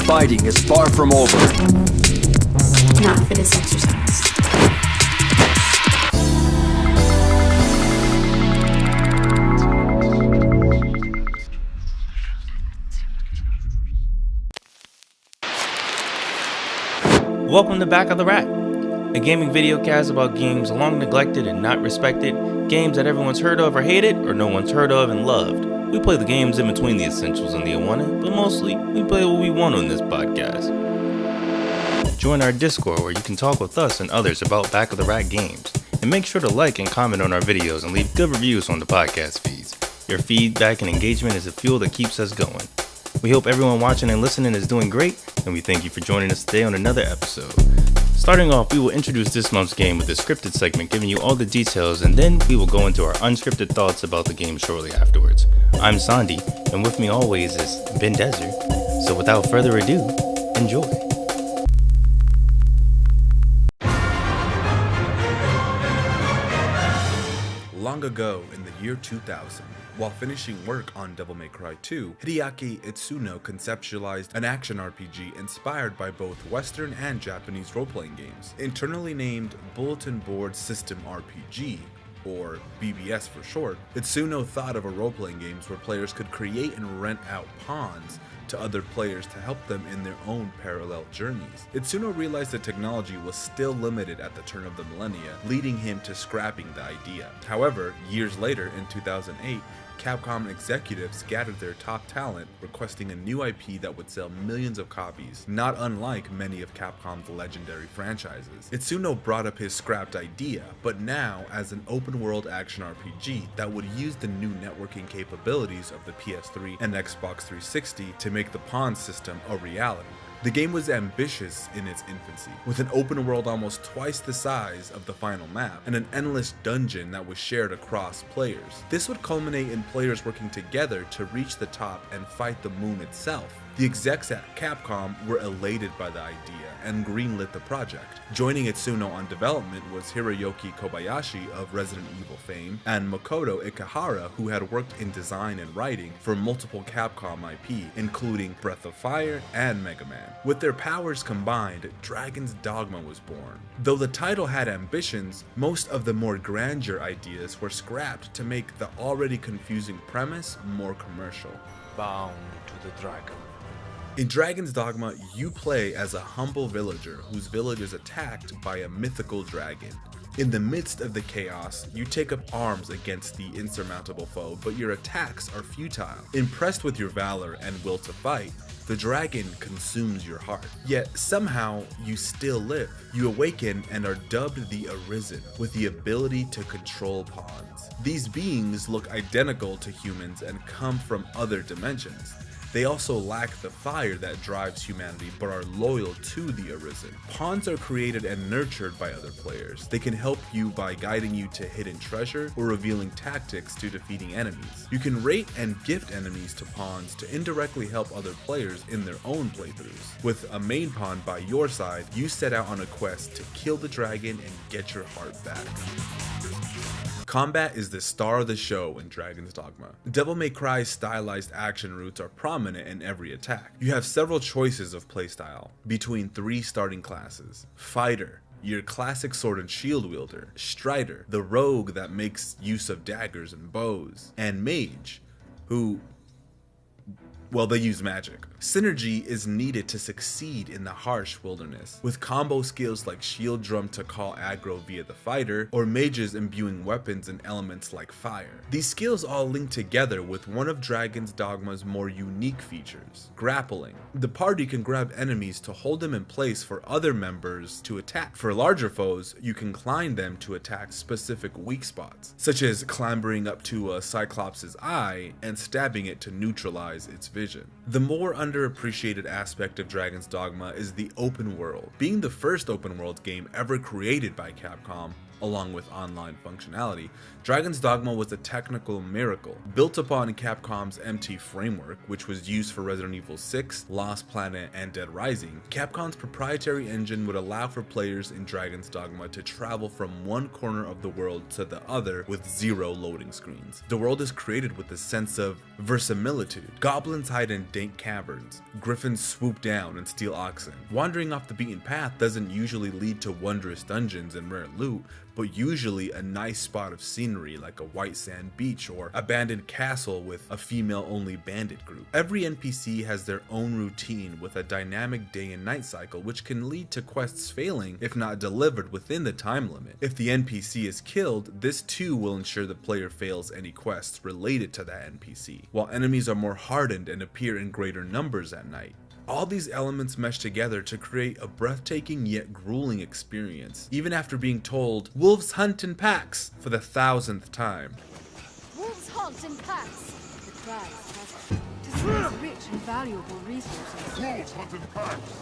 fighting is far from over. Not for this exercise. Welcome to Back of the Rack, a gaming video cast about games long neglected and not respected, games that everyone's heard of or hated, or no one's heard of and loved. We play the games in between the essentials and the unwanted, but mostly, we play what we want on this podcast. Join our Discord where you can talk with us and others about Back of the Rack games, and make sure to like and comment on our videos and leave good reviews on the podcast feeds. Your feedback and engagement is the fuel that keeps us going. We hope everyone watching and listening is doing great, and we thank you for joining us today on another episode. Starting off, we will introduce this month's game with a scripted segment giving you all the details, and then we will go into our unscripted thoughts about the game shortly afterwards. I'm Sandy, and with me always is Ben Desert. So without further ado, enjoy. Long ago in the year 2000, while finishing work on Devil May Cry 2, Hideaki Itsuno conceptualized an action RPG inspired by both Western and Japanese role-playing games. Internally named Bulletin Board System RPG, or BBS for short, Itsuno thought of a role-playing games where players could create and rent out pawns to other players to help them in their own parallel journeys. Itsuno realized that technology was still limited at the turn of the millennia, leading him to scrapping the idea. However, years later, in 2008, Capcom executives gathered their top talent, requesting a new IP that would sell millions of copies, not unlike many of Capcom's legendary franchises. Itsuno brought up his scrapped idea, but now as an open-world action RPG that would use the new networking capabilities of the PS3 and Xbox 360 to make the pawn system a reality. The game was ambitious in its infancy, with an open world almost twice the size of the final map, and an endless dungeon that was shared across players. This would culminate in players working together to reach the top and fight the moon itself. The execs at Capcom were elated by the idea and greenlit the project. Joining Itsuno on development was Hiroyuki Kobayashi of Resident Evil fame, and Makoto Ikehara, who had worked in design and writing for multiple Capcom IP, including Breath of Fire and Mega Man. With their powers combined, Dragon's Dogma was born. Though the title had ambitions, most of the more grandeur ideas were scrapped to make the already confusing premise more commercial. Bound to the dragon. In Dragon's Dogma, you play as a humble villager whose village is attacked by a mythical dragon. In the midst of the chaos, you take up arms against the insurmountable foe, but your attacks are futile. Impressed with your valor and will to fight, the dragon consumes your heart. Yet somehow, you still live. You awaken and are dubbed the Arisen, with the ability to control pawns. These beings look identical to humans and come from other dimensions. They also lack the fire that drives humanity but are loyal to the Arisen. Pawns are created and nurtured by other players. They can help you by guiding you to hidden treasure or revealing tactics to defeating enemies. You can rate and gift enemies to pawns to indirectly help other players in their own playthroughs. With a main pawn by your side, you set out on a quest to kill the dragon and get your heart back. Combat is the star of the show in Dragon's Dogma. Devil May Cry's stylized action routes are prominent in every attack. You have several choices of playstyle between 3 starting classes: Fighter, your classic sword and shield wielder; Strider, the rogue that makes use of daggers and bows; and Mage, who, well, they use magic. Synergy is needed to succeed in the harsh wilderness, with combo skills like shield drum to call aggro via the fighter, or mages imbuing weapons and elements like fire. These skills all link together with one of Dragon's Dogma's more unique features: grappling. The party can grab enemies to hold them in place for other members to attack. For larger foes, you can climb them to attack specific weak spots, such as clambering up to a Cyclops' eye and stabbing it to neutralize its vision. The more underappreciated aspect of Dragon's Dogma is the open world. Being the first open world game ever created by Capcom, along with online functionality, Dragon's Dogma was a technical miracle. Built upon Capcom's MT framework, which was used for Resident Evil 6, Lost Planet, and Dead Rising, Capcom's proprietary engine would allow for players in Dragon's Dogma to travel from one corner of the world to the other with 0 loading screens. The world is created with a sense of verisimilitude. Goblins hide in dank caverns, griffins swoop down and steal oxen. Wandering off the beaten path doesn't usually lead to wondrous dungeons and rare loot, but usually a nice spot of scenery like a white sand beach or abandoned castle with a female-only bandit group. Every NPC has their own routine with a dynamic day and night cycle, which can lead to quests failing if not delivered within the time limit. If the NPC is killed, this too will ensure the player fails any quests related to that NPC, while enemies are more hardened and appear in greater numbers at night. All these elements mesh together to create a breathtaking yet grueling experience, even after being told, "Wolves hunt in packs," for the 1000th time. Wolves hunt in packs. The crag's treasure. To source rich and valuable resources. Wolves hunt in packs.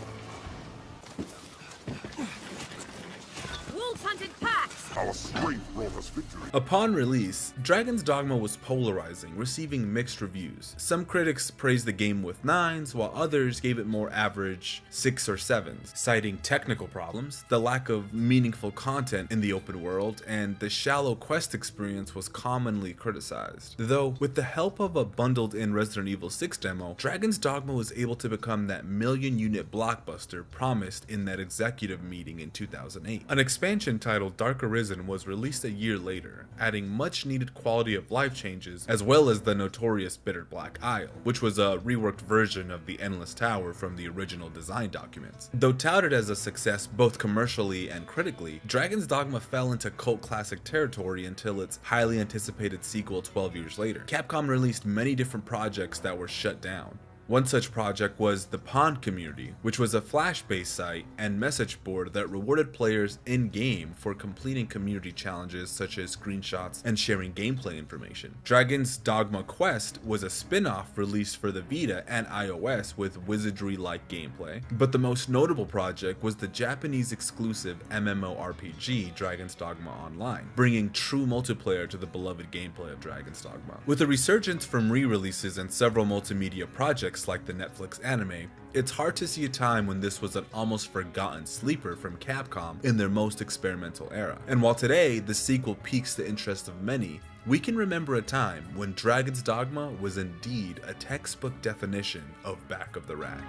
Wolves hunt in packs. Our strength brought us victory. Upon release, Dragon's Dogma was polarizing, receiving mixed reviews. Some critics praised the game with 9s, while others gave it more average 6 or 7s, citing technical problems, the lack of meaningful content in the open world, and the shallow quest experience was commonly criticized. Though, with the help of a bundled-in Resident Evil 6 demo, Dragon's Dogma was able to become that million-unit blockbuster promised in that executive meeting in 2008. An expansion titled Dark Arisen was released a year later, adding much needed quality of life changes, as well as the notorious Bitter Black Isle, which was a reworked version of the Endless Tower from the original design documents. Though touted as a success both commercially and critically, Dragon's Dogma fell into cult classic territory until its highly anticipated sequel 12 years later. Capcom released many different projects that were shut down. One such project was the Pond Community, which was a Flash-based site and message board that rewarded players in-game for completing community challenges such as screenshots and sharing gameplay information. Dragon's Dogma Quest was a spin-off released for the Vita and iOS with wizardry-like gameplay, but the most notable project was the Japanese-exclusive MMORPG Dragon's Dogma Online, bringing true multiplayer to the beloved gameplay of Dragon's Dogma. With a resurgence from re-releases and several multimedia projects like the Netflix anime, it's hard to see a time when this was an almost forgotten sleeper from Capcom in their most experimental era. And while today the sequel piques the interest of many, we can remember a time when Dragon's Dogma was indeed a textbook definition of back of the rack.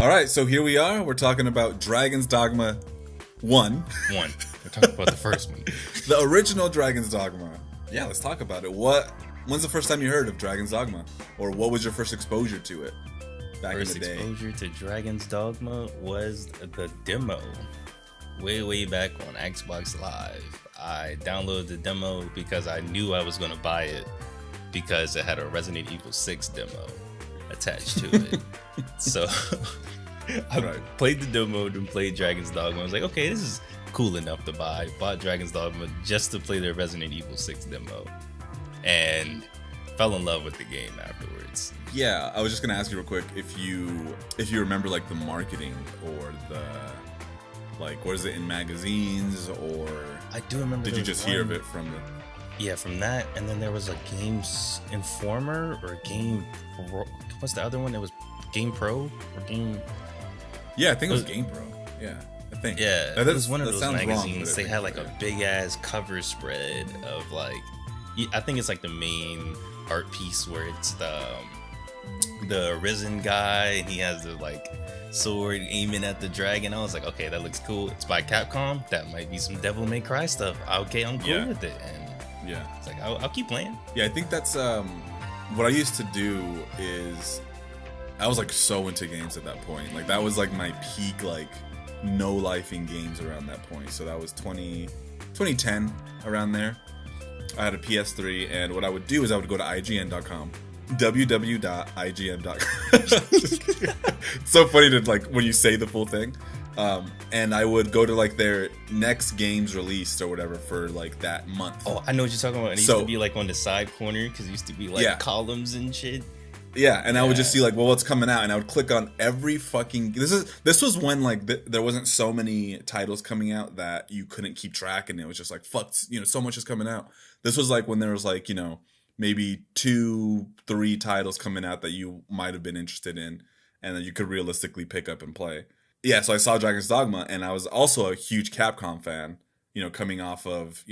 Alright, so here we are, we're talking about Dragon's Dogma 1. We're talking about the first one. The original Dragon's Dogma. Yeah, let's talk about it. When's the first time you heard of Dragon's Dogma? Or what was your first exposure to it back in the day? First exposure to Dragon's Dogma was the demo. Way back on Xbox Live. I downloaded the demo because I knew I was going to buy it because it had a Resident Evil 6 demo attached to it. So I played the demo, then played Dragon's Dogma. I was like, okay, this is cool enough to buy. Bought Dragon's Dogma just to play their Resident Evil 6 demo, and fell in love with the game afterwards. Yeah, I was just gonna ask you real quick if you remember like the marketing or the was it in magazines or I do remember. Did you just hear of it from the? Yeah, from that, and then there was a Games Informer or Game. What's the other one? It was Game Pro or Game. Yeah, I think it was Game Pro. Yeah. I think. Yeah, it was one of those magazines. They had like a big ass cover spread of like, I think it's like the main art piece where it's the Arisen guy and he has the like sword aiming at the dragon. I was like, okay, that looks cool. It's by Capcom. That might be some Devil May Cry stuff. Okay, I'm cool with it. And yeah, it's like I'll keep playing. Yeah, I think that's what I used to do is I was like so into games at that point. Like that was like my peak like no life in games around that point. So that was 2010 around there. I had a PS3 and what I would do is I would go to IGN.com www.ign.com. It's so funny to like when you say the full thing. And I would go to like their next games released or whatever for like that month. Oh, I know what you're talking about. It used to be like on the side corner because it used to be like columns and shit. Yeah, and I would just Yeah. see like, well, what's coming out, and I would click on every fucking. This was when like there wasn't so many titles coming out that you couldn't keep track, and it was just like fuck, so much is coming out. This was like when there was like maybe 2-3 titles coming out that you might have been interested in, and that you could realistically pick up and play. Yeah, so I saw Dragon's Dogma, and I was also a huge Capcom fan. Coming off of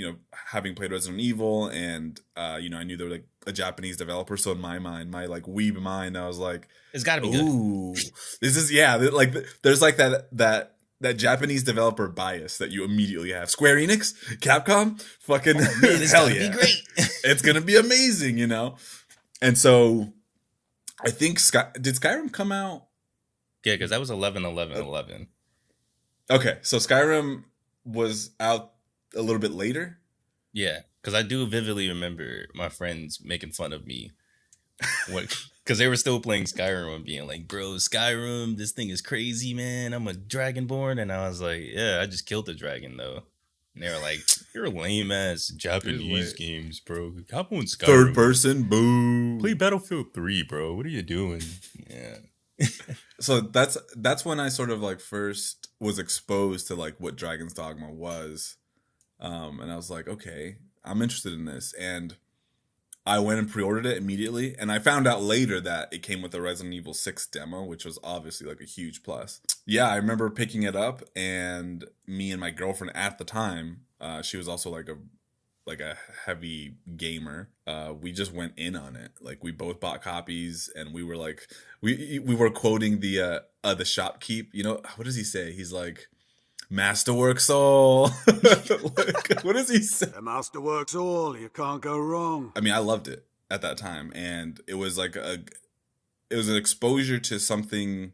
having played Resident Evil, and I knew they were like a Japanese developer, so in my mind, my like weeb mind, I was like, It's got to be good. ooh, this is like there's like that Japanese developer bias that you immediately have. Square Enix, Capcom, fucking It's hell gonna yeah, be great. it's gonna be amazing, And so, I think did Skyrim come out? Yeah, because that was 11/11/11. Okay, so Skyrim was out a little bit later. Yeah, because I do vividly remember my friends making fun of me because they were still playing Skyrim and being like, bro, Skyrim, this thing is crazy, man. I'm a dragonborn. And I was like, yeah, I just killed the dragon, though. And they were like, you're lame ass Japanese games, bro. Hop on Skyrim. Third person, boo. Play Battlefield 3, bro. What are you doing? Yeah. So that's when I sort of like first was exposed to like what Dragon's Dogma was. And I was like, okay, I'm interested in this. And I went and pre-ordered it immediately. And I found out later that it came with a Resident Evil 6 demo, which was obviously like a huge plus. Yeah, I remember picking it up, and me and my girlfriend at the time, she was also like a heavy gamer. We just went in on it. Like we both bought copies, and we were like, we were quoting the shopkeep. What does he say? He's like, Masterworks all. Like, what does he say? The Masterworks all. You can't go wrong. I mean, I loved it at that time, and it was like it was an exposure to something,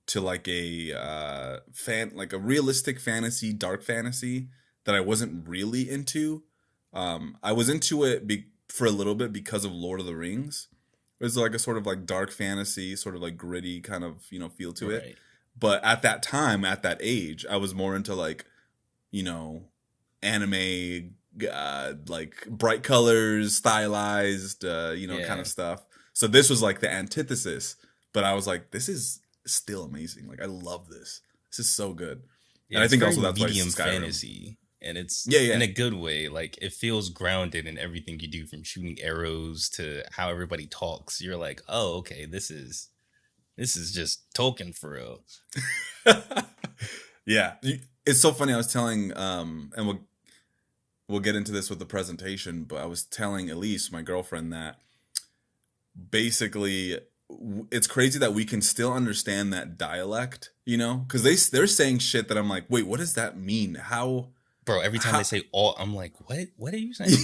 to like a like a realistic fantasy, dark fantasy that I wasn't really into. I was into it for a little bit because of Lord of the Rings. It was like a sort of like dark fantasy, sort of like gritty kind of feel to it. Right. But at that time, at that age, I was more into like, anime, like bright colors, stylized, kind of stuff. So this was like the antithesis. But I was like, this is still amazing. Like, I love this. This is so good. Yeah, and I think very also that's why medium it's Skyrim. fantasy. And it's Yeah. in a good way. Like, it feels grounded in everything you do, from shooting arrows to how everybody talks. You're like, oh, okay, this is just Tolkien for real. Yeah, it's so funny. I was telling, and we'll get into this with the presentation, but I was telling Elise, my girlfriend, that basically it's crazy that we can still understand that dialect, because they're saying shit that I'm like, wait, what does that mean? How? Bro, every time they say all, I'm like, what are you saying?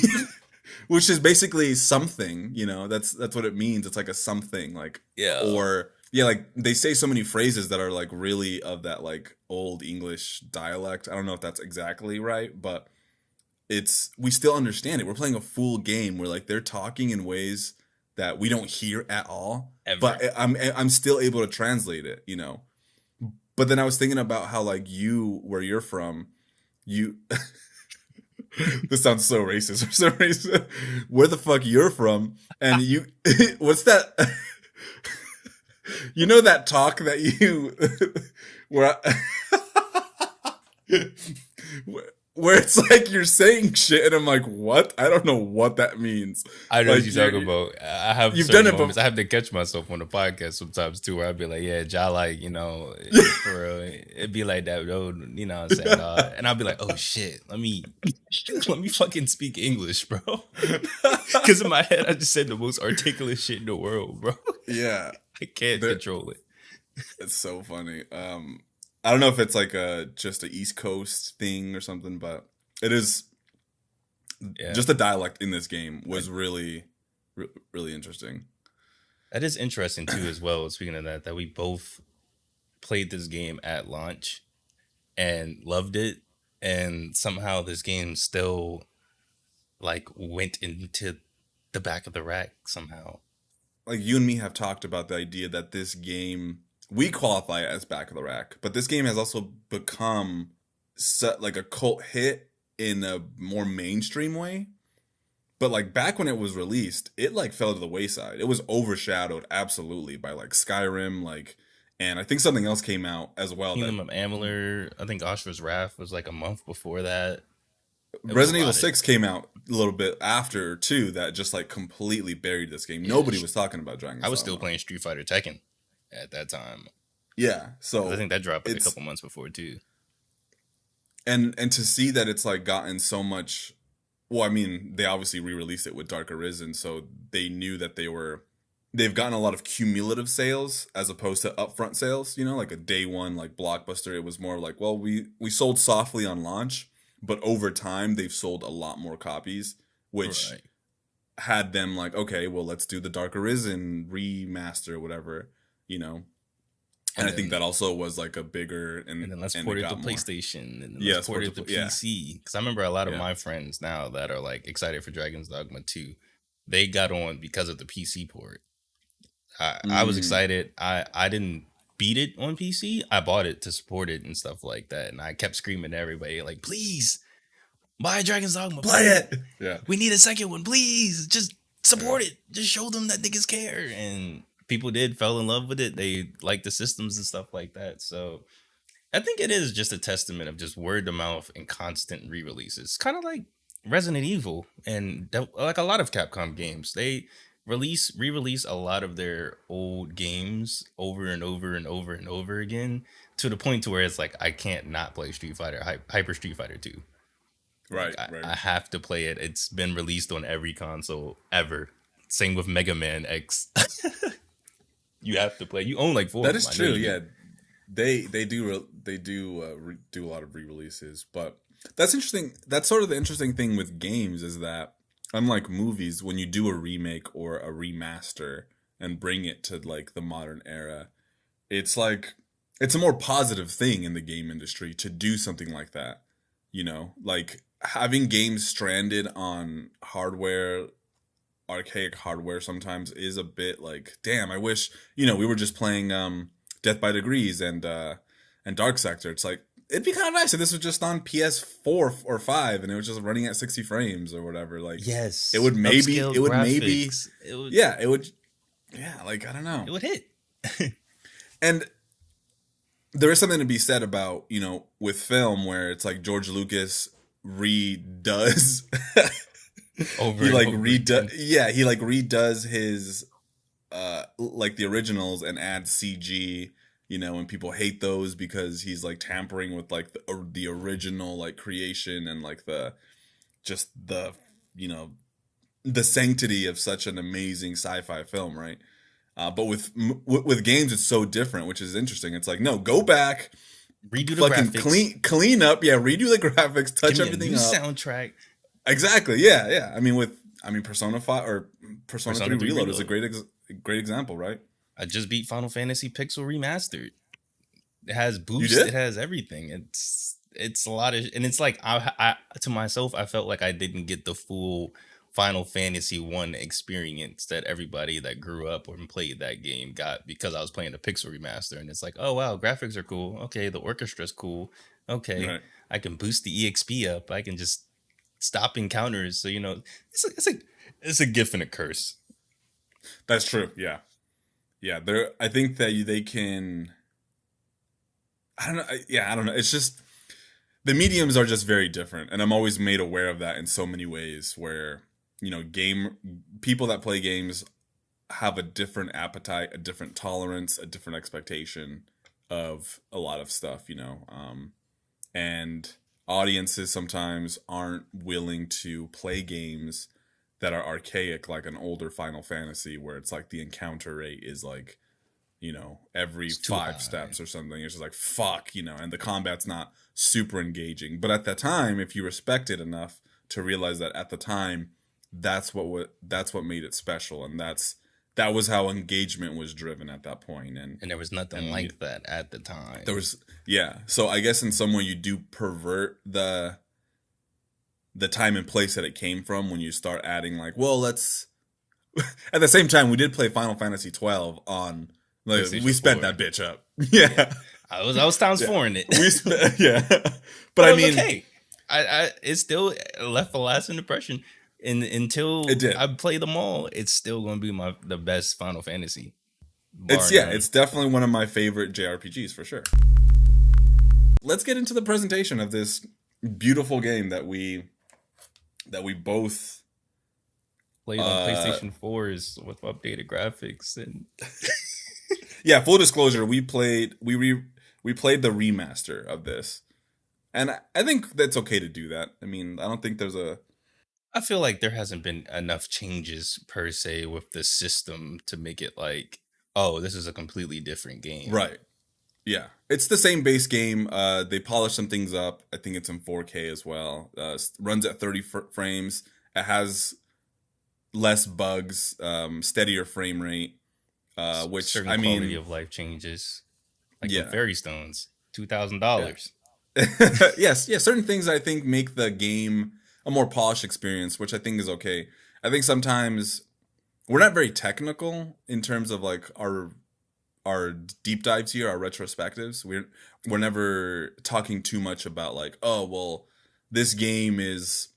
Which is basically something, that's what it means. It's like a something, like, Yeah. or yeah, like they say so many phrases that are like really of that like old English dialect. I don't know if that's exactly right, but we still understand it. We're playing a full game where like they're talking in ways that we don't hear at all, Ever. but I'm still able to translate it, But then I was thinking about how like where you're from, this sounds so racist for some reason. Where the fuck you're from, and what's that? That talk that where it's like you're saying shit, and I'm like, what? I don't know what that means. I know Like, what you're talking about. I have you've certain done it, moments. I have to catch myself on the podcast sometimes too, where I'd be like, yeah, Ja, like, for real, it'd be like that, though, what I'm saying? And I'd be like, oh shit, let me fucking speak English, bro. Because in my head, I just said the most articulate shit in the world, bro. Yeah, I can't control it. it's so funny. I don't know if it's like just a East Coast thing or something, but it is. Yeah. Just the dialect in this game was really, really interesting. That is interesting too, as well. Speaking of that we both played this game at launch and loved it, and somehow this game still like went into the back of the rack somehow. Like you and me have talked about the idea that this game, we qualify it as back of the rack, but this game has also become like a cult hit in a more mainstream way. But like back when it was released, it like fell to the wayside. It was overshadowed absolutely by like Skyrim, like, and I think something else came out as well. Kingdom of Amalur. I think Ashra's Wrath was like a month before that. Resident Evil 6 came out a little bit after too. That just like completely buried this game. Nobody was talking about Dragon's I was Dogma. still playing Street Fighter Tekken at that time. Yeah, so I think that dropped like a couple months before too. And to see that it's like gotten so much. Well, I mean, they obviously re-released it with Dark Arisen, so they knew that they've gotten a lot of cumulative sales as opposed to upfront sales, you know, like a day one, like Blockbuster. It was more like, well, we sold softly on launch, but over time they've sold a lot more copies, which had them like, okay, well, let's do the Dark Arisen remaster, whatever, you know. And I think that also was like a bigger and then let's port it to PlayStation and then let's port it to PC. Because I remember a lot of my friends now that are like excited for Dragon's Dogma 2, they got on because of the PC port. I was excited. I didn't beat it on PC. I bought it to support it and stuff like that. And I kept screaming to everybody like, please buy Dragon's Dogma. Play it. Yeah. We need a second one, please. Just support it. Just show them that niggas care. And people fell in love with it. They like the systems and stuff like that. So I think it is just a testament of just word of mouth and constant re-releases. Kind of like Resident Evil and like a lot of Capcom games. They re-release a lot of their old games over and over and over and over again to the point to where it's like I can't not play Street Fighter, Hyper Street Fighter 2. Right, like, I have to play it. It's been released on every console ever. Same with Mega Man X. You have to play. You own like 4. That is true. Yeah, they do do a lot of re-releases, but that's interesting. That's sort of the interesting thing with games is that unlike movies, when you do a remake or a remaster and bring it to like the modern era, it's like it's a more positive thing in the game industry to do something like that. You know, like having games stranded on hardware. Archaic hardware sometimes is a bit like, damn, I wish, you know, we were just playing Death by Degrees and Dark Sector. It's like it'd be kind of nice if this was just on PS4 or 5 and it was just running at 60 frames or whatever. Like, yes, it would maybe like I don't know, it would hit. And there is something to be said about, you know, with film where it's like George Lucas redoes over he like over redoes his like the originals and adds CG, you know, and people hate those because he's like tampering with like the original like creation and like the you know the sanctity of such an amazing sci-fi film, right? But with games it's so different, which is interesting. It's like, no, go back, redo the graphics, clean up, redo the graphics, touch everything up. Soundtrack. Exactly. Yeah. I mean, Persona 5 or Persona 3 Reload is a great example, right? I just beat Final Fantasy Pixel Remastered. It has boost. It has everything. It's a lot of, and it's like I to myself, I felt like I didn't get the full Final Fantasy 1 experience that everybody that grew up and played that game got because I was playing the Pixel Remaster, and it's like, oh wow, graphics are cool. Okay, the orchestra's cool. Okay, right. I can boost the EXP up. I can just stop encounters. So, you know, it's a gift and a curse. That's true. Yeah. I think that they can. I don't know. I don't know. It's just the mediums are just very different, and I'm always made aware of that in so many ways. Where, you know, people that play games have a different appetite, a different tolerance, a different expectation of a lot of stuff. You know, and audiences sometimes aren't willing to play games that are archaic, like an older Final Fantasy, where it's like the encounter rate is like, you know, every 5 steps or something. It's just like, fuck, you know, and the combat's not super engaging. But at that time, if you respect it enough to realize that at the time, that's what made it special, and that was how engagement was driven at that point. And there was nothing like that at the time. There was, so I guess in some way you do pervert the time and place that it came from when you start adding like, well, let's at the same time we did play Final Fantasy 12 on like, we sped that bitch up. Yeah. I was times 4 in it. We spent, but I mean, okay. I it still left a lasting impression. And until It did. I play them all, it's still going to be the best Final Fantasy. It's bar none. it's definitely one of my favorite JRPGs for sure. Let's get into the presentation of this beautiful game that we both played on PlayStation 4s with updated graphics and yeah, full disclosure, we played the remaster of this. And I think that's okay to do that. I mean, I don't think there's a I feel like there hasn't been enough changes per se with the system to make it like, oh, this is a completely different game. right. Yeah, it's the same base game. They polish some things up. I think it's in 4K as well. Runs at 30 frames. It has less bugs, steadier frame rate. Which certain I mean, quality of life changes, like Yeah. the Fairy Stones, $2,000. yes, certain things I think make the game a more polished experience, which I think is okay. I think sometimes we're not very technical in terms of like our deep dives here, our retrospectives. We're never talking too much about like, oh well, this game is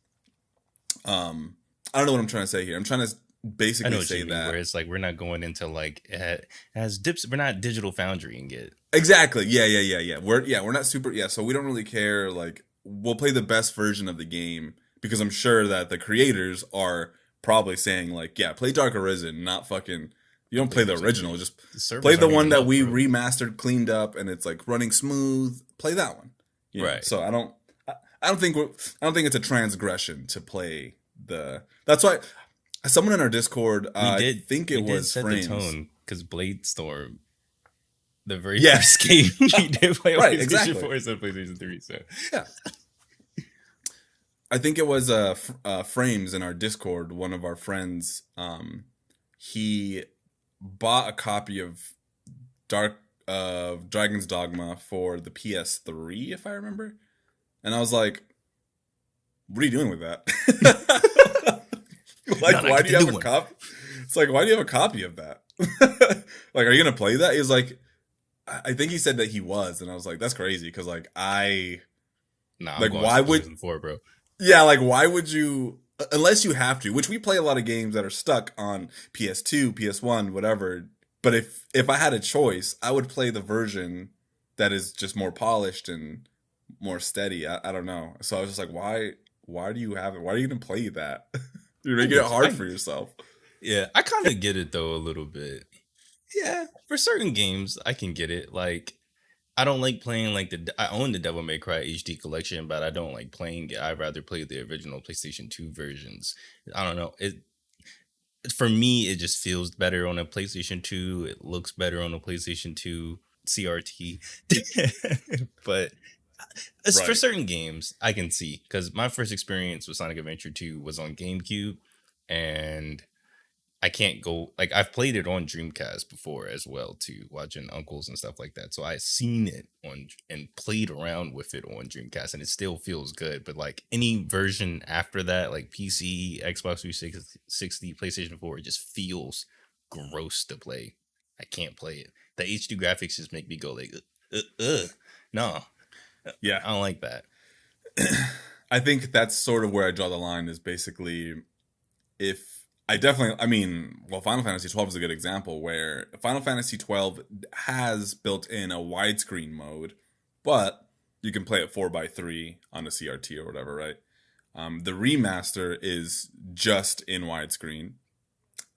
I don't know what I'm trying to say here. I'm trying to I know basically what say you mean, that where it's like we're not going into like it has dips. We're not Digital Foundrying it. exactly. Yeah. We're not super. Yeah, so we don't really care. Like, we'll play the best version of the game because I'm sure that the creators are probably saying like, yeah, play Dark Arisen, not fucking. You don't play the original. Just servers play the aren't one even that up, we bro. remastered, cleaned up, and it's like running smooth. Play that one. You know? Right. So I don't think it's a transgression to play the. That's why someone in our Discord, I think it was set Frames. the tone because Blade Storm, the very Yeah. first game we did play on Right, PlayStation exactly. 4 instead of PlayStation 3. So Yeah. I think it was Frames in our Discord, one of our friends, he bought a copy of Dragon's Dogma for the PS3, if I remember. And I was like, what are you doing with that? Like, Not why like do you the have new a one. copy? It's like, why do you have a copy of that? Like, are you going to play that? He was like, I think he said that he was. And I was like, that's crazy. Cause like, nah, Like, I'm going why to would- PlayStation 4, bro? yeah, like, why would you, unless you have to, which we play a lot of games that are stuck on PS2, PS1, whatever. But if I had a choice, I would play the version that is just more polished and more steady. I don't know. So I was just like, why do you have it? Why are you going to play that? You're making it hard for yourself. Yeah, I kind of get it though a little bit. Yeah, for certain games, I can get it. Like, I don't like playing like I own the Devil May Cry HD collection, but I don't like playing it. I'd rather play the original PlayStation 2 versions. I don't know. For me, it just feels better on a PlayStation 2. It looks better on a PlayStation 2 CRT. But for Right. certain games, I can see, because my first experience with Sonic Adventure 2 was on GameCube, and I can't go, like, I've played it on Dreamcast before as well too, watching uncles and stuff like that. So I've seen it on and played around with it on Dreamcast, and it still feels good. But like any version after that, like PC, Xbox 360, PlayStation 4, it just feels gross to play. I can't play it. The HD graphics just make me go like, no, Yeah. I don't like that. I think that's sort of where I draw the line, is basically Final Fantasy 12 is a good example, where Final Fantasy 12 has built in a widescreen mode, but you can play it 4:3 on a CRT or whatever, right? The remaster is just in widescreen.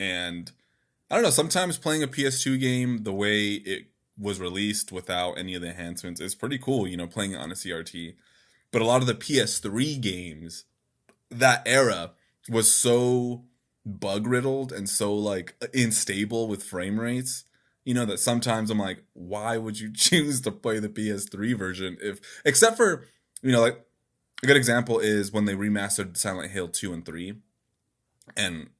And I don't know, sometimes playing a PS2 game the way it was released without any of the enhancements is pretty cool, playing it on a CRT. But a lot of the PS3 games, that era was so bug riddled and so like unstable with frame rates, that sometimes I'm like, why would you choose to play the PS3 version except for, like a good example is when they remastered Silent Hill 2 and 3. And,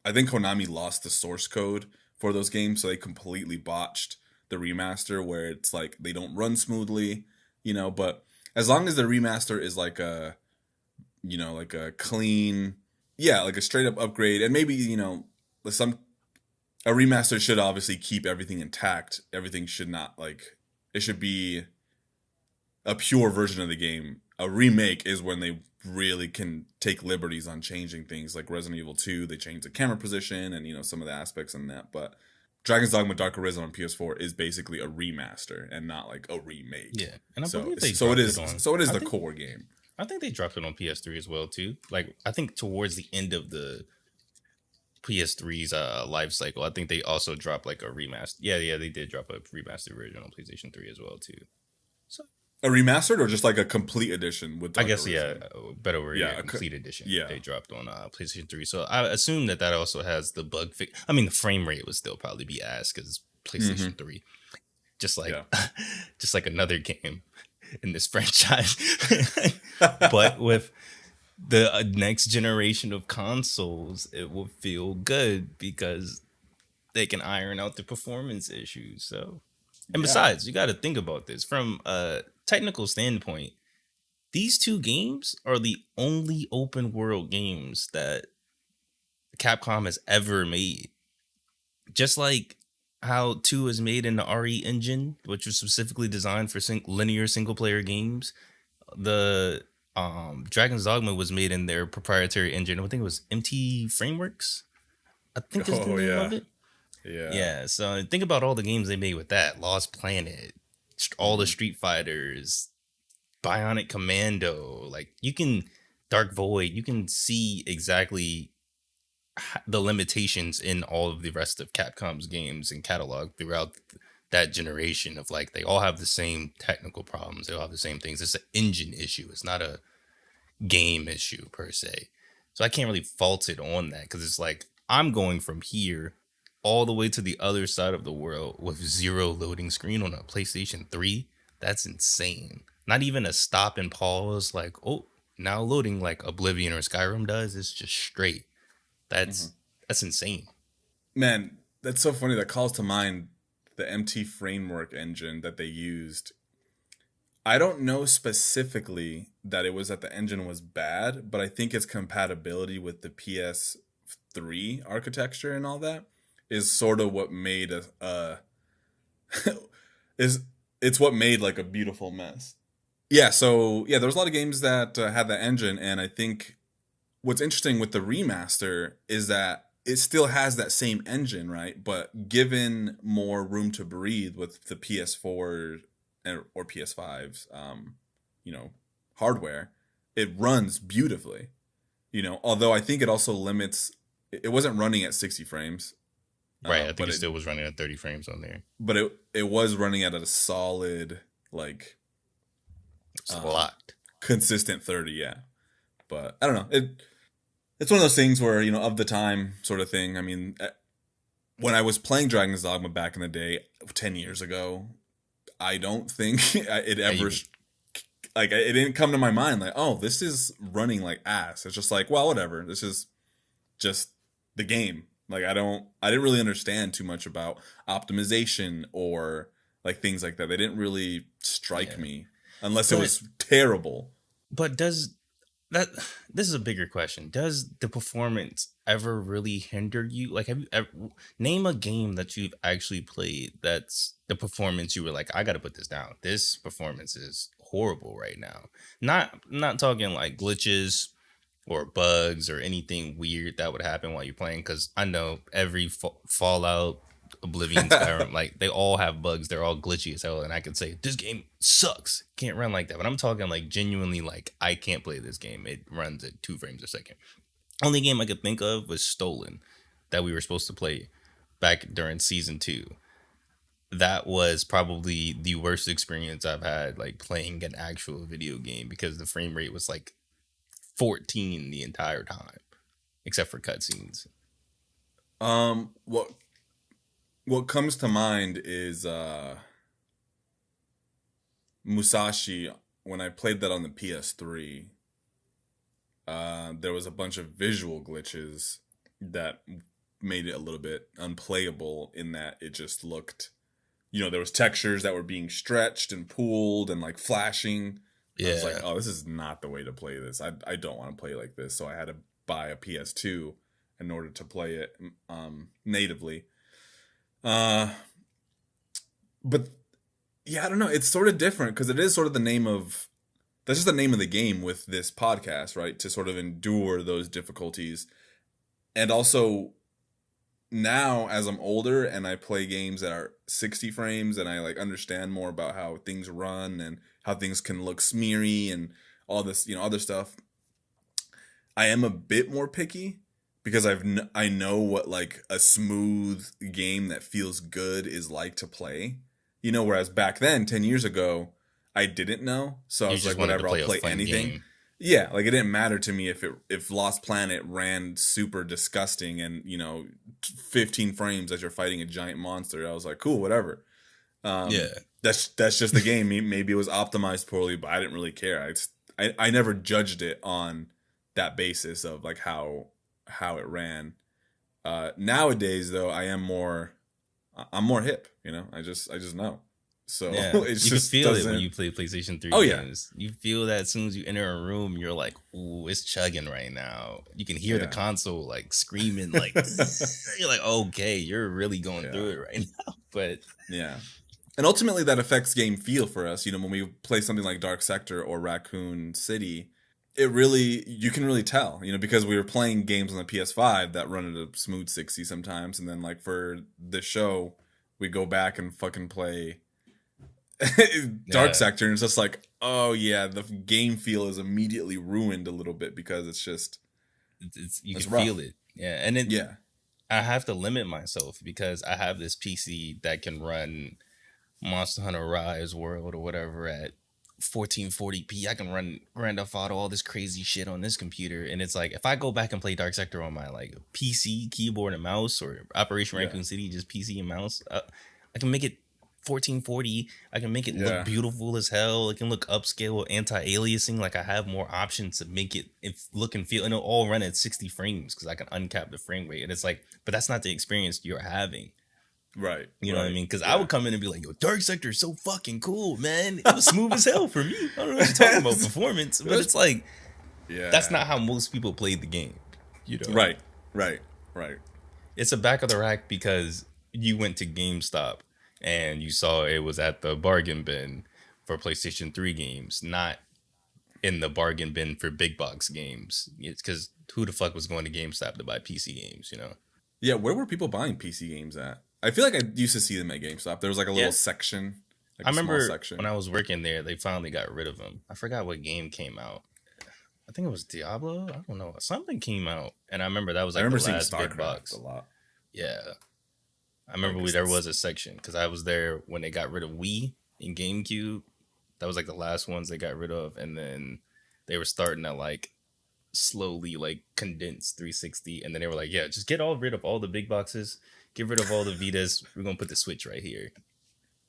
I think Konami lost the source code for those games, so they completely botched the remaster, where it's like they don't run smoothly, but as long as the remaster is like a clean, like a straight up upgrade, and maybe, a remaster should obviously keep everything intact. Everything should not it should be a pure version of the game A remake is when they really can take liberties on changing things. Like Resident Evil 2, they changed the camera position and, you know, some of the aspects in that. But Dragon's Dogma Dark Arisen on PS4 is basically a remaster and not like a remake. Yeah, and I So, believe they so it dropped is. it on. So it is I the think- core game. I think they dropped it on PS3 as well too. Like I think towards the end of the PS3's life cycle, I think they also dropped like a remaster. Yeah, they did drop a remastered version on PlayStation 3 as well too. A remastered or just like a complete edition with Dark I guess Arisen? better word, Yeah, yeah, complete edition. yeah. They dropped on PlayStation 3, so I assume that also has the bug fix. I mean, the frame rate would still probably be ass because PlayStation 3, just like just like another game in this franchise, but with the next generation of consoles, it will feel good because they can iron out the performance issues. So, and besides, you got to think about this from a technical standpoint. These two games are the only open world games that Capcom has ever made. Just like how 2 is made in the RE engine, which was specifically designed for linear single player games. The Dragon's Dogma was made in their proprietary engine. I think it was MT Frameworks. I think is the name of it. Yeah. So think about all the games they made with that. Lost Planet, all the Street Fighters, Bionic Commando. Like Dark Void. You can see exactly the limitations in all of the rest of Capcom's games and catalog throughout that generation of like, they all have the same technical problems. They all have the same things. It's an engine issue. It's not a game issue per se. So I can't really fault it on that because it's like, I'm going from here all the way to the other side of the world with 0 loading screen on a PlayStation 3. That's insane. Not even a stop and pause like, oh, now loading like Oblivion or Skyrim does. It's just straight. That's insane. Man, that's so funny. That calls to mind the MT Framework engine that they used. I don't know specifically that it was that the engine was bad, but I think its compatibility with the PS3 architecture and all that is sort of what made it's what made like a beautiful mess. Yeah, so there was a lot of games that had that engine, and I think what's interesting with the remaster is that it still has that same engine, right? But given more room to breathe with the PS4 or PS5's, hardware, it runs beautifully. Although I think it also limits. It wasn't running at 60 frames, right? I think it still was running at 30 frames on there, but it was running at a solid like it's locked, consistent 30. Yeah, but I don't know. It's one of those things where, of the time sort of thing. I mean, when I was playing Dragon's Dogma back in the day, 10 years ago, I don't think it ever, it didn't come to my mind like, oh, this is running like ass. It's just like, well, whatever. This is just the game. Like, I didn't really understand too much about optimization or like things like that. They didn't really strike me unless it was terrible. But this is a bigger question. Does the performance ever really hinder you? Like, have you ever name a game that you've actually played that's the performance you were like, I got to put this down. This performance is horrible right now. Not talking like glitches or bugs or anything weird that would happen while you're playing, because I know every Fallout, Oblivion, Skyrim, like they all have bugs. They're all glitchy as hell, and I could say this game sucks, can't run like that. But I'm talking like genuinely, like I can't play this game. It runs at 2 frames a second. Only game I could think of was Stolen, that we were supposed to play back during season 2. That was probably the worst experience I've had like playing an actual video game, because the frame rate was like 14 the entire time, except for cutscenes. What comes to mind is Musashi. When I played that on the PS3, there was a bunch of visual glitches that made it a little bit unplayable, in that it just looked, there was textures that were being stretched and pulled and like flashing. Yeah. I was like, oh, this is not the way to play this. I don't want to play like this. So I had to buy a PS2 in order to play it natively. But yeah, I don't know. It's sort of different because it is sort of the name of that's just the name of the game with this podcast, right? To sort of endure those difficulties. And also now as I'm older and I play games that are 60 frames and I like understand more about how things run and how things can look smeary and all this, other stuff, I am a bit more picky because I know what like a smooth game that feels good is like to play. Whereas back then, 10 years ago, I didn't know. So I was like, whatever, I'll play anything. Game. Yeah, like it didn't matter to me if Lost Planet ran super disgusting and 15 frames as you're fighting a giant monster. I was like, cool, whatever. That's just the game. Maybe it was optimized poorly, but I didn't really care. I never judged it on that basis of like how it ran. Nowadays, though, I'm more hip. I just know. So it's you just can feel it when you play PlayStation 3 games. Yeah. You feel that as soon as you enter a room, you're like, ooh, it's chugging right now. You can hear the console like screaming, like you're like, okay, you're really going through it right now. But yeah. And ultimately that affects game feel for us. When we play something like Dark Sector or Raccoon City, you can really tell, because we were playing games on the PS5 that run at a smooth 60 sometimes. And then like for the show, we go back and fucking play Dark Sector, and it's just like, oh yeah, the game feel is immediately ruined a little bit because it's just you can feel it. Yeah. And then I have to limit myself because I have this PC that can run Monster Hunter Rise World or whatever at 1440p. I can run Grand Theft Auto, all this crazy shit on this computer, and it's like if I go back and play Dark Sector on my like PC keyboard and mouse or Operation Raccoon City just PC and mouse, I can make it 1440. I can make it look beautiful as hell. It can look upscale, anti-aliasing. Like I have more options to make it look and feel, and it'll all run at 60 frames because I can uncap the frame rate. And it's like, but that's not the experience you're having. Right. You know what I mean? Because I would come in and be like, yo, Dark Sector is so fucking cool, man. It was smooth as hell for me. I don't know what you're talking about performance, but it's like, that's not how most people played the game. Right. It's a back of the rack because you went to GameStop and you saw it was at the bargain bin for PlayStation 3 games, not in the bargain bin for big box games. It's because who the fuck was going to GameStop to buy PC games, Yeah, where were people buying PC games at? I feel like I used to see them at GameStop. There was like a little section. Like I remember when I was working there, they finally got rid of them. I forgot what game came out. I think it was Diablo. I don't know. Something came out. And I remember that was like the last big box. A lot. Yeah. I remember there was a section because I was there when they got rid of Wii and GameCube. That was like the last ones they got rid of. And then they were starting to like slowly like condense 360. And then they were like, yeah, just get rid of all the big boxes. Get rid of all the Vitas. We're going to put the Switch right here.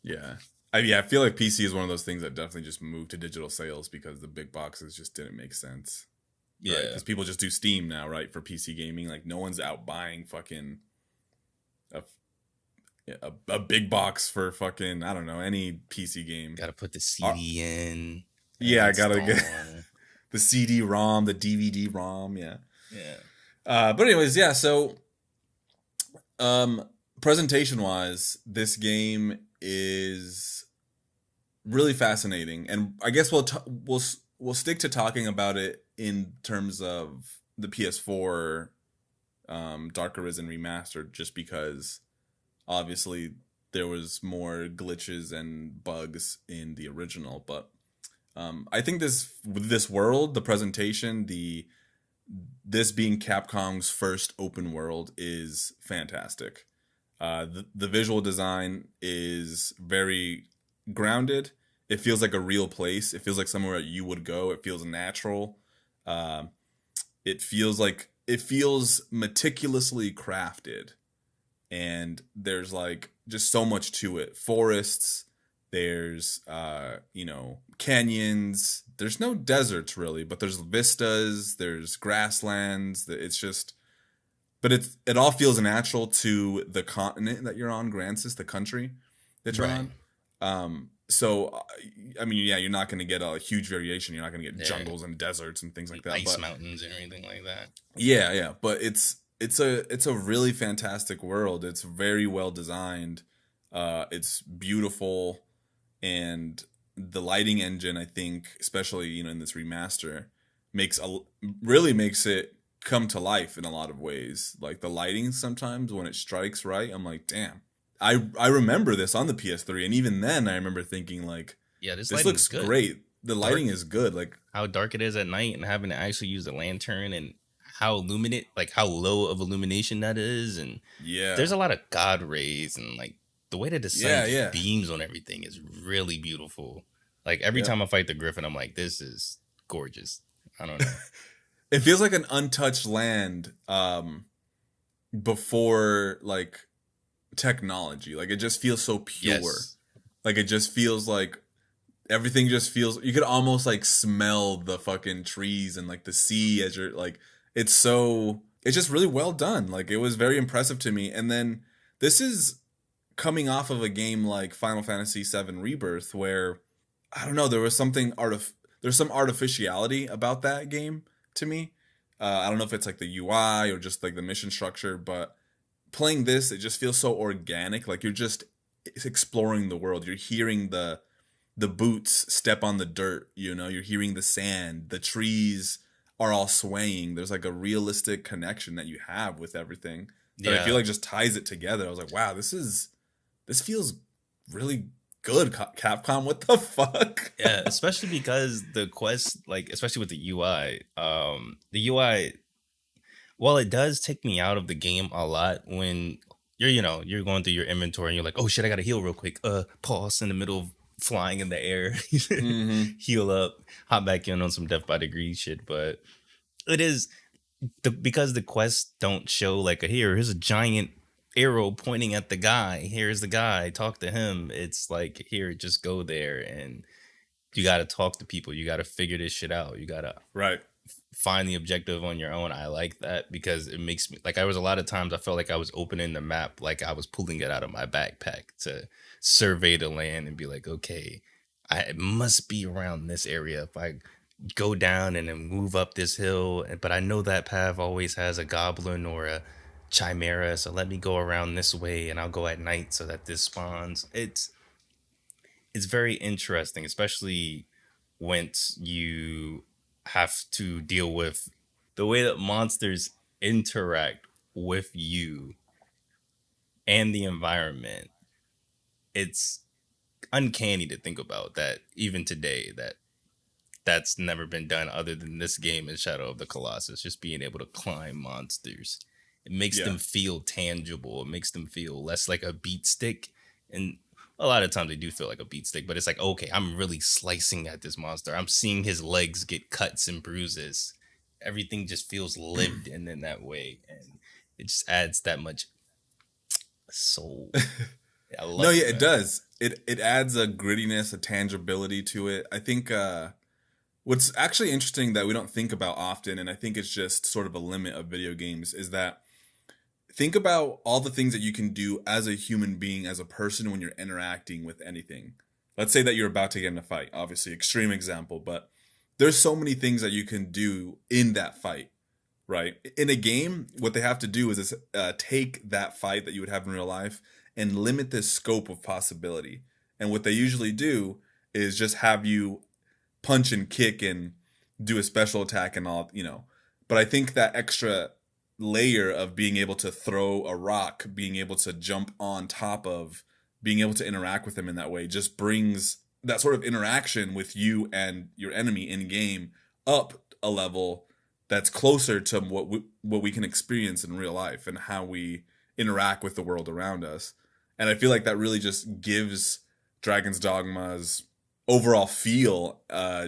Yeah. I feel like PC is one of those things that definitely just moved to digital sales because the big boxes just didn't make sense. Yeah. Because people just do Steam now, right? For PC gaming. Like no one's out buying fucking a big box for fucking, I don't know, any PC game. Got to put the CD in. Yeah, I got to get the CD-ROM, the DVD-ROM. Yeah. Yeah. But anyways, yeah, so presentation-wise, this game is really fascinating, and I guess we'll stick to talking about it in terms of the PS4 Dark Arisen Remastered, just because obviously there was more glitches and bugs in the original. But I think this world, the presentation, this being Capcom's first open world, is fantastic. The visual design is very grounded. It feels like a real place. It feels like somewhere you would go. It feels natural. It feels meticulously crafted. And there's like just so much to it. Forests, there's canyons. There's no deserts really, but there's vistas, there's grasslands. It's just, but it all feels natural to the continent that you're on, Grancis, the country that you're on. So I mean, yeah, you're not going to get a huge variation. You're not going to get jungles and deserts and things like that. Ice mountains and anything like that. Yeah, but it's a really fantastic world. It's very well designed. It's beautiful, and the lighting engine, I think, especially, you know, in this remaster, really makes it come to life in a lot of ways. Like the lighting sometimes when it strikes right, I'm like, damn. I remember this on the PS3, and even then I remember thinking like, Yeah, this this lighting's looks good. great. The lighting is good. Like, How dark it is at night and having to actually use a lantern and how how low of illumination that is. And yeah. there's a lot of God rays and like the way that the sun Yeah, just yeah. beams on everything is really beautiful. Like every Yeah. time I fight the Griffin, I'm like, this is gorgeous. I don't know. It feels like an untouched land before like technology. Like it just feels so pure. Yes. Like it just feels like everything just feels, you could almost like smell the fucking trees and like the sea as you're like, it's just really well done. Like it was very impressive to me. And then this is coming off of a game like Final Fantasy VII Rebirth where I don't know, there's some artificiality about that game to me. I don't know if it's like the UI or just like the mission structure, but playing this, it just feels so organic. Like you're just exploring the world. You're hearing the boots step on the dirt, you know, you're hearing the sand, the trees are all swaying. There's like a realistic connection that you have with everything that I feel like just ties it together. I was like, wow, this feels really good, Capcom. What the fuck? Yeah, especially because the quest, like especially with the UI, while it does take me out of the game a lot when you're going through your inventory and you're like, oh shit, I gotta heal real quick. Pause in the middle of flying in the air, heal up, hop back in on some Death by Degree shit. But it is because the quests don't show like here's a giant arrow pointing at the guy. Here's the guy. Talk to him. It's like here, just go there, and you got to talk to people. You got to figure this shit out. You got to find the objective on your own. I like that because it makes me like I was a lot of times I felt like I was opening the map like I was pulling it out of my backpack to survey the land and be like, okay, it must be around this area. If I go down and then move up this hill, but I know that path always has a goblin or a chimera, so let me go around this way and I'll go at night so that this spawns. It's very interesting, especially once you have to deal with the way that monsters interact with you and the environment. It's uncanny to think about that even today, that's never been done other than this game in Shadow of the Colossus, just being able to climb monsters. It makes them feel tangible. It makes them feel less like a beat stick. And a lot of times they do feel like a beat stick, but it's like, okay, I'm really slicing at this monster. I'm seeing his legs get cuts and bruises. Everything just feels lived in that way. And it just adds that much soul. I love it. It does. It adds a grittiness, a tangibility to it. I think what's actually interesting that we don't think about often, and I think it's just sort of a limit of video games, is that think about all the things that you can do as a human being, as a person, when you're interacting with anything. Let's say that you're about to get in a fight, obviously, extreme example, but there's so many things that you can do in that fight, right? In a game, what they have to do is take that fight that you would have in real life and limit the scope of possibility. And what they usually do is just have you punch and kick and do a special attack and all, you know. But I think that extra layer of being able to throw a rock, being able to jump on top of, being able to interact with them in that way just brings that sort of interaction with you and your enemy in game up a level that's closer to what we can experience in real life and how we interact with the world around us. And I feel like that really just gives Dragon's Dogma's overall feel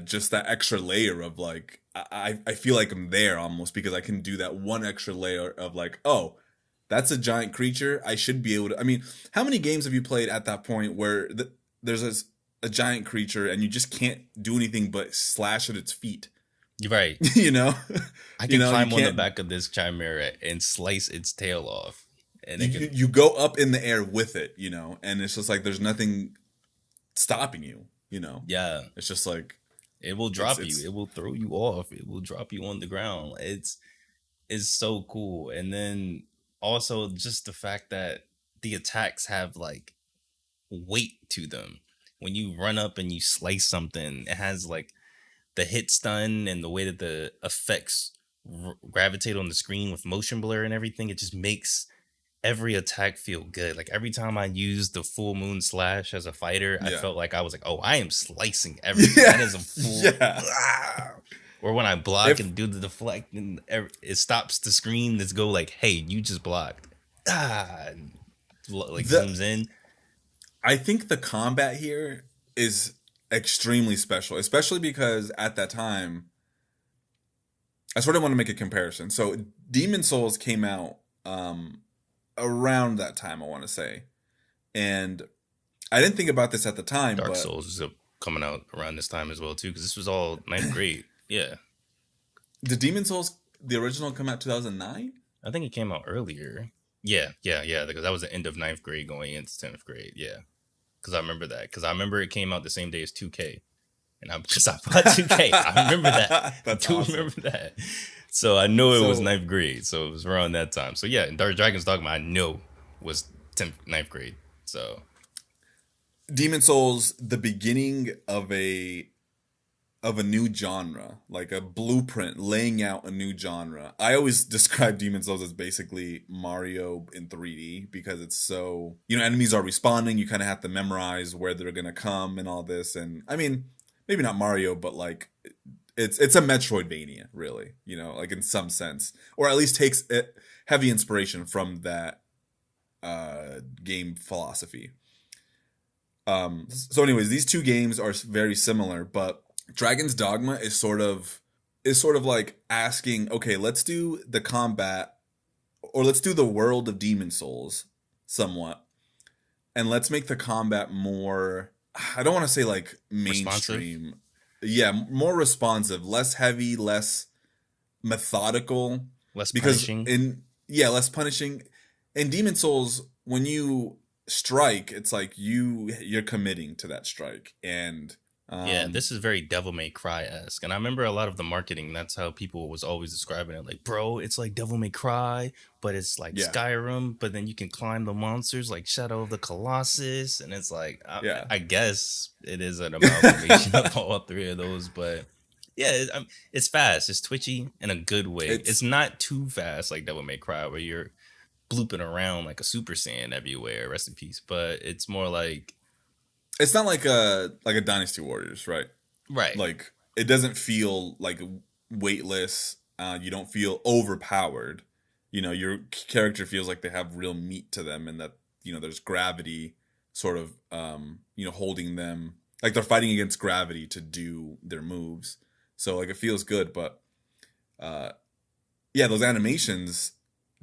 just that extra layer of like, I feel like I'm there almost because I can do that one extra layer of like, oh, that's a giant creature. I should be able to. I mean, how many games have you played at that point where there's a giant creature and you just can't do anything but slash at its feet? You're right. You know, I can climb on the back of this chimera and slice its tail off. And you go up in the air with it, you know, and it's just like there's nothing stopping you, you know. Yeah, it's just like it will drop you. It will throw you off. It will drop you on the ground. It's so cool. And then also just the fact that the attacks have like weight to them. when you run up and you slice something, it has like the hit stun and the way that the effects gravitate on the screen with motion blur and everything. It just makes every attack feel good. Like every time I used the full moon slash as a fighter, I Yeah. felt like I was like, oh, I am slicing everything. That is a full. Yeah. Or when I block and do the deflect, and it stops the screen. Let's go like, hey, you just blocked. And like zooms in. I think the combat here is extremely special, especially because at that time, I sort of want to make a comparison. So Demon Souls came out around that time, I want to say. And I didn't think about this at the time. Dark but Souls is coming out around this time as well, too, because this was all 9th grade. Yeah. Did Demon Souls, the original, come out 2009? I think it came out earlier. Yeah, because that was the end of 9th grade going into 10th grade. Yeah. Because I remember that. Because I remember it came out the same day as 2K. And I bought 2K. I remember that. That's I do awesome. remember that. So I know it was 9th grade. So it was around that time. So yeah, Dark Dragon's Dogma, I know was 9th grade. So Demon Souls, the beginning of a new genre, like a blueprint, laying out a new genre. I always describe Demon Souls as basically Mario in 3D because it's so, enemies are respawning. You kind of have to memorize where they're going to come and all this. And I mean, maybe not Mario, but like it's a Metroidvania, really, like in some sense, or at least takes heavy inspiration from that game philosophy. So anyways, these two games are very similar, but Dragon's Dogma is sort of like asking, okay, let's do the combat, or let's do the world of Demon Souls somewhat, and let's make the combat more, I don't want to say like mainstream. Responsive? Yeah, more responsive, less heavy, less methodical. less Because punishing. less punishing. In Demon Souls, when you strike, it's like you're committing to that strike. And Yeah, this is very Devil May Cry-esque. And I remember a lot of the marketing, that's how people was always describing it. Like, bro, it's like Devil May Cry, but it's like Yeah. Skyrim, but then you can climb the monsters like Shadow of the Colossus. And it's like, I guess it is an amalgamation of all three of those. But yeah, it's fast. It's twitchy in a good way. It's not too fast like Devil May Cry, where you're blooping around like a Super Saiyan everywhere. Rest in peace. But it's more like... It's not like a Dynasty Warriors, right? Right. Like, it doesn't feel like weightless. You don't feel overpowered. Your character feels like they have real meat to them, and that there's gravity sort of holding them, like they're fighting against gravity to do their moves. So like it feels good, but those animations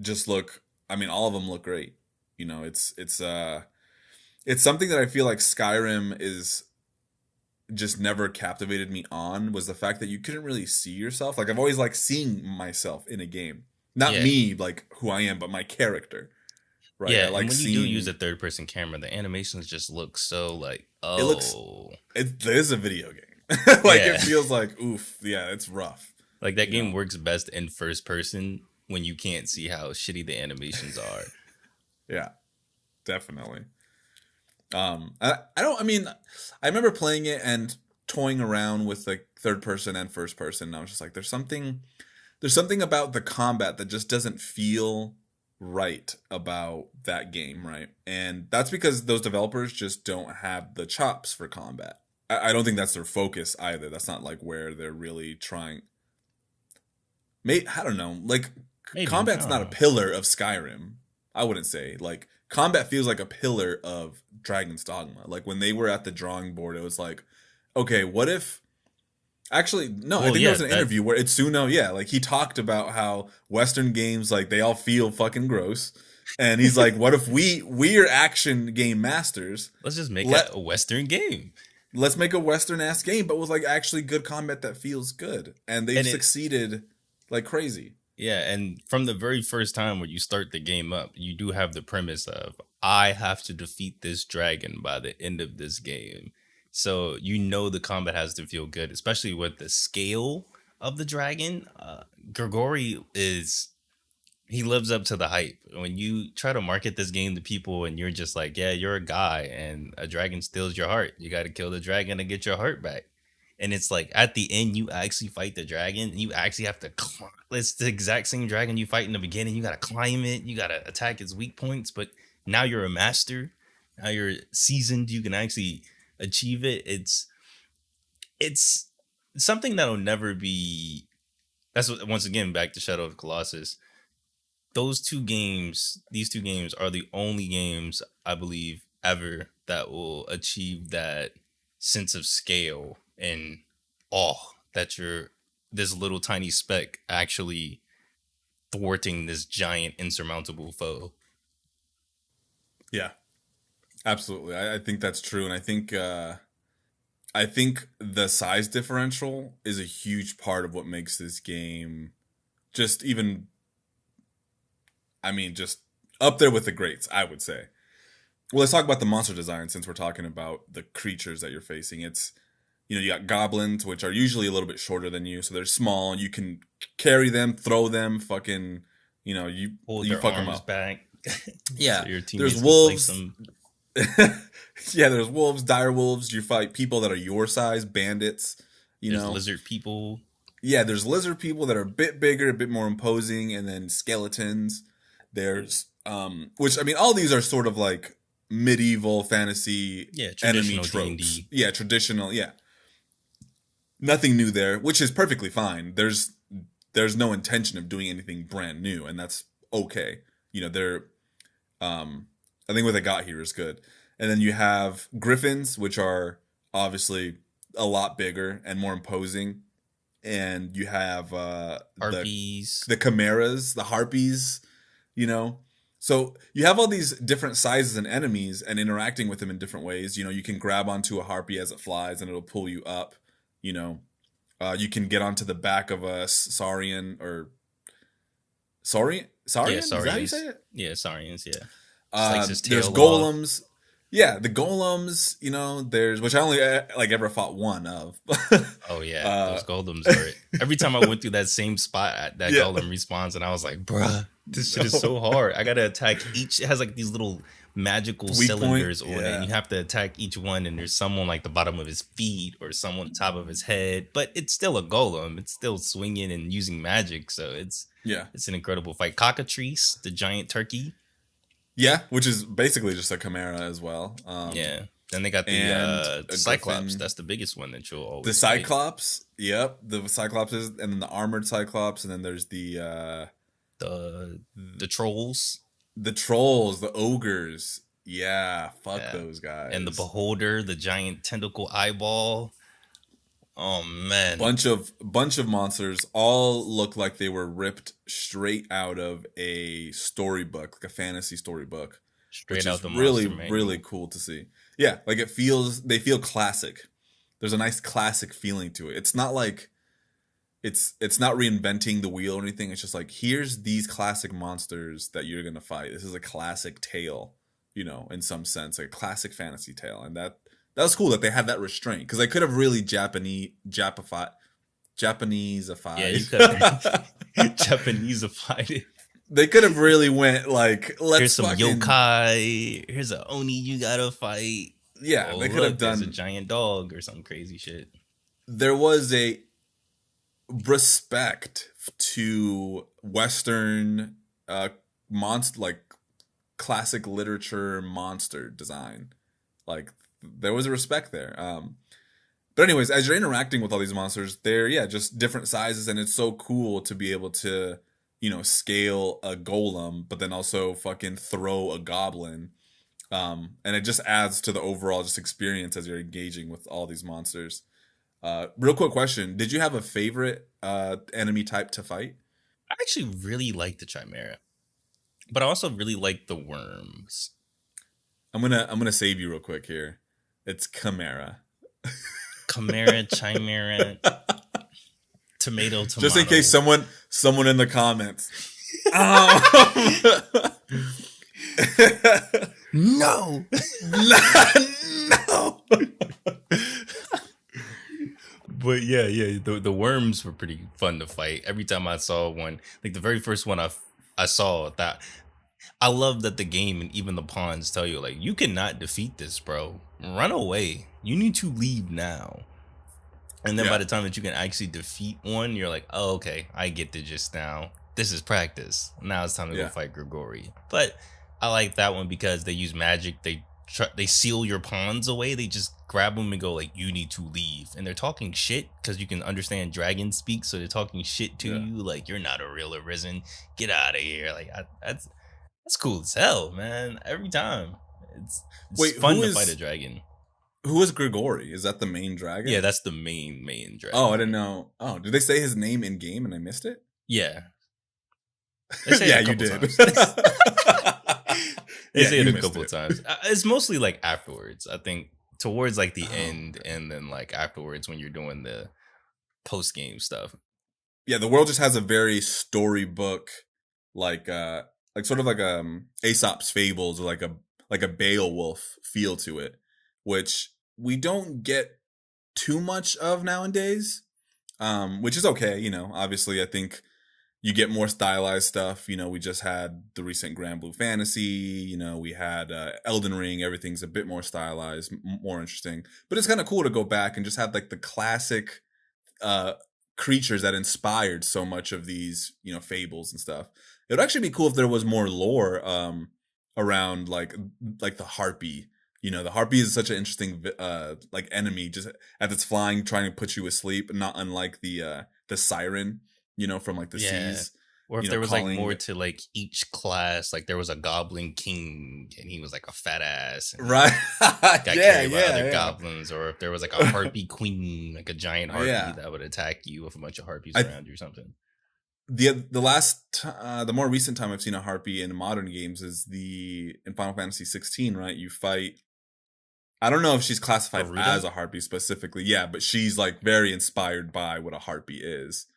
just look. I mean, all of them look great. It's something that I feel like Skyrim is just never captivated me on, was the fact that you couldn't really see yourself. Like, I've always liked seeing myself in a game. Not me, like, who I am, but my character. Right? Yeah, I like and when seeing... you do use a third-person camera, the animations just look so like, It is a video game. It feels like, oof, yeah, it's rough. Like, that game works best in first person when you can't see how shitty the animations are. Yeah, definitely. I remember playing it and toying around with like third person and first person. And I was just like, there's something about the combat that just doesn't feel right about that game, right? And that's because those developers just don't have the chops for combat. I don't think that's their focus either. That's not like where they're really trying. I don't know. Like, Maybe, combat's not a pillar of Skyrim. I wouldn't say. Like, combat feels like a pillar of Dragon's Dogma. Like, when they were at the drawing board, it was like, okay, what if... Actually, no, I think there was an interview where Itsuno, like, he talked about how Western games, like, they all feel fucking gross. And he's like, what if we're action game masters? Let's just make it a Western game. Let's make a Western-ass game, but with, like, actually good combat that feels good. And they've succeeded like crazy. Yeah, and from the very first time when you start the game up, you do have the premise of, I have to defeat this dragon by the end of this game. So the combat has to feel good, especially with the scale of the dragon. Grigori he's he lives up to the hype. When you try to market this game to people and you're just like, yeah, you're a guy and a dragon steals your heart. You got to kill the dragon to get your heart back. And it's like at the end, you actually fight the dragon and you actually have to climb. It's the exact same dragon you fight in the beginning. You got to climb it. You got to attack its weak points. But now you're a master. Now you're seasoned. You can actually achieve it. It's something that'll never be. That's what, once again, back to Shadow of the Colossus. These two games are the only games I believe ever that will achieve that sense of scale and awe that you're this little tiny speck actually thwarting this giant insurmountable foe. Yeah, absolutely. I think that's true, and I think the size differential is a huge part of what makes this game just even. I mean, just up there with the greats, I would say. Well, let's talk about the monster design since we're talking about the creatures that you're facing. It's, you got goblins, which are usually a little bit shorter than you, so they're small. You can carry them, throw them, fucking, you Hold you their fuck them arms up. back. Yeah, So your teammates there's can wolves. slice them. Yeah, there's wolves, dire wolves. You fight people that are your size, bandits. There's lizard people. Yeah, there's lizard people that are a bit bigger, a bit more imposing, and then skeletons. There's which I mean, all these are sort of like medieval fantasy enemy traditional tropes. D&D. Yeah, traditional. Yeah, nothing new there, which is perfectly fine. There's no intention of doing anything brand new, and that's okay. They're I think what they got here is good. And then you have griffins, which are obviously a lot bigger and more imposing. And you have Harpies. the chimeras, the harpies, So you have all these different sizes and enemies and interacting with them in different ways. You can grab onto a harpy as it flies and it'll pull you up. You can get onto the back of a Saurian or Saurian? Yeah, Is that how you say it? Yeah, Saurians, yeah. There's tail off. golems. Yeah, the golems, there's, which I only ever fought one of. Oh yeah, those golems are it. Every time I went through that same spot, that golem respawns, and I was like, bruh, this shit is so hard. I gotta attack each. It has like these little magical Weak cylinders point, on it, yeah. and you have to attack each one. And there's someone like the bottom of his feet or someone top of his head, but it's still a golem. It's still swinging and using magic, so it's an incredible fight. Cockatrice, the giant turkey. Yeah, which is basically just a chimera as well. Yeah. Then they got and the a Cyclops. griffin. That's the biggest one that you'll always The fight. Cyclops. Yep, the Cyclops is, and then the armored Cyclops, and then there's the trolls. The trolls, the ogres. Yeah, fuck Yeah. those guys. And the beholder, the giant tentacle eyeball. Oh man. bunch of monsters all look like they were ripped straight out of a storybook, like a fantasy storybook. Straight Which out is the really, monster manual. really cool to see. Yeah, like they feel classic. There's a nice classic feeling to it. It's not like it's not reinventing the wheel or anything. It's just like, here's these classic monsters that you're gonna fight. This is a classic tale, in some sense, like a classic fantasy tale. And that was cool that they had that restraint, because they could have really Japanesefied. Yeah, you could Japanesefied it. They could have really went like, let's Here's some fucking, yokai. Here's a oni you gotta fight. Yeah, Oh, they could look, have there's done. a giant dog or some crazy shit. There was a respect to Western monster, like classic literature monster design. Like there was a respect there. But anyways, as you're interacting with all these monsters, they're just different sizes, and it's so cool to be able to scale a golem, but then also fucking throw a goblin. And it just adds to the overall just experience as you're engaging with all these monsters. Real quick question: did you have a favorite enemy type to fight? I actually really like the chimera, but I also really like the worms. I'm gonna save you real quick here. It's chimera. Chimera, tomato. Just in case someone in the comments. No. No. But yeah, the worms were pretty fun to fight. Every time I saw one, like the very first one I I saw that. I love that the game and even the pawns tell you like you cannot defeat this, bro. Run away. You need to leave now. And then by the time that you can actually defeat one, you're like, oh, okay, I get the gist now. This is practice. Now it's time to go fight Grigori. But I like that one because they use magic. They seal your pawns away. They just grab them and go like, you need to leave. And they're talking shit because you can understand dragon speak. So they're talking shit to you like, you're not a real Arisen. Get out of here. Like that's cool as hell, man. Every time it's fun to fight a dragon. Who is Grigori? Is that the main dragon? Yeah, that's the main dragon. Oh, I didn't know. Oh, did they say his name in game and I missed it? Yeah. They say it a couple times. They say it a couple times. It's mostly like afterwards. I think towards like the end, and then like afterwards when you're doing the post game stuff. Yeah, the world just has a very storybook, like sort of like Aesop's Fables or like a Beowulf feel to it, which we don't get too much of nowadays, which is okay. You know, obviously, I think you get more stylized stuff. You know, we just had the recent Grand Blue Fantasy. You know, we had Elden Ring. Everything's a bit more stylized, more interesting. But it's kind of cool to go back and just have like the classic creatures that inspired so much of these, you know, fables and stuff. It would actually be cool if there was more lore around like the harpy. You know, the harpy is such an interesting like enemy, just as it's flying, trying to put you asleep, not unlike the siren, you know, from like the seas. Or if there was like more to like each class, like there was a goblin king and he was like a fat ass, and right? Got carried by other goblins, or if there was like a harpy queen, like a giant harpy that would attack you with a bunch of harpies around you or something. The more recent time I've seen a harpy in modern games is in Final Fantasy 16, right? You fight. I don't know if she's classified as a harpy specifically, but she's like very inspired by what a harpy is.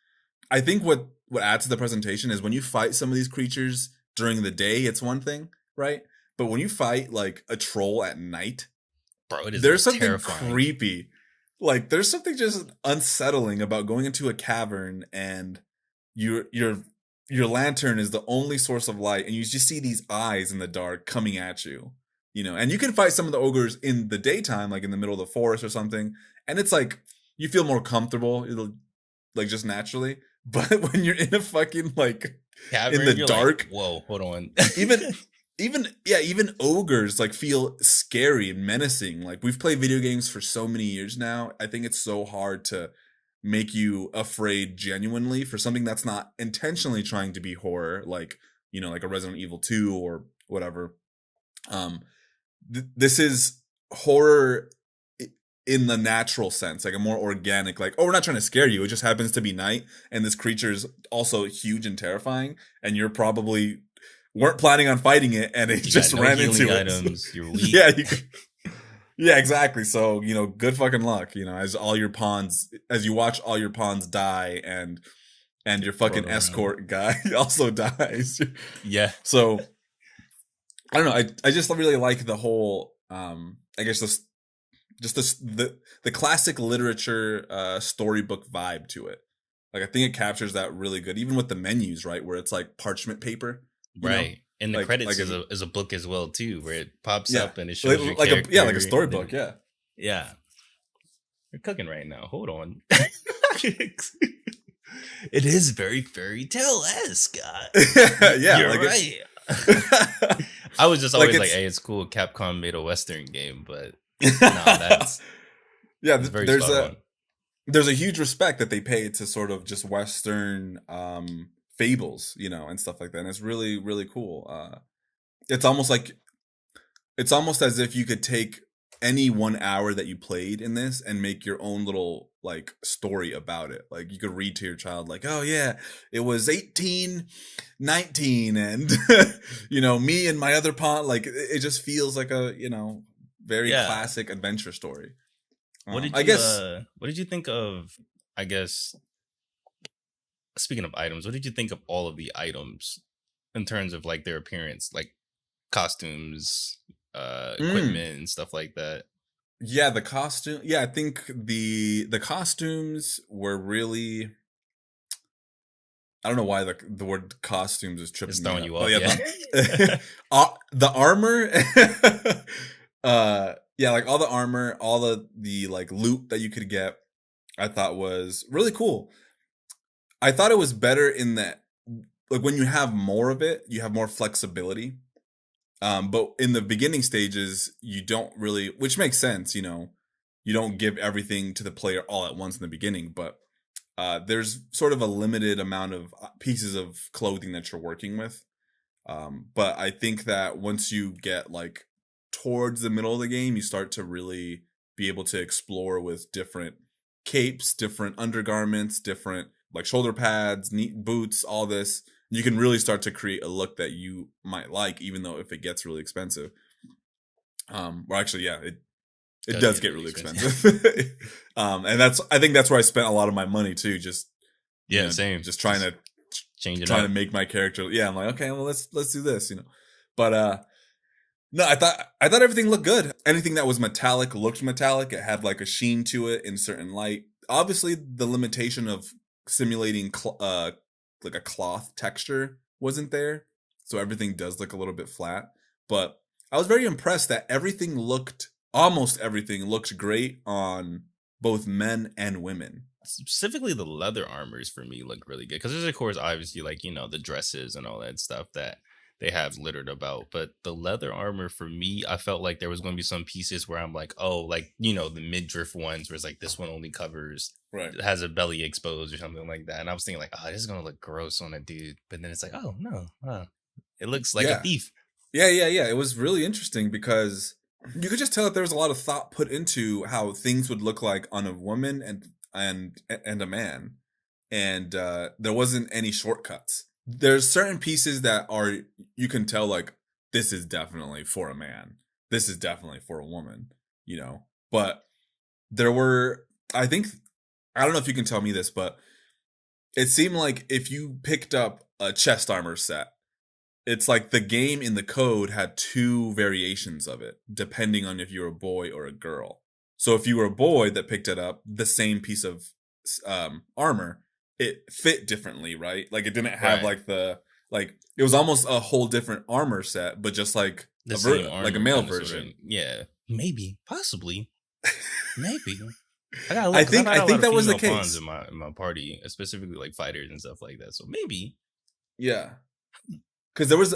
I think what adds to the presentation is when you fight some of these creatures during the day, it's one thing, right? But when you fight like a troll at night, bro, it is there's something terrifying. Creepy. Like there's something just unsettling about going into a cavern and your lantern is the only source of light and you just see these eyes in the dark coming at you. You know, and you can fight some of the ogres in the daytime, like in the middle of the forest or something, and it's like you feel more comfortable, it'll like just naturally. But when you're in a fucking like cavern, in the dark, like, whoa, hold on. even ogres like feel scary and menacing. Like we've played video games for so many years now. I think it's so hard to make you afraid genuinely for something that's not intentionally trying to be horror, like, you know, like a Resident Evil 2 or whatever. This is horror in the natural sense, like a more organic, like, oh, we're not trying to scare you. It just happens to be night. And this creature is also huge and terrifying. And you're probably weren't planning on fighting it. And it just ran into items. You're weak. Yeah, exactly. So, you know, good fucking luck, you know, as you watch all your pawns die and your fucking escort guy also dies. Yeah. So I don't know. I just really like the whole, I guess the classic literature storybook vibe to it. Like I think it captures that really good, even with the menus, right, where it's like parchment paper, right? Know? And the credits is a book as well too, where it pops up and it shows your like character. like a storybook, yeah. You're cooking right now. Hold on. It is very fairy tale-esque. Yeah, you're right. I was just always like, hey, it's cool. Capcom made a Western game, but that's very there's a huge respect that they pay to sort of just Western fables, you know, and stuff like that. And it's really, really cool. It's almost as if you could take any 1 hour that you played in this and make your own little like story about it. Like you could read to your child like, oh yeah, it was 1819 and you know, me and my other pawn, like it just feels like a, you know, very classic adventure story. What did you think of, I guess, speaking of items, what did you think of all of the items in terms of like their appearance, like costumes, equipment and stuff like that? Yeah, the costume. Yeah, I think the costumes were really I don't know why the word costumes is tripping It's me throwing up. you Oh, off, yeah. The armor, yeah, like all the armor, all the like loot that you could get, I thought was really cool. I thought it was better in that, like, when you have more of it, you have more flexibility. But in the beginning stages, you don't really, which makes sense, you know, you don't give everything to the player all at once in the beginning, but there's sort of a limited amount of pieces of clothing that you're working with. But I think that once you get like towards the middle of the game, you start to really be able to explore with different capes, different undergarments, different like shoulder pads, neat boots, all this. You can really start to create a look that you might like, even though if it gets really expensive. Well, actually, yeah, it does get really expensive. And I think that's where I spent a lot of my money too. Just same. Just trying to make my character. Yeah, I'm like, okay, well, let's do this, you know. But no, I thought everything looked good. Anything that was metallic looked metallic. It had like a sheen to it in certain light. Obviously, the limitation of simulating like a cloth texture wasn't there, so everything does look a little bit flat. But I was very impressed that almost everything looked great on both men and women. Specifically, the leather armors for me look really good because there's, of course, obviously, like, you know, the dresses and all that stuff that they have littered about. But the leather armor for me, I felt like there was going to be some pieces where I'm like, oh, like, you know, the midriff ones where it's like this one only covers, right, it has a belly exposed or something like that. And I was thinking like, oh, this is going to look gross on a dude. But then it's like, oh, no, it looks like a thief. Yeah. It was really interesting because you could just tell that there was a lot of thought put into how things would look like on a woman and a man. And there wasn't any shortcuts. There's certain pieces that you can tell like, this is definitely for a man. This is definitely for a woman, you know. But there were, I don't know if you can tell me this, but it seemed like if you picked up a chest armor set, it's like the game in the code had two variations of it, depending on if you're a boy or a girl. So if you were a boy that picked it up, the same piece of armor, it fit differently, right? Like it didn't have it was almost a whole different armor set, but just like like a male version. Yeah, maybe, possibly, maybe. I think that was the case in my party, specifically like fighters and stuff like that. So maybe, yeah, because there was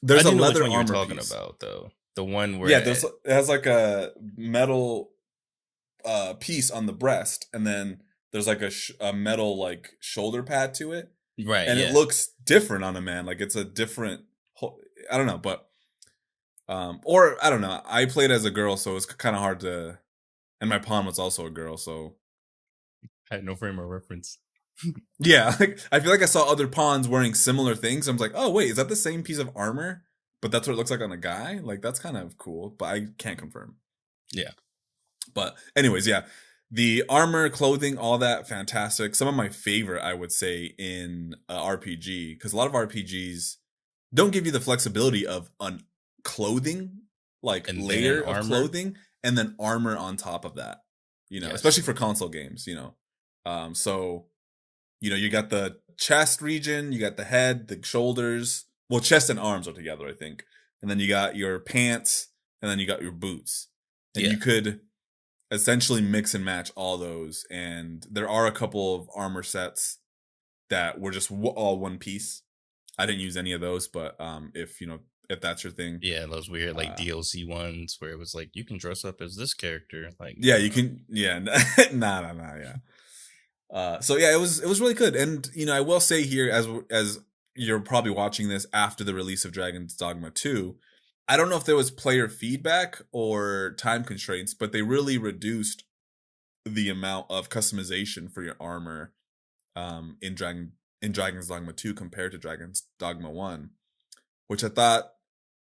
there's a leather armor you're talking piece about though. The one where it has like a metal piece on the breast, and then there's like a metal like shoulder pad to it, right? And it looks different on a man, like it's a different. I don't know, but or I don't know. I played as a girl, so it's kind of hard to. And my pawn was also a girl, so I had no frame of reference. Yeah, like, I feel like I saw other pawns wearing similar things. I was like, oh wait, is that the same piece of armor? But that's what it looks like on a guy. Like that's kind of cool, but I can't confirm. Yeah, but anyways, yeah. The armor, clothing, all that, fantastic. Some of my favorite, I would say, in RPG, because a lot of RPGs don't give you the flexibility of clothing, like and layer of clothing, and then armor on top of that. You know, yes. Especially for console games. You know, so you know you got the chest region, you got the head, the shoulders. Well, chest and arms are together, I think, and then you got your pants, and then you got your boots, and you could essentially mix and match all those. And there are a couple of armor sets that were just all one piece. I didn't use any of those, but if that's your thing, those weird like DLC ones where it was like you can dress up as this character, like you can, so yeah, it was really good. And you know, I will say here, as you're probably watching this after the release of Dragon's Dogma 2, I don't know if there was player feedback or time constraints, but they really reduced the amount of customization for your armor in Dragon's Dogma 2 compared to Dragon's Dogma 1, which I thought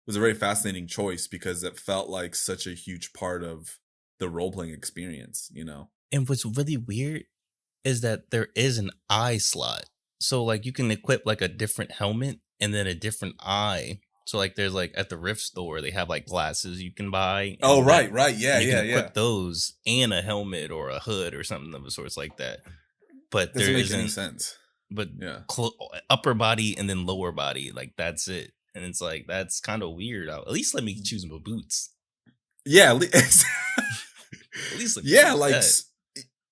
was a very fascinating choice because it felt like such a huge part of the role-playing experience, you know? And what's really weird is that there is an eye slot. So like you can equip like a different helmet and then a different eye. So like there's like at the Rift store they have like glasses you can buy. Oh right, yeah, you can equip those and a helmet or a hood or something of the sorts like that. But doesn't make any sense. but Yeah. upper body and then lower body, like that's it. And it's like that's kind of weird. At least let me choose my boots. Yeah, At least let me yeah, choose like that.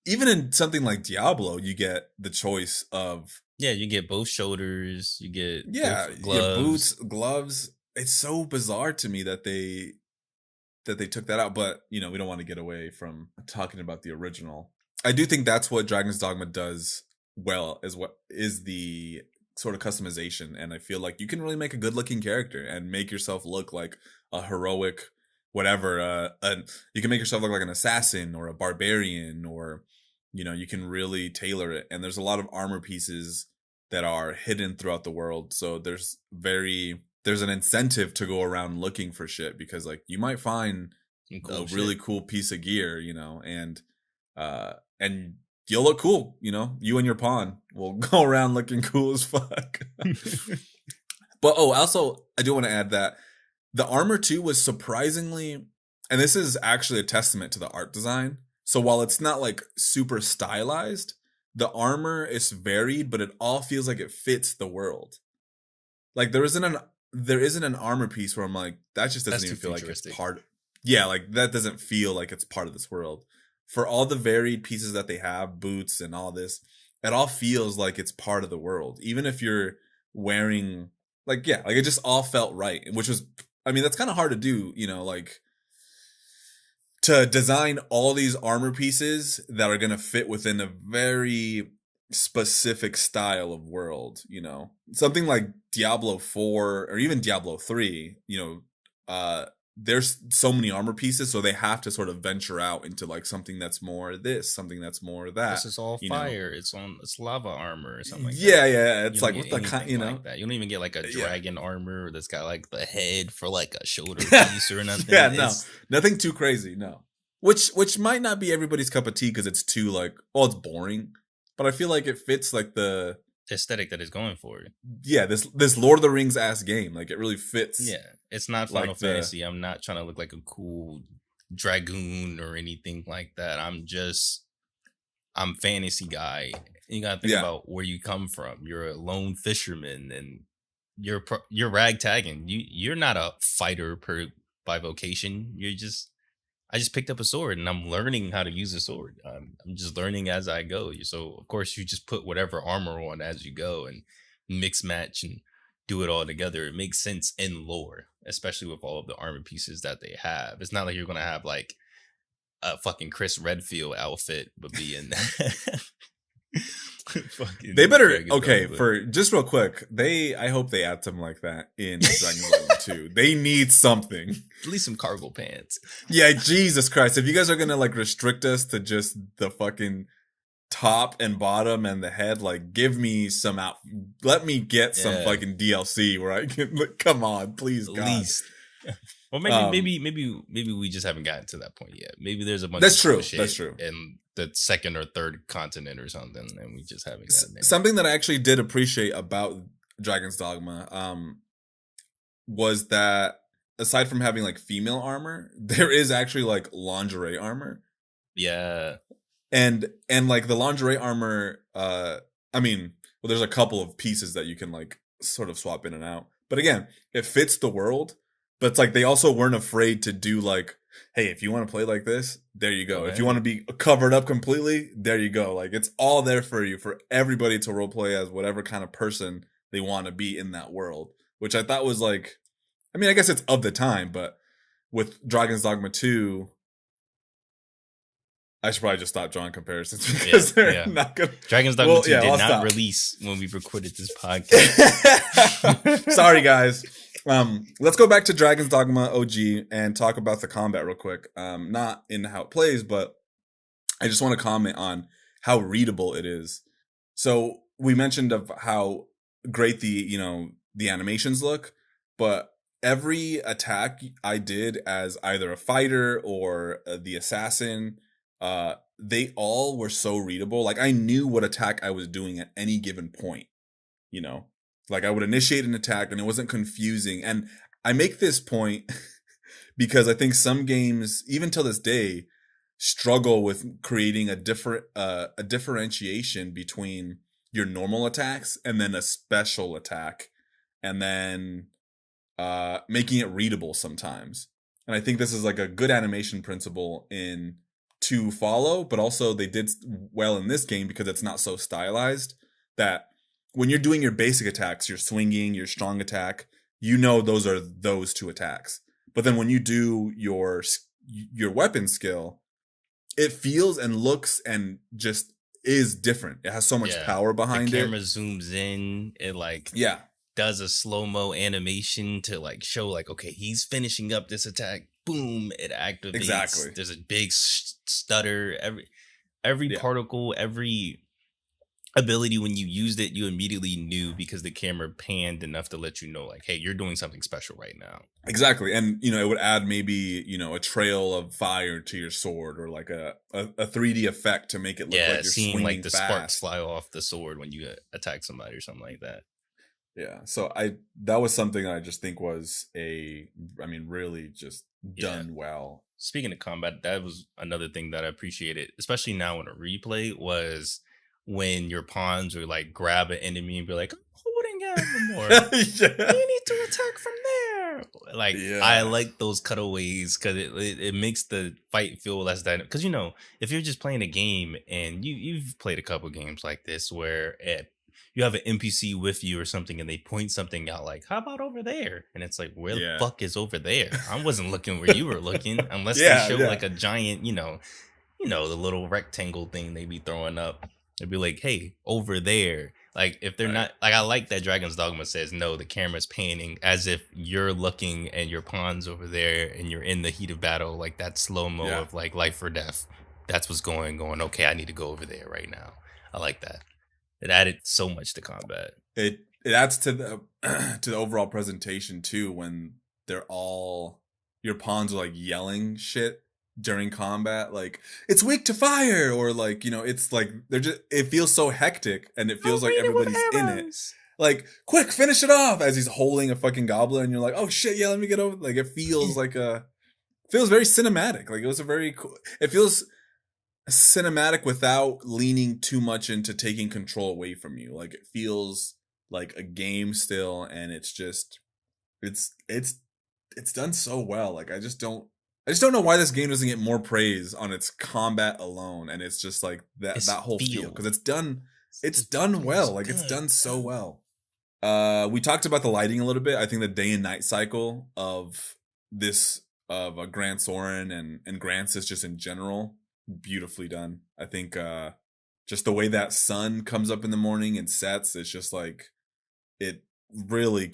even in something like Diablo, you get the choice of Yeah, you get both shoulders, you get yeah, both you gloves. get boots, gloves. It's so bizarre to me that they took that out, but we don't want to get away from talking about the original. I do think that's what Dragon's Dogma does well, is the sort of customization, and I feel like you can really make a good looking character and make yourself look like a heroic whatever. You can make yourself look like an assassin or a barbarian, or you can really tailor it. And there's a lot of armor pieces that are hidden throughout the world, so there's an incentive to go around looking for shit, because like you might find Cool a really cool piece of gear, and you'll look cool, you and your pawn will go around looking cool as fuck. But also I do want to add that the armor too was surprisingly, and this is actually a testament to the art design. So while it's not like super stylized, the armor is varied, but it all feels like it fits the world. Like there isn't an armor piece where I'm like, that just doesn't even feel like it's part. Yeah, like that doesn't feel like it's part of this world. For all the varied pieces that they have, boots and all this, it all feels like it's part of the world. Even if you're wearing like it just all felt right, which was, I mean, that's kind of hard to do, like to design all these armor pieces that are going to fit within a very specific style of world, something like Diablo 4 or even Diablo 3, there's so many armor pieces, so they have to sort of venture out into like something that's more this, something that's more that. This is all fire. It's lava armor or something like that. Yeah. It's like what what the kind, like that. You don't even get like a dragon armor that's got like the head for like a shoulder Yeah. piece or nothing. Yeah, nothing too crazy. No, which might not be everybody's cup of tea because it's too like, it's boring. But I feel like it fits like the aesthetic that it's going for. Yeah, this Lord of the Rings ass game, like it really fits. Yeah, it's not Final Fantasy. I'm not trying to look like a cool dragoon or anything like that. I'm fantasy guy. You gotta think about where you come from. You're a lone fisherman, and you're ragtagging. You're not a fighter by vocation. I just picked up a sword and I'm learning how to use a sword. I'm just learning as I go. So of course you just put whatever armor on as you go and mix match and do it all together. It makes sense in lore, especially with all of the armor pieces that they have. It's not like you're going to have like a fucking Chris Redfield outfit, but be in that. They better for just real quick. I hope they add something like that in Dragon's Dogma 2. They need something. At least some cargo pants. Yeah, Jesus Christ! If you guys are gonna like restrict us to just the fucking top and bottom and the head, like give me some out. Let me get some fucking DLC where I can. Come on, please, God. At least. Well, maybe we just haven't gotten to that point yet. Maybe there's a bunch. That's of true. That's true. In the second or third continent or something, and we just haven't gotten there. Something that I actually did appreciate about Dragon's Dogma, was that aside from having like female armor, there is actually like lingerie armor. Yeah, and like the lingerie armor. I mean, well, there's a couple of pieces that you can like sort of swap in and out, but again, it fits the world. But it's like they also weren't afraid to do like, hey, if you want to play like this, there you go. If you want to be covered up completely, there you go. Like it's all there for you, for everybody to roleplay as whatever kind of person they want to be in that world. Which I thought was like, I mean, I guess it's of the time, but with Dragon's Dogma 2, I should probably just stop drawing comparisons because they're not good. Dragon's Dogma 2 did not release when we recorded this podcast. Sorry, guys. Let's go back to Dragon's Dogma OG and talk about the combat real quick. Not in how it plays, but I just want to comment on how readable it is. So we mentioned of how great the animations look, but every attack I did as either a fighter or the assassin, they all were so readable. Like I knew what attack I was doing at any given point, Like I would initiate an attack and it wasn't confusing. And I make this point because I think some games, even till this day, struggle with creating a differentiation between your normal attacks and then a special attack, and then making it readable sometimes. And I think this is like a good animation principle to follow, but also they did well in this game because it's not so stylized that when you're doing your basic attacks, your swinging, your strong attack, those are those two attacks. But then when you do your weapon skill, it feels and looks and just is different. It has so much power behind it. The camera zooms in, it like does a slow-mo animation to like show like, okay, he's finishing up this attack. Boom, it activates. Exactly. There's a big stutter. Every particle, every ability, when you used it, you immediately knew because the camera panned enough to let you know like, hey, you're doing something special right now. Exactly. And it would add maybe a trail of fire to your sword, or like a 3D effect to make it look like you're seeing swinging like the fast. sparks fly off the sword when you attack somebody or something like that. Yeah, so that was something I just think was really just done well. Speaking of combat, that was another thing that I appreciated, especially now in a replay, was when your pawns would like grab an enemy and be like, I'm holding him more. You need to attack from there. Like, I like those cutaways because it makes the fight feel less dynamic. Because, if you're just playing a game and you've played a couple games like this where you have an NPC with you or something and they point something out like, how about over there? And it's like, where the fuck is over there? I wasn't looking where you were looking unless they show like a giant, the little rectangle thing they be throwing up. It'd be like, hey, over there. Like, if they're not, like, I like that Dragon's Dogma says, no, the camera's panning as if you're looking and your pawn's over there and you're in the heat of battle, like that slow-mo of like life or death. That's what's going, okay, I need to go over there right now. I like that. It added so much to combat. It adds to the to the overall presentation too, when they're all, your pawns are like yelling shit during combat, like it's weak to fire, or like it's like it feels so hectic and it feels like everybody's in it. Like, quick, finish it off, as he's holding a fucking goblin and you're like, oh shit, let me get over. Like, it feels feels very cinematic. Like, it was a very cool, it feels cinematic without leaning too much into taking control away from you. Like, it feels like a game still, and it's just it's done so well. Like, I just don't know why this game doesn't get more praise on its combat alone, and it's just like that whole feel, because it's done well. Like, it's done so well. We talked about the lighting a little bit. I think the day and night cycle of Grant Soren and Grants just in general, beautifully done. I think just the way that sun comes up in the morning and sets, it's just like, it really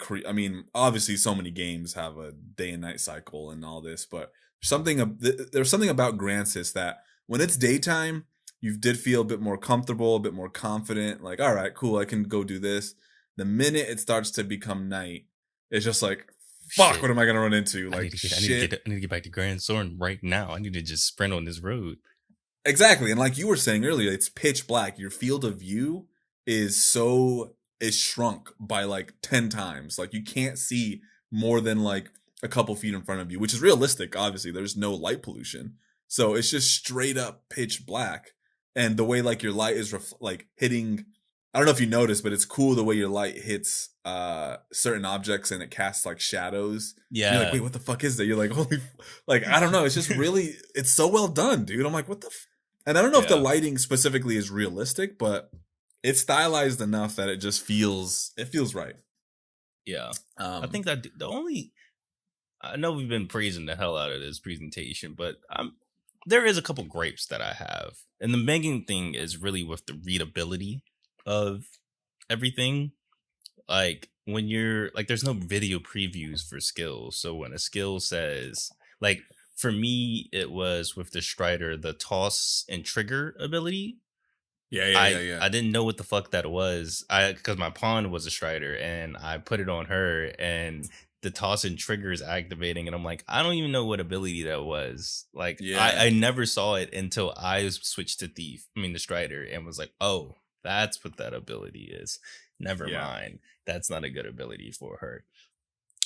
obviously so many games have a day and night cycle and all this, but there's something about Gransys that when it's daytime, you did feel a bit more comfortable, a bit more confident, like, all right, cool, I can go do this. The minute it starts to become night, it's just like, fuck, what am I gonna run into? Like, I need to get back to Grand Soren right now. I need to just sprint on this road. Exactly. And like you were saying earlier, it's pitch black. Your field of view is shrunk by like 10 times. Like, you can't see more than like a couple feet in front of you, which is realistic. Obviously, there's no light pollution. So it's just straight up pitch black. And the way like your light is hitting, I don't know if you noticed, but it's cool the way your light hits certain objects and it casts like shadows. Yeah. You're like, wait, what the fuck is that? You're like, holy, like, I don't know. It's just really, it's so well done, dude. I'm like, what the and I don't know if the lighting specifically is realistic, but it's stylized enough that it feels right. Yeah. I think that I know we've been praising the hell out of this presentation, but there is a couple gripes that I have. And the main thing is really with the readability of everything. Like, when you're like, there's no video previews for skills. So when a skill says, like, for me, it was with the Strider, the toss and trigger ability. I didn't know what the fuck that was. Because my pawn was a Strider and I put it on her and the toss and trigger is activating. And I'm like, I don't even know what ability that was. Like, I never saw it until I switched to the Strider, and was like, oh, that's what that ability is. Never mind. That's not a good ability for her.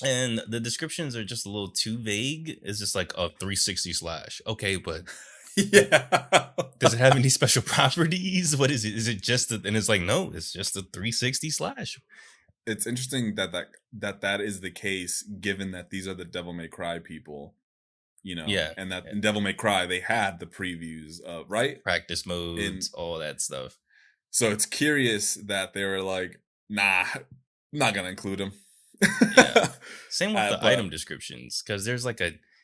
And the descriptions are just a little too vague. It's just like a 360 slash. Okay, but Yeah. Does it have any special properties? What is it? Is it just and it's like, no, it's just a 360 slash. It's interesting that is the case, given that these are the Devil May Cry people, Yeah. and that in Devil May Cry they had the previews, right? Practice modes, all that stuff. So it's curious that they were like, nah, not gonna include them. Yeah. Same with the But- item descriptions, because there's like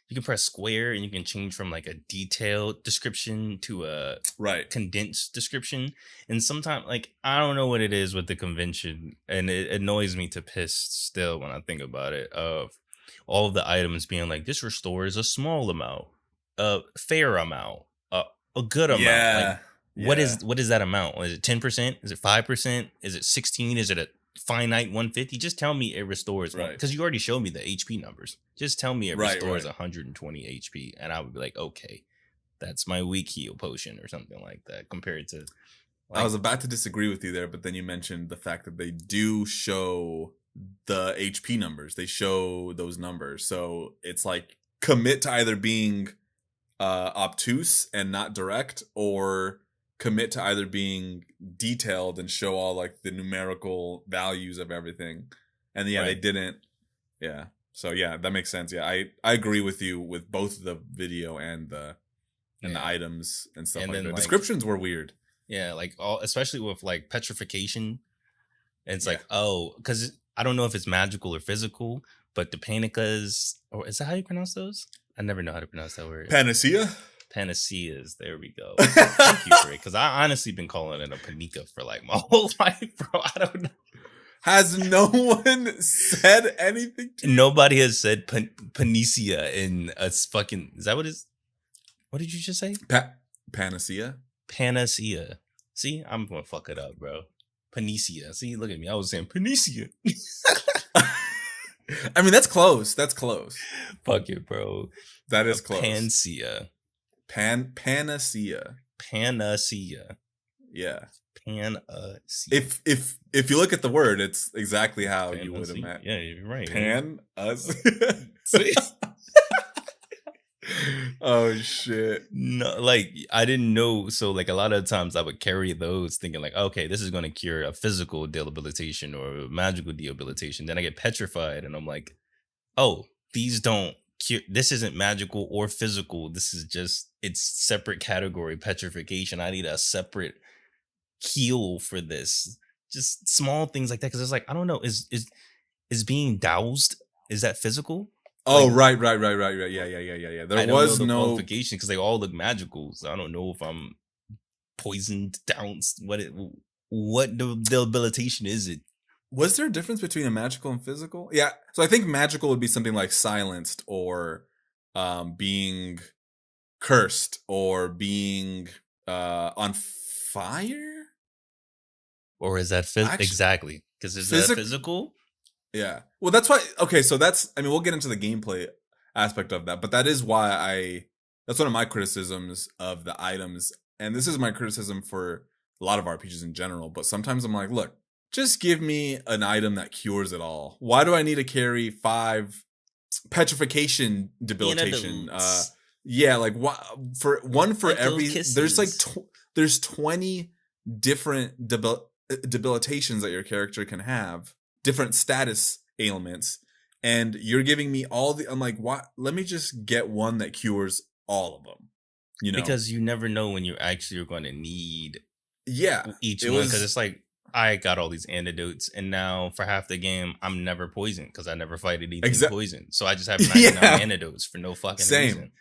you can press square and you can change from like a detailed description to a Right. condensed description. And sometimes, like, I don't know what it is with the convention, and it annoys me to piss still when I think about it, of all of the items being like, this restores a small amount, a fair amount, a good amount. Yeah. Like, what is that amount? Is it 10%? Is it 5%? Is it 16? Is it a finite 150? Just tell me it restores, Right. because you already showed me the HP numbers. Just tell me it Right, restores right. 120 HP, and I would be like, okay, that's my weak heal potion or something like that, compared to I was about to disagree with you there, but then you mentioned the fact that they do show the HP numbers. They show those numbers. So it's like commit to either being obtuse and not direct, or commit to either being detailed and show all like the numerical values of everything. And yeah, they Right. didn't. Yeah. So yeah, that makes sense. Yeah, I agree with you with both the video and the Yeah. items and stuff And like then, that. like- Descriptions were weird. Yeah, like especially with like petrification. It's Yeah. like, oh, because I don't know if it's magical or physical, but the panicas, or is that how you pronounce those? I never know how to pronounce that word. Panacea? Panaceas. There we go. Thank you for it, because I honestly been calling it a panica for like my whole life, bro. I don't know. Has no one said anything to Nobody has said panacea in a fucking. Is that what is? What did you just say? Panacea? Panacea. See, I'm gonna fuck it up, bro. Panacea. See, look at me. I was saying panacea. I mean, that's close. That's close. Fuck it, bro. That is close. Panacea. Panacea. Panacea. Yeah. Panacea. If you look at the word, it's exactly how you would Panacea. imagine. Yeah, you're right. Panacea. See? Oh shit. No, like I didn't know. So like a lot of times I would carry those thinking like, okay, this is going to cure a physical debilitation or a magical debilitation. Then I get petrified and I'm like, oh, these don't cure. This isn't magical or physical. This is just, it's separate category petrification. I need a separate heal for this. Just small things like that. Cause it's like, I don't know, is being doused, is that physical? Oh, Like- right. Yeah. I There don't was know the no. qualification because they all look magical. So I don't know if I'm poisoned, dounced. What debilitation is it? Was there a difference between a magical and physical? Yeah. So I think magical would be something like silenced, or being cursed, or being on fire. Or is that Actu- exactly? Because is that Physic- physical? Yeah. Well, that's why. Okay, so that's. I mean, we'll get into the gameplay aspect of that, but that is why that's one of my criticisms of the items, and this is my criticism for a lot of RPGs in general. But sometimes I'm like, look, just give me an item that cures it all. Why do I need to carry 5 petrification debilitation? Antidotes. Yeah, like what for one for Like those every. There's like kisses. there's 20 different debilitations that your character can have, different status ailments, and you're giving me all the. I'm like, what? Let me just get one that cures all of them. You know, Because you never know when you actually are going to need yeah, each it one. was- Because it's like, I got all these antidotes, and now for half the game, I'm never poisoned because I never fight anything poison. So I just have 99 Yeah. antidotes for no fucking Same. reason.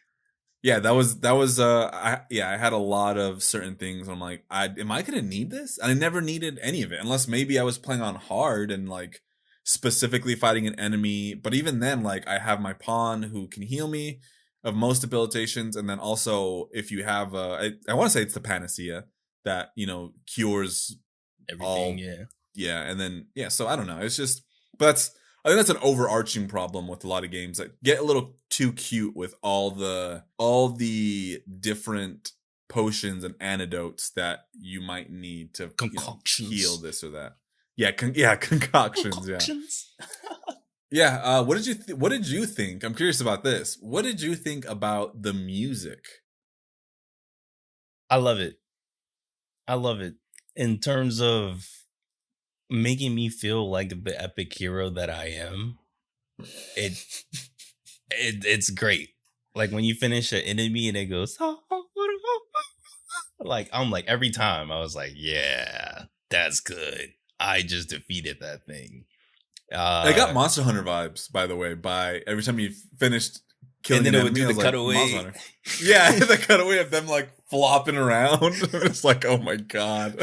yeah, that was I had a lot of certain things. I'm like, am I gonna need this? And I never needed any of it, unless maybe I was playing on hard and like specifically fighting an enemy. But even then, like I have my pawn who can heal me of most debilitations, and then also if you have I want to say it's the panacea that cures Everything, yeah. yeah, and then so I don't know, it's just, but I think that's an overarching problem with a lot of games that get a little too cute with all the different potions and antidotes that you might need to Concoctions. heal this or that. Yeah, concoctions. Concoctions. Yeah. What did you think? I'm curious about this. What did you think about the music I love it. I love it. In terms of making me feel like the epic hero that I am, it, it's great. Like when you finish an enemy and it goes, like I'm like every time I was like, yeah, that's good. I just defeated that thing. I got Monster Hunter vibes, by the way, by every time you finished killing and then an it would enemy, do I the was like, Monster cutaway. Hunter. Yeah, the cutaway of them like flopping around. It's like, oh my god,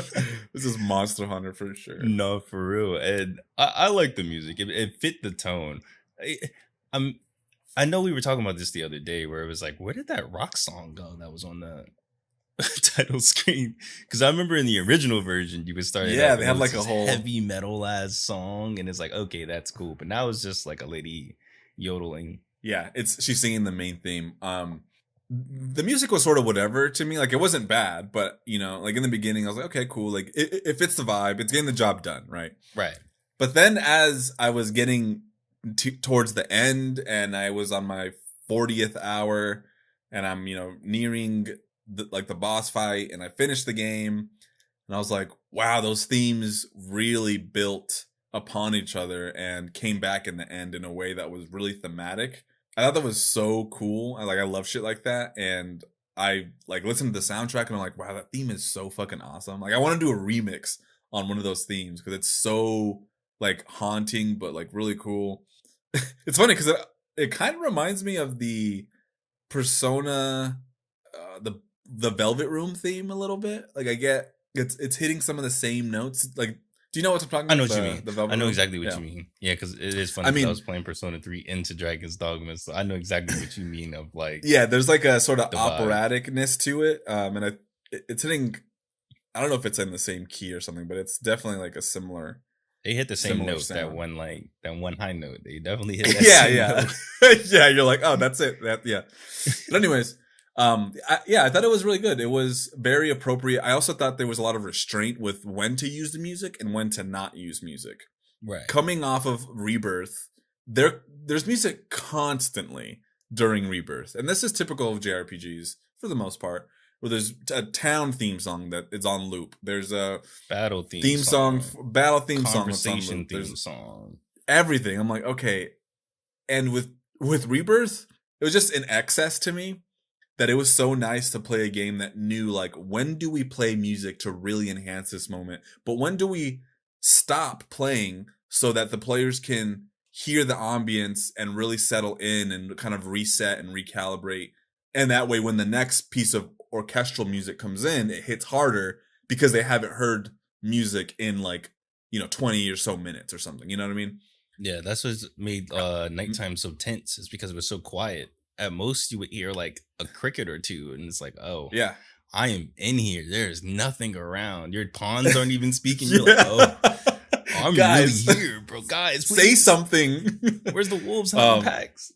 this is Monster Hunter for sure. No, for real. And I like the music. It fit the tone. I know we were talking about this the other day where it was like, where did that rock song go that was on the title screen? Because I remember in the original version, you would start. Yeah, they had like a whole heavy metal ass song, and it's like, okay, that's cool. But now it's just like a lady yodeling. Yeah, she's singing the main theme. The music was sort of whatever to me. Like it wasn't bad, but you know, like in the beginning, I was like, okay, cool. Like it fits the vibe. It's getting the job done, right? Right. But then as I was getting towards the end, and I was on my 40th hour, and I'm nearing the boss fight, and I finished the game, and I was like, wow, those themes really built upon each other and came back in the end in a way that was really thematic. I thought that was so cool. I love shit like that, and I like listened to the soundtrack, and I'm like, wow, that theme is so fucking awesome. Like I want to do a remix on one of those themes because it's so like haunting, but like really cool. It's funny because it kind of reminds me of the Persona, the Velvet Room theme a little bit. Like I get it's hitting some of the same notes. Like, do you know what I'm talking about? I know what you mean. The Velvet I know Room? exactly what Yeah. you mean. Yeah, because it is funny. I mean, I was playing Persona 3 into Dragon's Dogma, so I know exactly what you mean. Of like, yeah, there's like a sort of the vibe. operaticness to it, and it's hitting. I don't know if it's in the same key or something, but it's definitely like a similar. They hit the same Similar note, sound. that one high note. They definitely hit that Yeah, same yeah, note. yeah. You're like, oh, that's it. Yeah. But anyways, I thought it was really good. It was very appropriate. I also thought there was a lot of restraint with when to use the music and when to not use music. Right. Coming off of Rebirth, there's music constantly during Rebirth, and this is typical of JRPGs for the most part. Where there's a town theme song that is on loop. There's a Battle theme song, battle theme song, that's on conversation loop. theme There's song. everything. I'm like, okay. And with Rebirth, it was just in excess to me that it was so nice to play a game that knew like when do we play music to really enhance this moment, but when do we stop playing so that the players can hear the ambience and really settle in and kind of reset and recalibrate. And that way, when the next piece of orchestral music comes in, it hits harder because they haven't heard music in 20 or so minutes or something. You know what I mean? Yeah, that's what made nighttime so tense. Is because it was so quiet. At most, you would hear like a cricket or two, and it's like, oh, Yeah. I am in here. There's nothing around. Your pawns aren't even speaking. You're like, oh, I'm Guys, really here, bro. Guys, say please. something. Where's the wolves hunting packs?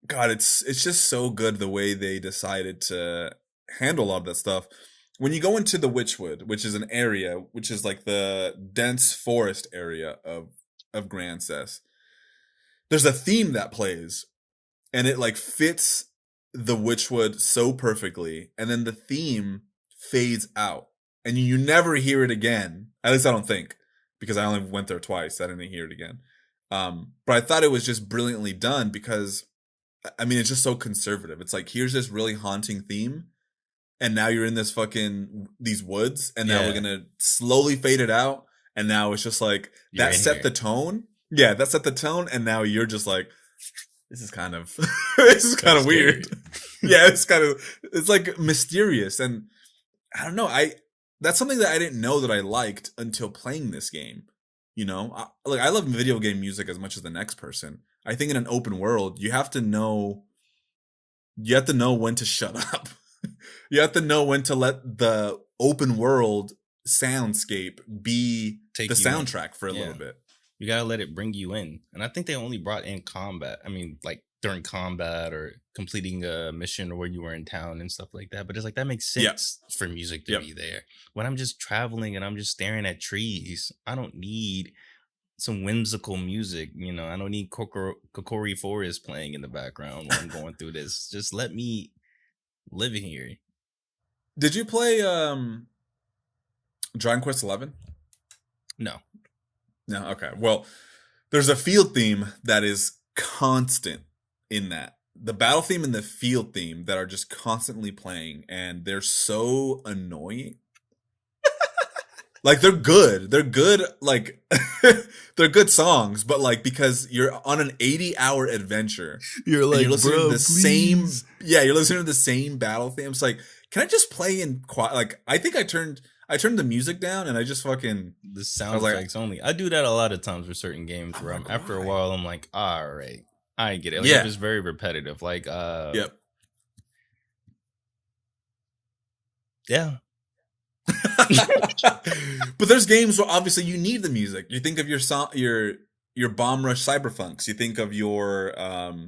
God, it's just so good the way they decided to handle a lot of that stuff. When you go into the Witchwood, which is an area, which is like the dense forest area of Grancess, there's a theme that plays, and it like fits the Witchwood so perfectly, and then the theme fades out, and you never hear it again. At least I don't think, because I only went there twice. I didn't hear it again. But I thought it was just brilliantly done because, I mean, it's just so conservative. It's like, here's this really haunting theme, and now you're in these woods, and now Yeah. we're gonna slowly fade it out, and now it's just like You're that in set here. the tone. Yeah, that set the tone, and now you're just like, this is kind of this is kind of weird. Yeah, it's like mysterious, and I don't know. That's something that I didn't know that I liked until playing this game. You know, I love video game music as much as the next person. I think in an open world, you have to know when to shut up. You have to know when to let the open world soundscape be Take the you in. soundtrack for a little Yeah. bit. You gotta let it bring you in. And I think they only brought in combat. I mean, like during combat or completing a mission or where you were in town and stuff like that. But it's like that makes Yeah. sense for music to Yep. be there. When I'm just traveling and I'm just staring at trees, I don't need some whimsical music. You know, I don't need Kokori Forest playing in the background while I'm going through this. Just let me live in here. Did you play Dragon Quest 11? No. No, okay. Well, there's a field theme that is constant in that. The battle theme and the field theme that are just constantly playing, and they're so annoying. Like they're good. They're good, like they're good songs, but like because you're on an 80-hour adventure, You're and you're listening to the same you're listening to the same battle theme. It's like, can I just play in quiet? Like I think I turned the music down and I just fucking The sound was like- effects only. I do that a lot of times for certain games where I'm like, after a why? while I'm like, all right, I get it. Like, Yeah. It's very repetitive. Like, yep. yeah. But there's games where obviously you need the music. You think of your Bomb Rush Cyberfunks. You think of your But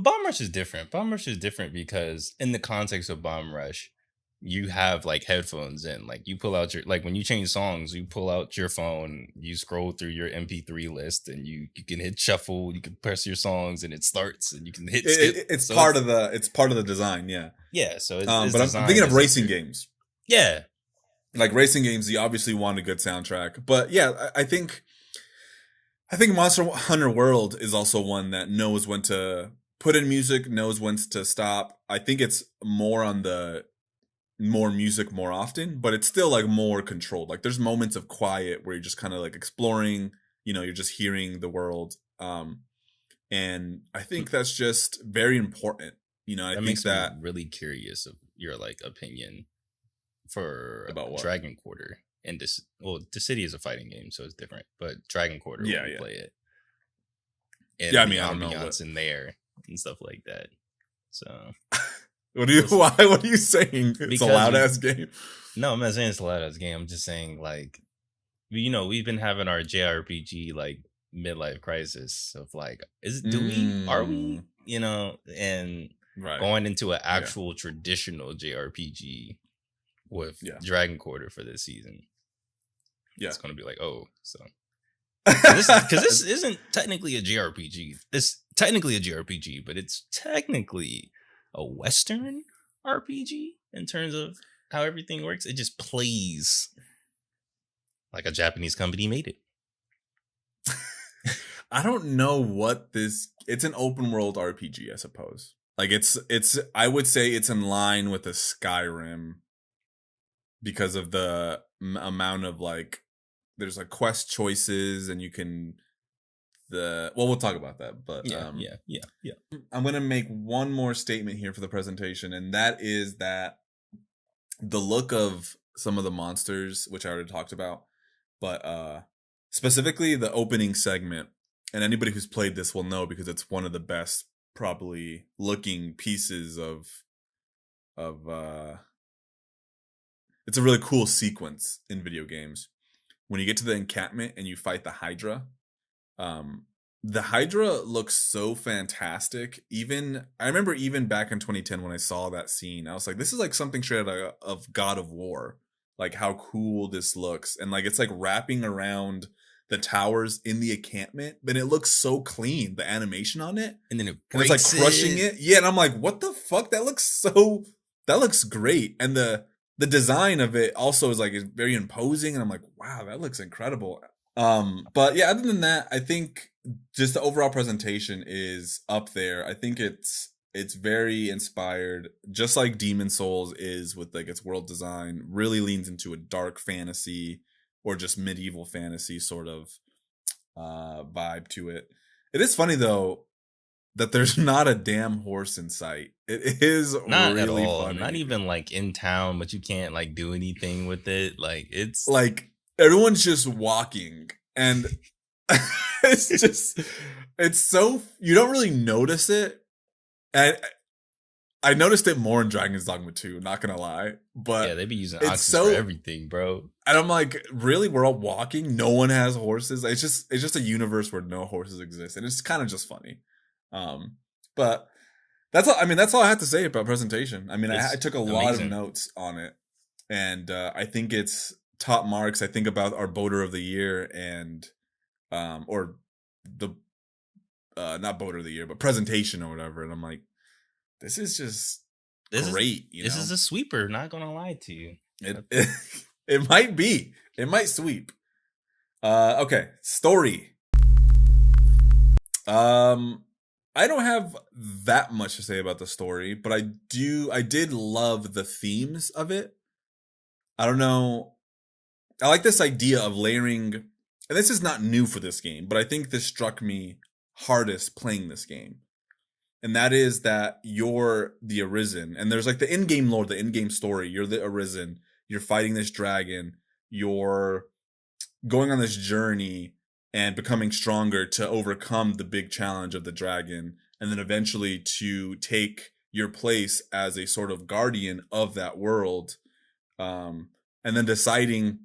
Bomb Rush is different. Bomb Rush is different because in the context of Bomb Rush, you have like headphones in. Like you pull out your, like when you change songs, you pull out your phone, you scroll through your MP3 list, and you can hit shuffle, you can press your songs and it starts, and you can hit skip. it's So part of the design, yeah. yeah. So it's But I'm thinking of racing games. Yeah. Like racing games, you obviously want a good soundtrack. But yeah, I think Monster Hunter World is also one that knows when to put in music, knows when to stop. I think it's more on the more music more often, but it's still like more controlled. Like there's moments of quiet where you're just kind of like exploring, you're just hearing the world. And I think that's just very important. I That think makes that me really curious of your like opinion for About what? Dragon Quarter. And this, well, the city is a fighting game, so it's different. But Dragon Quarter, Yeah, when you yeah. play it, and Yeah, I the mean, I don't know ambiance in there and stuff like that. So what are you saying? It's a Because loud ass game. no, I'm not saying it's a loud ass game. I'm just saying like, we've been having our JRPG like midlife crisis of like, are we, and Right. going into an actual traditional JRPG with Yeah. Dragon Quarter for this season. Yeah. It's going to be like, oh, so. Because this isn't technically a JRPG. It's technically a JRPG, but it's technically a Western RPG in terms of how everything works. It just plays like a Japanese company made it. I don't know what it's an open world RPG, I suppose. Like it's I would say it's in line with a Skyrim because of the amount of like there's like quest choices and you can we'll talk about that, but Yeah. I'm going to make one more statement here for the presentation, and that is that the look of some of the monsters, which I already talked about, but specifically the opening segment, and anybody who's played this will know because it's one of the best probably looking pieces of it's a really cool sequence in video games. When you get to the encampment and you fight the Hydra, the Hydra looks so fantastic. I remember even back in 2010 when I saw that scene, I was like, this is like something straight out of God of War. Like how cool this looks. And like it's like wrapping around the towers in the encampment, but it looks so clean, the animation on it. And then it And it's breaks like crushing it. Yeah, and I'm like, what the fuck? That looks great. And the design of it also is very imposing, and I'm like, wow, that looks incredible. But yeah, other than that, I think just the overall presentation is up there. I think it's very inspired, just like Demon Souls is with like its world design, really leans into a dark fantasy or just medieval fantasy sort of vibe to it. It is funny though that there's not a damn horse in sight. It is not really at all. funny. Not even like in town, but you can't like do anything with it. Like it's Like everyone's just walking, and it's so you don't really notice it. And I noticed it more in Dragon's Dogma 2, not gonna lie. But yeah, they be using it's oxes so- for everything, bro. and I'm like, really? We're all walking? No one has horses? It's just a universe where no horses exist, and it's kind of just funny. But that's all. I mean, that's all I have to say about presentation. I mean, I It's took a lot of amazing. notes on it, and I think it's top marks. I think about our Boater of the Year and or the not Boater of the Year, but presentation or whatever. And I'm like, this is just great. This is a sweeper. Not gonna lie to you. It might be. It might sweep. Okay, story. I don't have that much to say about the story, but I did love the themes of it. I don't know. I like this idea of layering, and this is not new for this game, but I think this struck me hardest playing this game. And that is that you're the Arisen, and there's like the in-game lore, the in-game story. You're the Arisen. You're fighting this dragon. You're going on this journey and becoming stronger to overcome the big challenge of the dragon, and then eventually to take your place as a sort of guardian of that world, and then deciding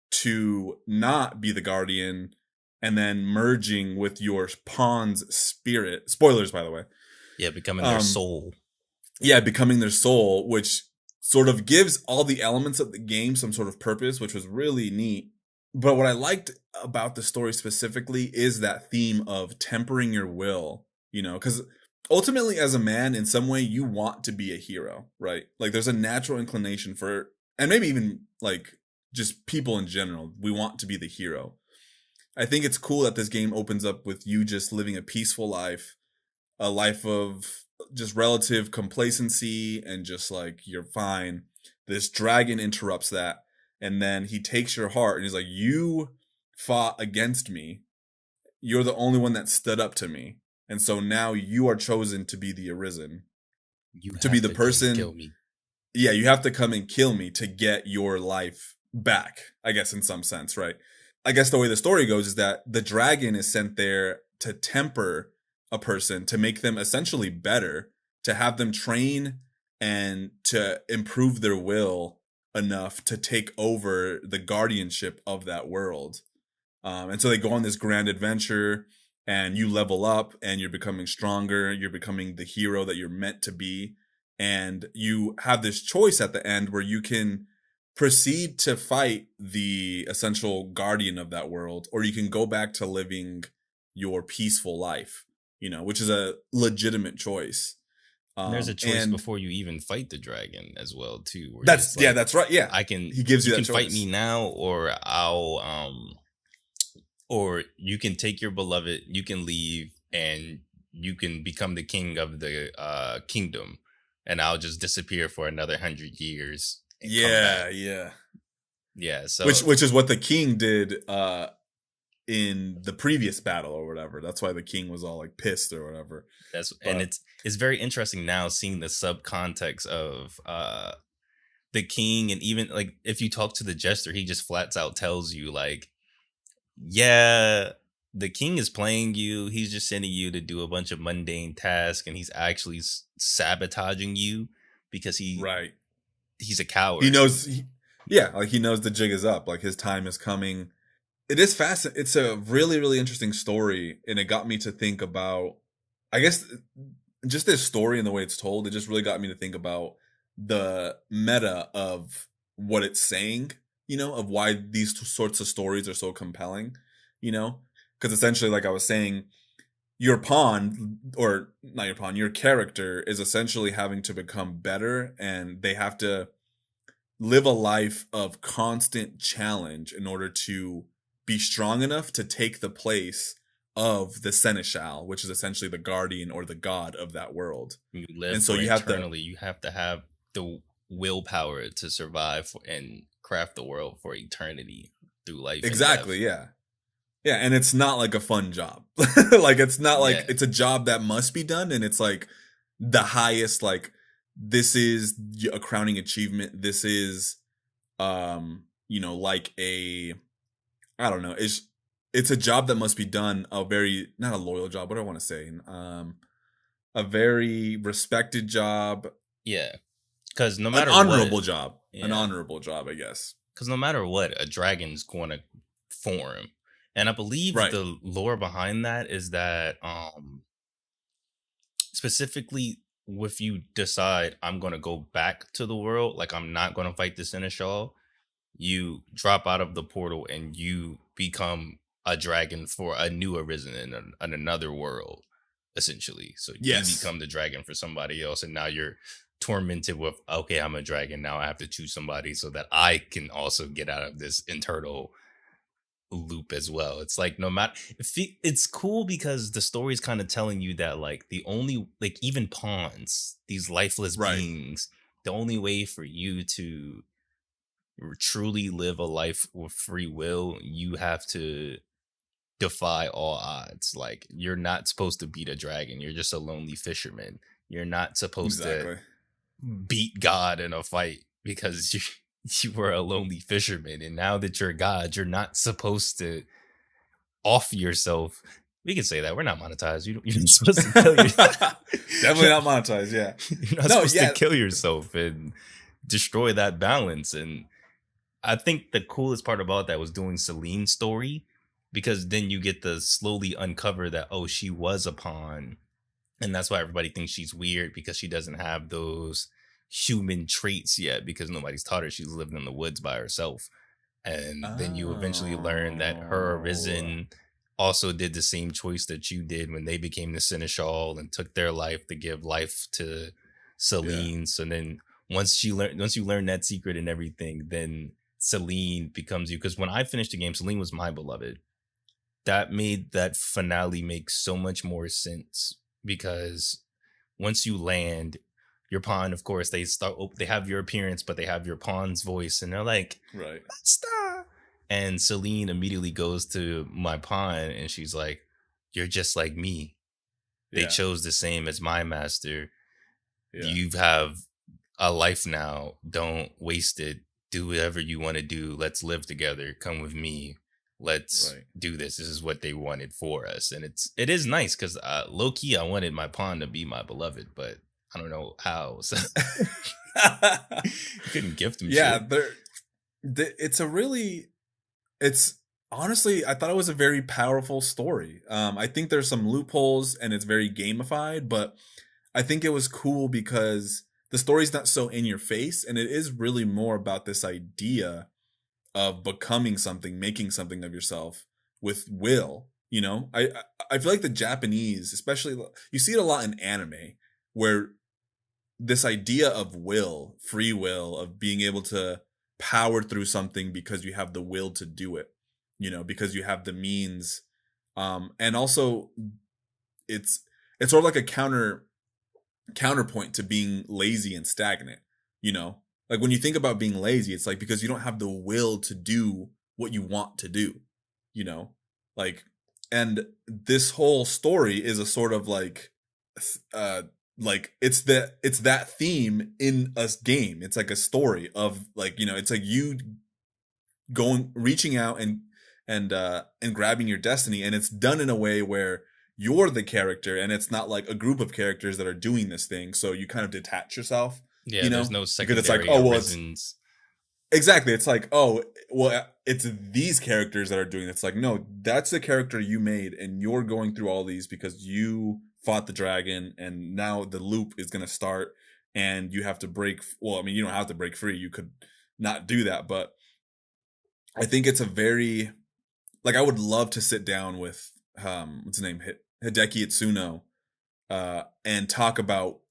to not be the guardian, and then merging with your pawn's spirit. Spoilers, by the way. Yeah, becoming their soul. Yeah, becoming their soul, which sort of gives all the elements of the game some sort of purpose, which was really neat. But what I liked about the story specifically is that theme of tempering your will, because ultimately as a man, in some way, you want to be a hero, right? Like there's a natural inclination for, and maybe even like just people in general, we want to be the hero. I think it's cool that this game opens up with you just living a peaceful life, a life of just relative complacency and just like, you're fine. This dragon interrupts that. And then he takes your heart and he's like, you fought against me. You're the only one that stood up to me. And so now you are chosen to be the Arisen. To be the person. Kill me. Yeah, you have to come and kill me to get your life back, I guess, in some sense, right? I guess the way the story goes is that the dragon is sent there to temper a person, to make them essentially better, to have them train and to improve their will enough to take over the guardianship of that world. And so they go on this grand adventure, and you level up and you're becoming stronger. You're becoming the hero that you're meant to be. And you have this choice at the end where you can proceed to fight the essential guardian of that world, or you can go back to living your peaceful life, which is a legitimate choice. There's a choice before you even fight the dragon as well too. That's that's right. Yeah, he gives you that can choice. Fight me now, or or you can take your beloved, you can leave, and you can become the king of the kingdom, and I'll just disappear for another 100 years. Yeah. So which is what the king did in the previous battle or whatever. That's why the king was all like pissed or whatever. And it's very interesting now seeing the subcontext of the king, and even like if you talk to the jester, he just flats out tells you like, yeah, the king is playing you. He's just sending you to do a bunch of mundane tasks, and he's actually sabotaging you because he's a coward. He knows, he knows the jig is up. Like his time is coming. It is fascinating. It's a really, really interesting story, and it got me to think about, I guess, just this story and the way it's told. It just really got me to think about the meta of what it's saying, of why these sorts of stories are so compelling, because essentially, like I was saying, your pawn, or not your pawn, your character is essentially having to become better, and they have to live a life of constant challenge in order to be strong enough to take the place of the Seneschal, which is essentially the guardian or the god of that world. You live, and so you have to have the willpower to survive and craft the world for eternity through life. Exactly. Yeah. And it's not like a fun job. Like it's not like it's a job that must be done, and it's like the highest, like this is a crowning achievement. This is like a, I don't know, it's a job that must be done, not a loyal job, what do I want to say? A very respected job. Yeah. Because no matter an honorable what, job. Yeah. An honorable job, I guess. Because no matter what, a dragon's going to form. And I believe the lore behind that is that specifically if you decide I'm going to go back to the world, like I'm not going to fight the Seneschal, you drop out of the portal and you become a dragon for a new Arisen in another world, essentially. So you become the dragon for somebody else, and now you're tormented with, okay, I'm a dragon now, I have to choose somebody so that I can also get out of this internal loop as well. It's like no matter it's cool because the story is kind of telling you that like the only like even pawns, these lifeless Right. beings, the only way for you to truly live a life with free will, you have to defy all odds. Like you're not supposed to beat a dragon, you're just a lonely fisherman. You're not supposed Exactly. to beat God in a fight because you were a lonely fisherman, and now that you're God, you're not supposed to off yourself. We can say that we're not monetized. You're not supposed to kill yourself. Definitely not monetized. Yeah. You're not No, supposed yeah. to kill yourself and destroy that balance. And I think the coolest part about that was doing Celine's story, because then you get to slowly uncover that, oh, she was a pawn. And that's why everybody thinks she's weird, because she doesn't have those human traits yet, because nobody's taught her. She's lived in the woods by herself. And then you eventually learn that her Arisen also did the same choice that you did when they became the Seneschal and took their life to give life to Celine. Yeah. So then once you learn that secret and everything, then Celine becomes you. Because when I finished the game, Celine was my beloved. That made that finale make so much more sense, because once you land, your pawn, of course, they have your appearance, but they have your pawn's voice, and they're like, Right. "Stop!" And Celine immediately goes to my pawn, and she's like, "You're just like me. They Yeah. chose the same as my master. Yeah. You have a life now. Don't waste it. Do whatever you want to do. Let's live together. Come with me. Let's Right. do this." This is what they wanted for us. And it is nice, because low key, I wanted my pawn to be my beloved, but I don't know how. So couldn't gift him. Yeah, shit. it's honestly, I thought it was a very powerful story. I think there's some loopholes and it's very gamified, but I think it was cool because the story's not so in your face, and it is really more about this idea of becoming something, making something of yourself with will. You know, I feel like the Japanese, especially, you see it a lot in anime, where this idea of will, free will, of being able to power through something because you have the will to do it, you know, because you have the means, and also it's sort of like a counterpoint to being lazy and stagnant, you know. Like when you think about being lazy, it's like because you don't have the will to do what you want to do, you know? Like, and this whole story is a sort of like it's that theme in a game. It's like a story of like, you know, it's like you reaching out and grabbing your destiny, and it's done in a way where you're the character and it's not like a group of characters that are doing this thing. So you kind of detach yourself. Yeah, you know? there's no secondary Because it's like, oh, well, Arisens. Exactly. It's like, oh, well, it's these characters that are doing it. It's like, no, that's the character you made, and you're going through all these because you fought the dragon, and now the loop is going to start, and you have to break. Well, I mean, you don't have to break free. You could not do that, but I think it's a very, like, I would love to sit down with, what's his name? Hideki Itsuno, and talk about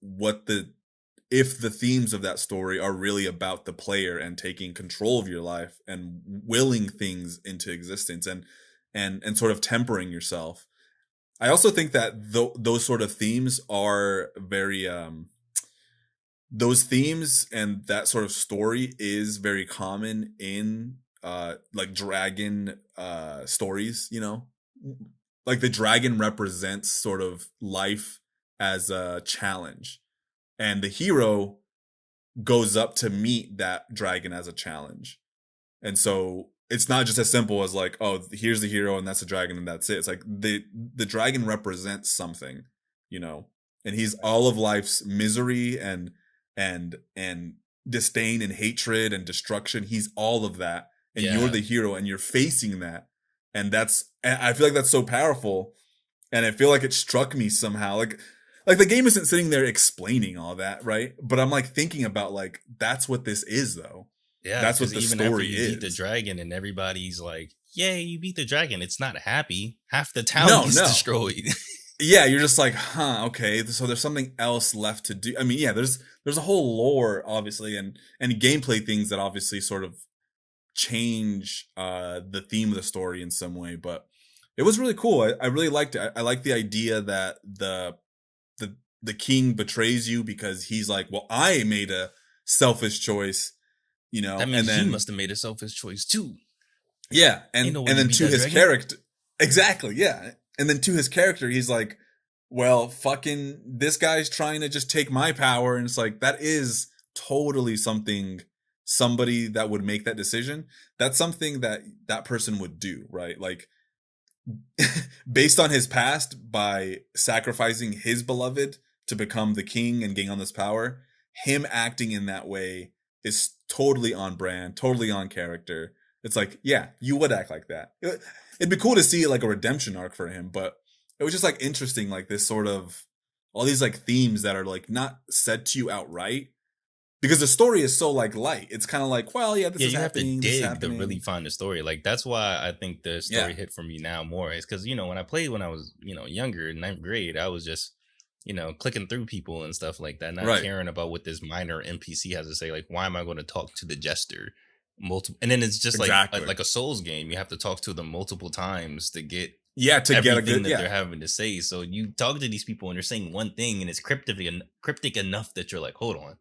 if the themes of that story are really about the player and taking control of your life and willing things into existence and sort of tempering yourself. I also think that those sort of themes are very, those themes and that sort of story is very common in like dragon stories, you know, like the dragon represents sort of life as a challenge. And the hero goes up to meet that dragon as a challenge. And so it's not just as simple as like, oh, here's the hero and that's a dragon and that's it. It's like the dragon represents something, you know, and he's all of life's misery and disdain and hatred and destruction. He's all of that. And Yeah. you're the hero and you're facing that. And I feel like that's so powerful. And I feel like it struck me somehow. Like the game isn't sitting there explaining all that, right? But I'm like thinking about like, that's what this is though. Yeah, That's what 'cause the even story after you beat the is. dragon and everybody's like, "Yay, you beat the dragon!" It's not happy. Half the town No, is no. destroyed. yeah, you're just like, huh, okay, so there's something else left to do. I mean, yeah, there's a whole lore, obviously, and gameplay things that obviously sort of change the theme of the story in some way, but it was really cool. I really liked it. I like the idea that the king betrays you because he's like, well, I made a selfish choice, That means and then he must have made a selfish choice too. yeah, Ain't no way and you then beat to that his dragon. character, exactly, yeah, and then to his character, he's like, well, fucking, this guy's trying to just take my power, and it's like that is totally something somebody that would make that decision. That's something that person would do, right? Like based on his past, by sacrificing his beloved to become the king and gain all this power, him acting in that way is totally on brand, totally on character. It's like, yeah, you would act like that. It'd be cool to see like a redemption arc for him, but it was just like interesting, like this sort of all these like themes that are like not said to you outright, because the story is so like light. It's kind of like, well, yeah, this is you have to happening. This is dig to happening. really find the story. Like that's why I think the story Yeah. hit for me now more. Is because when I played when I was younger in 9th grade, I was just clicking through people and stuff like that, not Right. caring about what this minor NPC has to say. Like, why am I going to talk to the jester multiple? And then it's just Exactly. like a Souls game. You have to talk to them multiple times to get Yeah, to get a everything good, that yeah, they're having to say. So you talk to these people and they're saying one thing and it's cryptic enough that you're like, hold on, let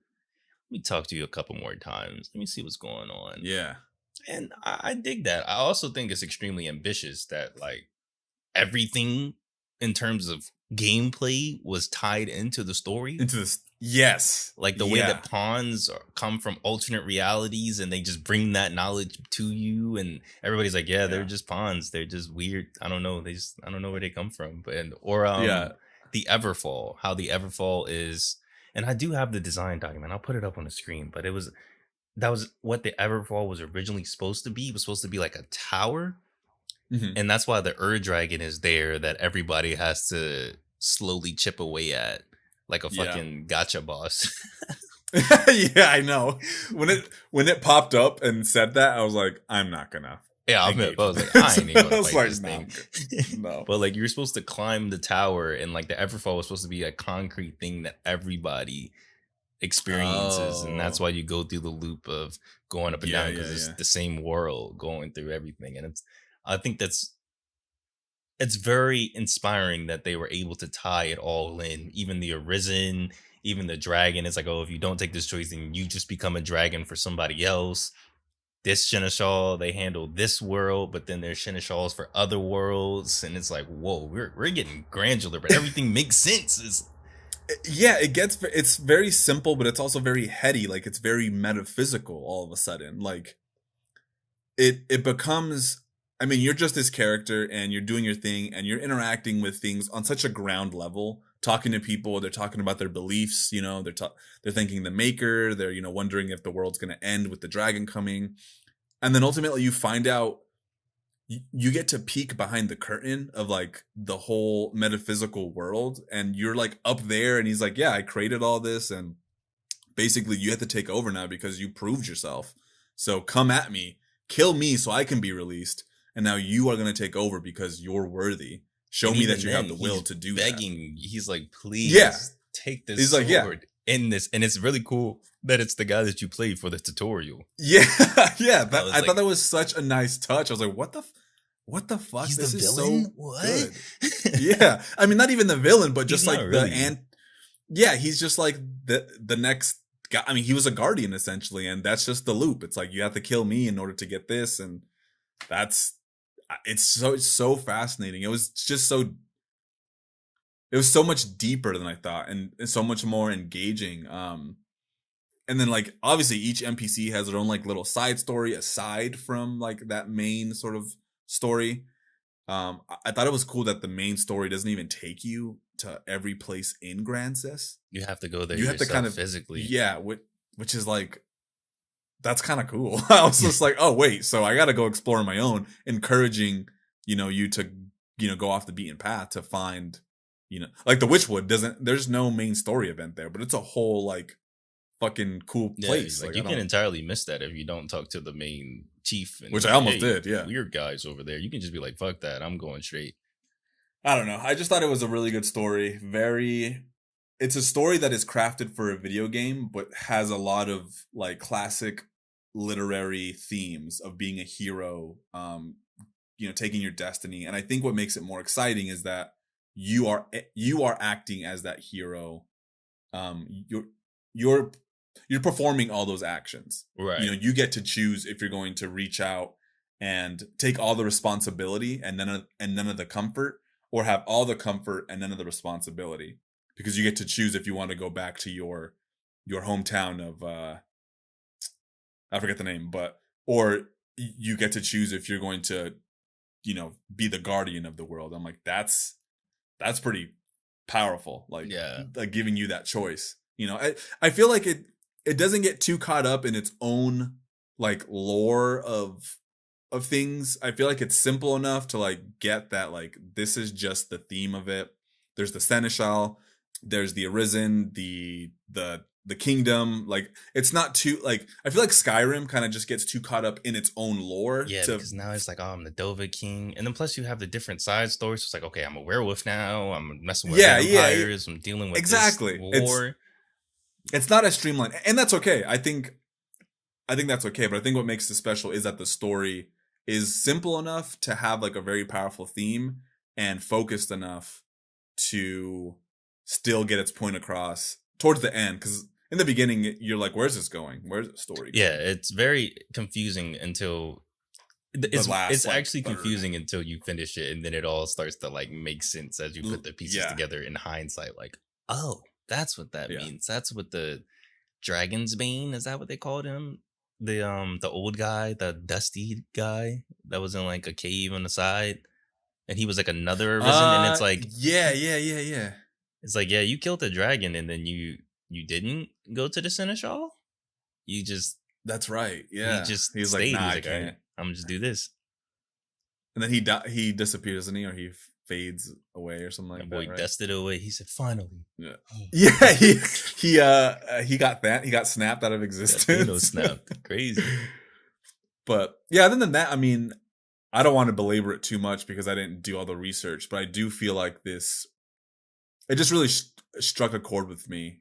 me talk to you a couple more times. Let me see what's going on. yeah. And I dig that. I also think it's extremely ambitious that like everything in terms of gameplay was tied into the story. Into this, yes, Like the way Yeah. that pawns come from alternate realities and they just bring that knowledge to you, and everybody's like, yeah, they're Yeah. just pawns. They're just weird. I don't know. I don't know where they come from. But Yeah. the Everfall, how the Everfall is, and I do have the design document. I'll put it up on the screen. But that was what the Everfall was originally supposed to be. It was supposed to be like a tower. Mhm. And that's why the Dragon is there that everybody has to slowly chip away at, like a Yeah. fucking gotcha boss. Yeah, I know. When it popped up and said that, I was like, I'm not gonna. Yeah, I engage was with like, I ain't even this. gonna I was fight like, this nah, thing. no. But like, you're supposed to climb the tower, and like the Everfall was supposed to be a concrete thing that everybody experiences, and that's Oh. why you go through the loop of going up and Yeah, down, because yeah, it's yeah. the same world going through everything. And I think it's very inspiring that they were able to tie it all in. Even the Arisen, even the dragon. It's like, oh, if you don't take this choice, then you just become a dragon for somebody else. This Seneschal, they handle this world, but then there's Seneschals for other worlds, and it's like, whoa, we're getting granular, but everything makes sense. Yeah, it's very simple, but it's also very heady. Like it's very metaphysical all of a sudden. Like it becomes, I mean, you're just this character and you're doing your thing and you're interacting with things on such a ground level, talking to people. They're talking about their beliefs, they're thanking the maker. They're, wondering if the world's going to end with the dragon coming. And then ultimately you find out you get to peek behind the curtain of like the whole metaphysical world, and you're like up there, and he's like, yeah, I created all this, and basically you have to take over now because you proved yourself. So come at me, kill me so I can be released. And now you are going to take over because you're worthy. Show me that you have the will to do that. Begging, he's like, please, Yeah. take this He's sword like, yeah. in this. And it's really cool that it's the guy that you played for the tutorial. Yeah, yeah. I was I like- thought that was such a nice touch. I was like, what the fuck? He's This the is villain? so What? good. Yeah, I mean, not even the villain, but just He's like not really. yeah, he's just like the next guy. I mean, he was a guardian essentially, and that's just the loop. It's like you have to kill me in order to get this, and it's so fascinating. It was so much deeper than I thought, and so much more engaging. And then like obviously each NPC has their own like little side story aside from like that main sort of story. I thought it was cool that the main story doesn't even take you to every place in Grand Cess. You have to go there You have to yourself kind of physically. Yeah, which is like, that's kind of cool. I was just like, oh wait, so I got to go explore on my own, encouraging you to go off the beaten path to find like the Witchwood there's no main story event there, but it's a whole like fucking cool Yeah, place. like Like, you I can don't- entirely miss that if you don't talk to the main chief. And Which I like, almost "Hey, did, yeah. Weird guys over there. You can just be like, fuck that. I'm going straight. I don't know. I just thought it was a really good story. It's a story that is crafted for a video game, but has a lot of like classic literary themes of being a hero, taking your destiny. And I think what makes it more exciting is that you are acting as that hero. You're performing all those actions. Right. You get to choose if you're going to reach out and take all the responsibility and none of the comfort, or have all the comfort and none of the responsibility, because you get to choose if you want to go back to your hometown of I forget the name, or you get to choose if you're going to be the guardian of the world. I'm like, that's pretty powerful, like, Yeah. like giving you that choice. I feel like it doesn't get too caught up in its own like lore of things. I feel like it's simple enough to like get that, like, this is just the theme of it. There's the Seneschal, there's the Arisen, the kingdom. Like, it's not too, like, I feel like Skyrim kind of just gets too caught up in its own lore. Yeah, because now it's like, oh, I'm the Dova King. And then plus you have the different side stories. It's like, okay, I'm a werewolf now. I'm messing with vampires. I'm dealing with exactly this war. It's not as streamlined. And that's okay. I think that's okay. But I think what makes it special is that the story is simple enough to have like a very powerful theme, and focused enough to still get its point across towards the end. Because in the beginning, you're like, where's this going? Where's the story going? Yeah, it's very confusing until it's actually confusing until you finish it, and then it all starts to like make sense as you put the pieces together in hindsight. Like, oh, that's what that means. That's what the Dragon's Bane, is that what they called him? The old guy, the dusty guy that was in like a cave on the side, and he was like another Arisen, and it's like yeah. It's like, yeah, you killed the dragon, and then you didn't go to the Seneschal. You just That's right. Yeah, he's like, nah, I like, can't. all right, I'm gonna just do this. And then he disappears, doesn't he? Or he fades away or something like That boy that. Right? dusted away. He said, finally. Yeah. Yeah, he got snapped out of existence. Thanos snapped. Crazy. But yeah, other than that, I mean, I don't want to belabor it too much because I didn't do all the research, but I do feel like it just really struck a chord with me.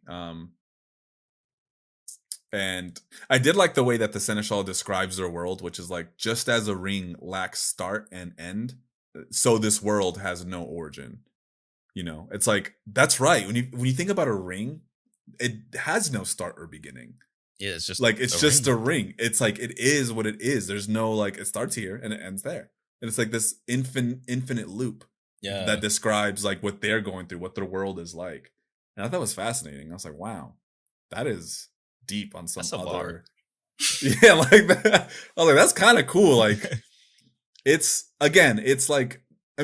And I did like the way that the Seneschal describes their world, which is like, just as a ring lacks start and end, so this world has no origin. It's like, that's right. When you think about a ring, it has no start or beginning. Yeah, it's just like, it's just a ring. It's like, it is what it is. There's no like, it starts here and it ends there. And it's like this infinite loop that describes like what they're going through, what their world is like. And I thought that was fascinating. I was like, wow, that is deep on some other. Yeah, like that. I was like, that's kind of cool. Like, it's like, I mean,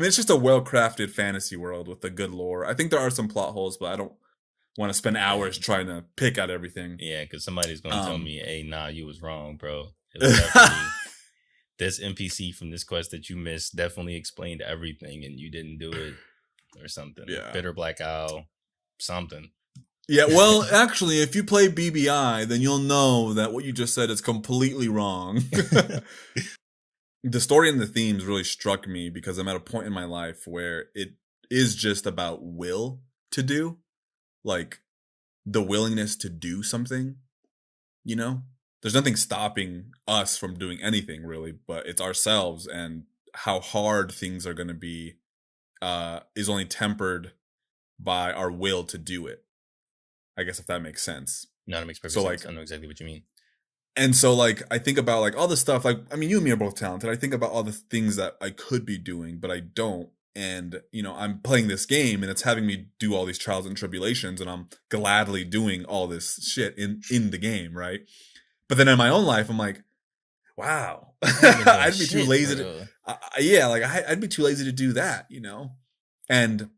it's just a well-crafted fantasy world with a good lore. I think there are some plot holes, but I don't want to spend hours trying to pick out everything. Yeah, because somebody's going to tell me, hey, nah, you was wrong, bro. It was definitely, this NPC from this quest that you missed definitely explained everything, and you didn't do it or something. Yeah. Bitter Black Owl, something. Yeah, well, actually, if you play BBI, then you'll know that what you just said is completely wrong. The story and the themes really struck me because I'm at a point in my life where it is just about will to do, like the willingness to do something. There's nothing stopping us from doing anything really, but it's ourselves, and how hard things are going to be is only tempered by our will to do it. I guess, if that makes sense. No, that makes perfect So, sense. like, I know exactly what you mean. And so, like, I think about, like, all the stuff, like, I mean, you and me are both talented. I think about all the things that I could be doing, but I don't. And, I'm playing this game, and it's having me do all these trials and tribulations, and I'm gladly doing all this shit in the game, right? But then in my own life, I'm like, wow. I'd be too lazy to... I'd be too lazy to do that, And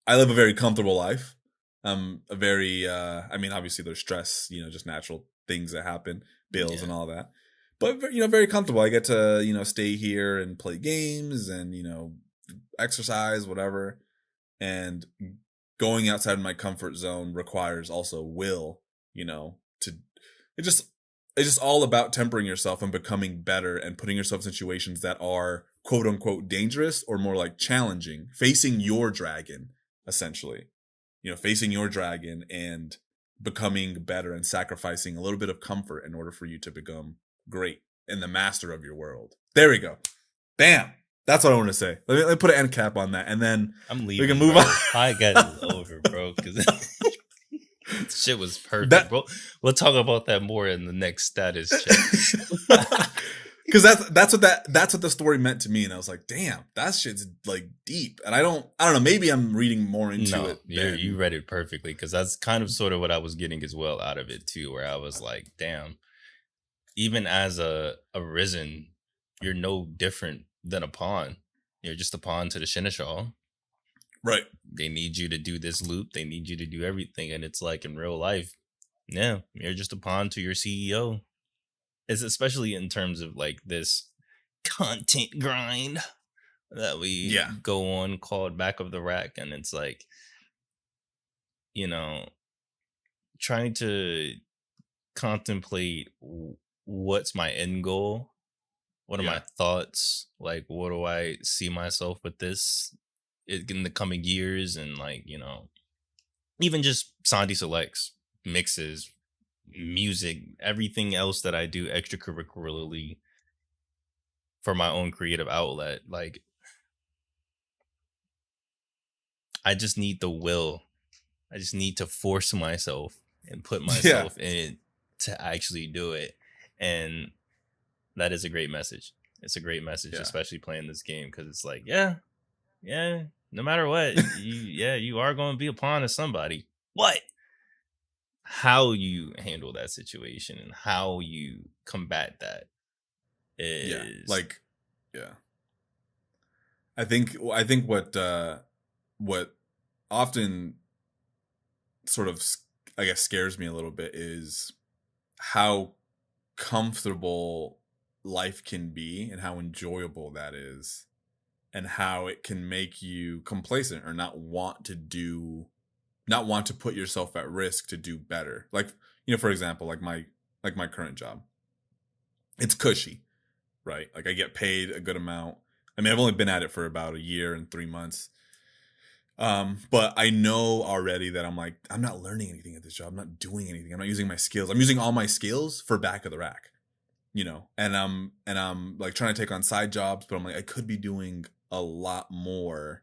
I live a very comfortable life. A very, I mean, obviously there's stress, just natural things that happen, bills and all that. But, very comfortable. I get to, stay here and play games and, exercise, whatever. And going outside of my comfort zone requires also will, it's just all about tempering yourself and becoming better and putting yourself in situations that are quote unquote dangerous or more like challenging, facing your dragon, essentially. Facing your dragon and becoming better and sacrificing a little bit of comfort in order for you to become great and the master of your world. There we go. Bam. That's what I want to say. Let me put an end cap on that, and then I'm leaving. We can move on. Podcast is over, bro. Because shit was perfect, bro. We'll talk about that more in the next status check. Because that's what the story meant to me, and I was like, damn, that shit's like deep. And I don't know. Maybe I'm reading more into it. You read it perfectly, because that's kind of sort of what I was getting as well out of it too, where I was like, damn, even as a risen, you're no different than a pawn. You're just a pawn to the Seneschal. Right. They need you to do this loop. They need you to do everything. And it's like in real life, yeah, you're just a pawn to your CEO. It's especially in terms of like this content grind that we go on called Back of the Rack. And it's like, trying to contemplate what's my end goal. What are my thoughts? Like, what do I see myself with this in the coming years? And like, even just Sandy selects, mixes, music, everything else that I do extracurricularly for my own creative outlet. Like, I just need the will. I just need to force myself and put myself in it to actually do it. And that is a great message. It's a great message, especially playing this game, because it's like, no matter what, you are going to be a pawn to somebody. What? How you handle that situation and how you combat that is I think what often sort of, I guess, scares me a little bit is how comfortable life can be and how enjoyable that is, and how it can make you complacent or not want to put yourself at risk to do better. Like, for example, like my current job, it's cushy, right? Like, I get paid a good amount. I mean, I've only been at it for about a year and 3 months. But I know already that I'm not learning anything at this job. I'm not doing anything. I'm not using my skills. I'm using all my skills for Back of the Rack, and I'm like trying to take on side jobs, but I'm like, I could be doing a lot more,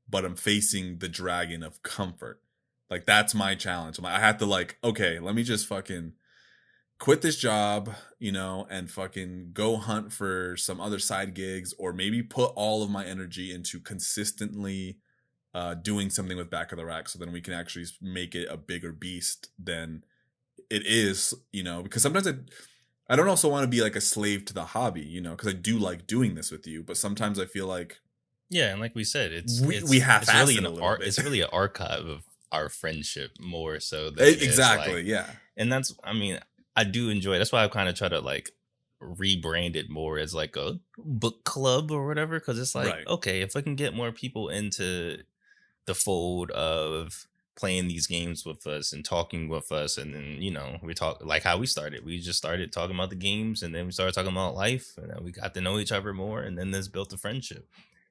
but I'm facing the dragon of comfort. Like, that's my challenge. I have to okay, let me just fucking quit this job, and fucking go hunt for some other side gigs, or maybe put all of my energy into consistently doing something with Back of the Rack, so then we can actually make it a bigger beast than it is, because sometimes I don't also want to be like a slave to the hobby, because I do like doing this with you, but sometimes I feel like, and like we said, it's really it's really an archive of our friendship more so than exactly, and that's, I mean, I do enjoy it. That's why I kind of try to like rebrand it more as like a book club or whatever, because it's like, okay, if I can get more people into the fold of playing these games with us and talking with us, and then we talk like how we started. We just started talking about the games, and then we started talking about life, and then we got to know each other more, and then this built a friendship.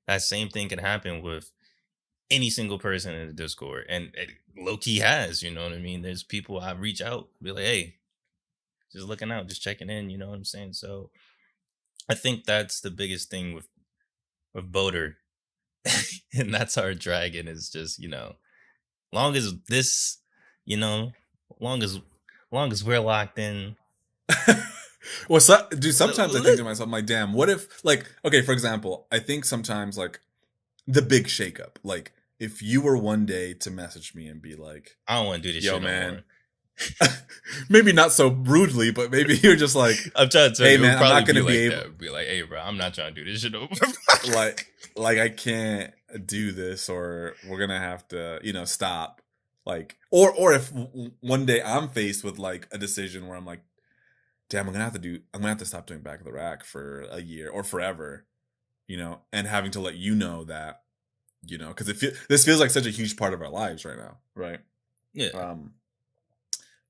That same thing can happen with any single person in the Discord, and it low-key has, you know what I mean? There's people I reach out, be like, hey, just looking out, just checking in, you know what I'm saying? So I think that's the biggest thing with Boater. And that's our dragon, is just, long as this, long as we're locked in. Well, sometimes I think to myself, I'm like, damn, what if, like, okay, for example, I think sometimes, like, the big shakeup, like, if you were one day to message me and be like, I don't want to do this shit no more. Maybe not so rudely, but maybe you're just like, I'm trying to tell hey, you, man, I'm not going to be able to be like, hey, bro, I'm not trying to do this shit no more. like I can't do this, or we're going to have to, stop. Like, or if one day I'm faced with like a decision where I'm like, damn, I'm going to have to stop doing Back of the Rack for a year or forever, and having to let you know that, because this feels like such a huge part of our lives right now. Right. Yeah.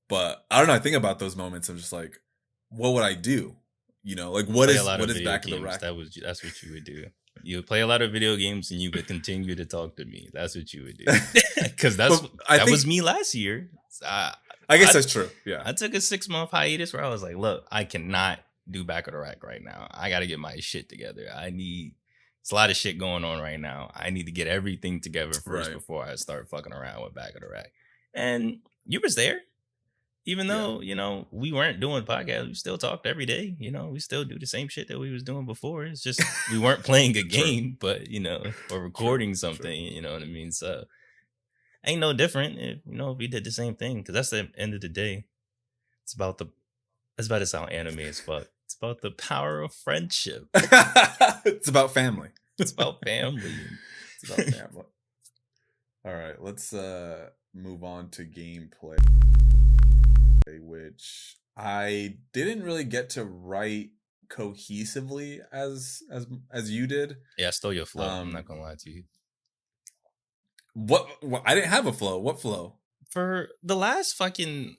But I don't know. I think about those moments. I'm just like, what would I do? You know, like what Play is a lot of video back of the games. rack? That's what you would do. You would play a lot of video games and you would continue to talk to me. That's what you would do. Because that was me last year. I guess that's true. Yeah. I took a 6-month hiatus where I was like, look, I cannot do back of the rack right now. I got to get my shit together. It's a lot of shit going on right now. I need to get everything together first before I start fucking around with back of the rack. And you was there. Even though, you know, we weren't doing podcasts, we still talked every day. You know, we still do the same shit that we was doing before. It's just we weren't playing a game, but, you know, or recording something, you know what I mean? So ain't no different if, you know, if we did the same thing. Because that's the end of the day. It's about to sound anime as fuck. It's about the power of friendship. It's about family. It's about family. It's about family. All right, let's move on to gameplay, which I didn't really get to write cohesively as you did. Yeah, I stole your flow. I'm not gonna lie to you. What? I didn't have a flow. What flow? For the last fucking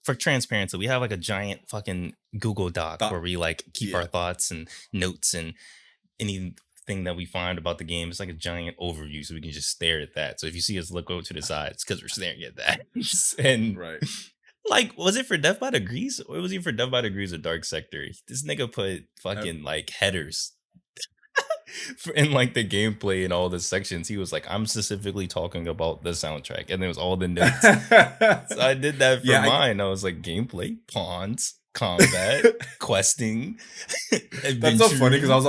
for transparency, we have like a giant fucking Google Doc where we like keep our thoughts and notes and anything that we find about the game. It's like a giant overview, so we can just stare at that. So if you see us look over to the side, it's because we're staring at that. And like, was it for Death by Degrees, or was it for Death by Degrees or Dark Sector? This nigga put fucking like headers in like the gameplay and all the sections. He was like, I'm specifically talking about the soundtrack, and there was all the notes. So I did that for mine. I was like, gameplay, pawns, combat, questing. That's so funny because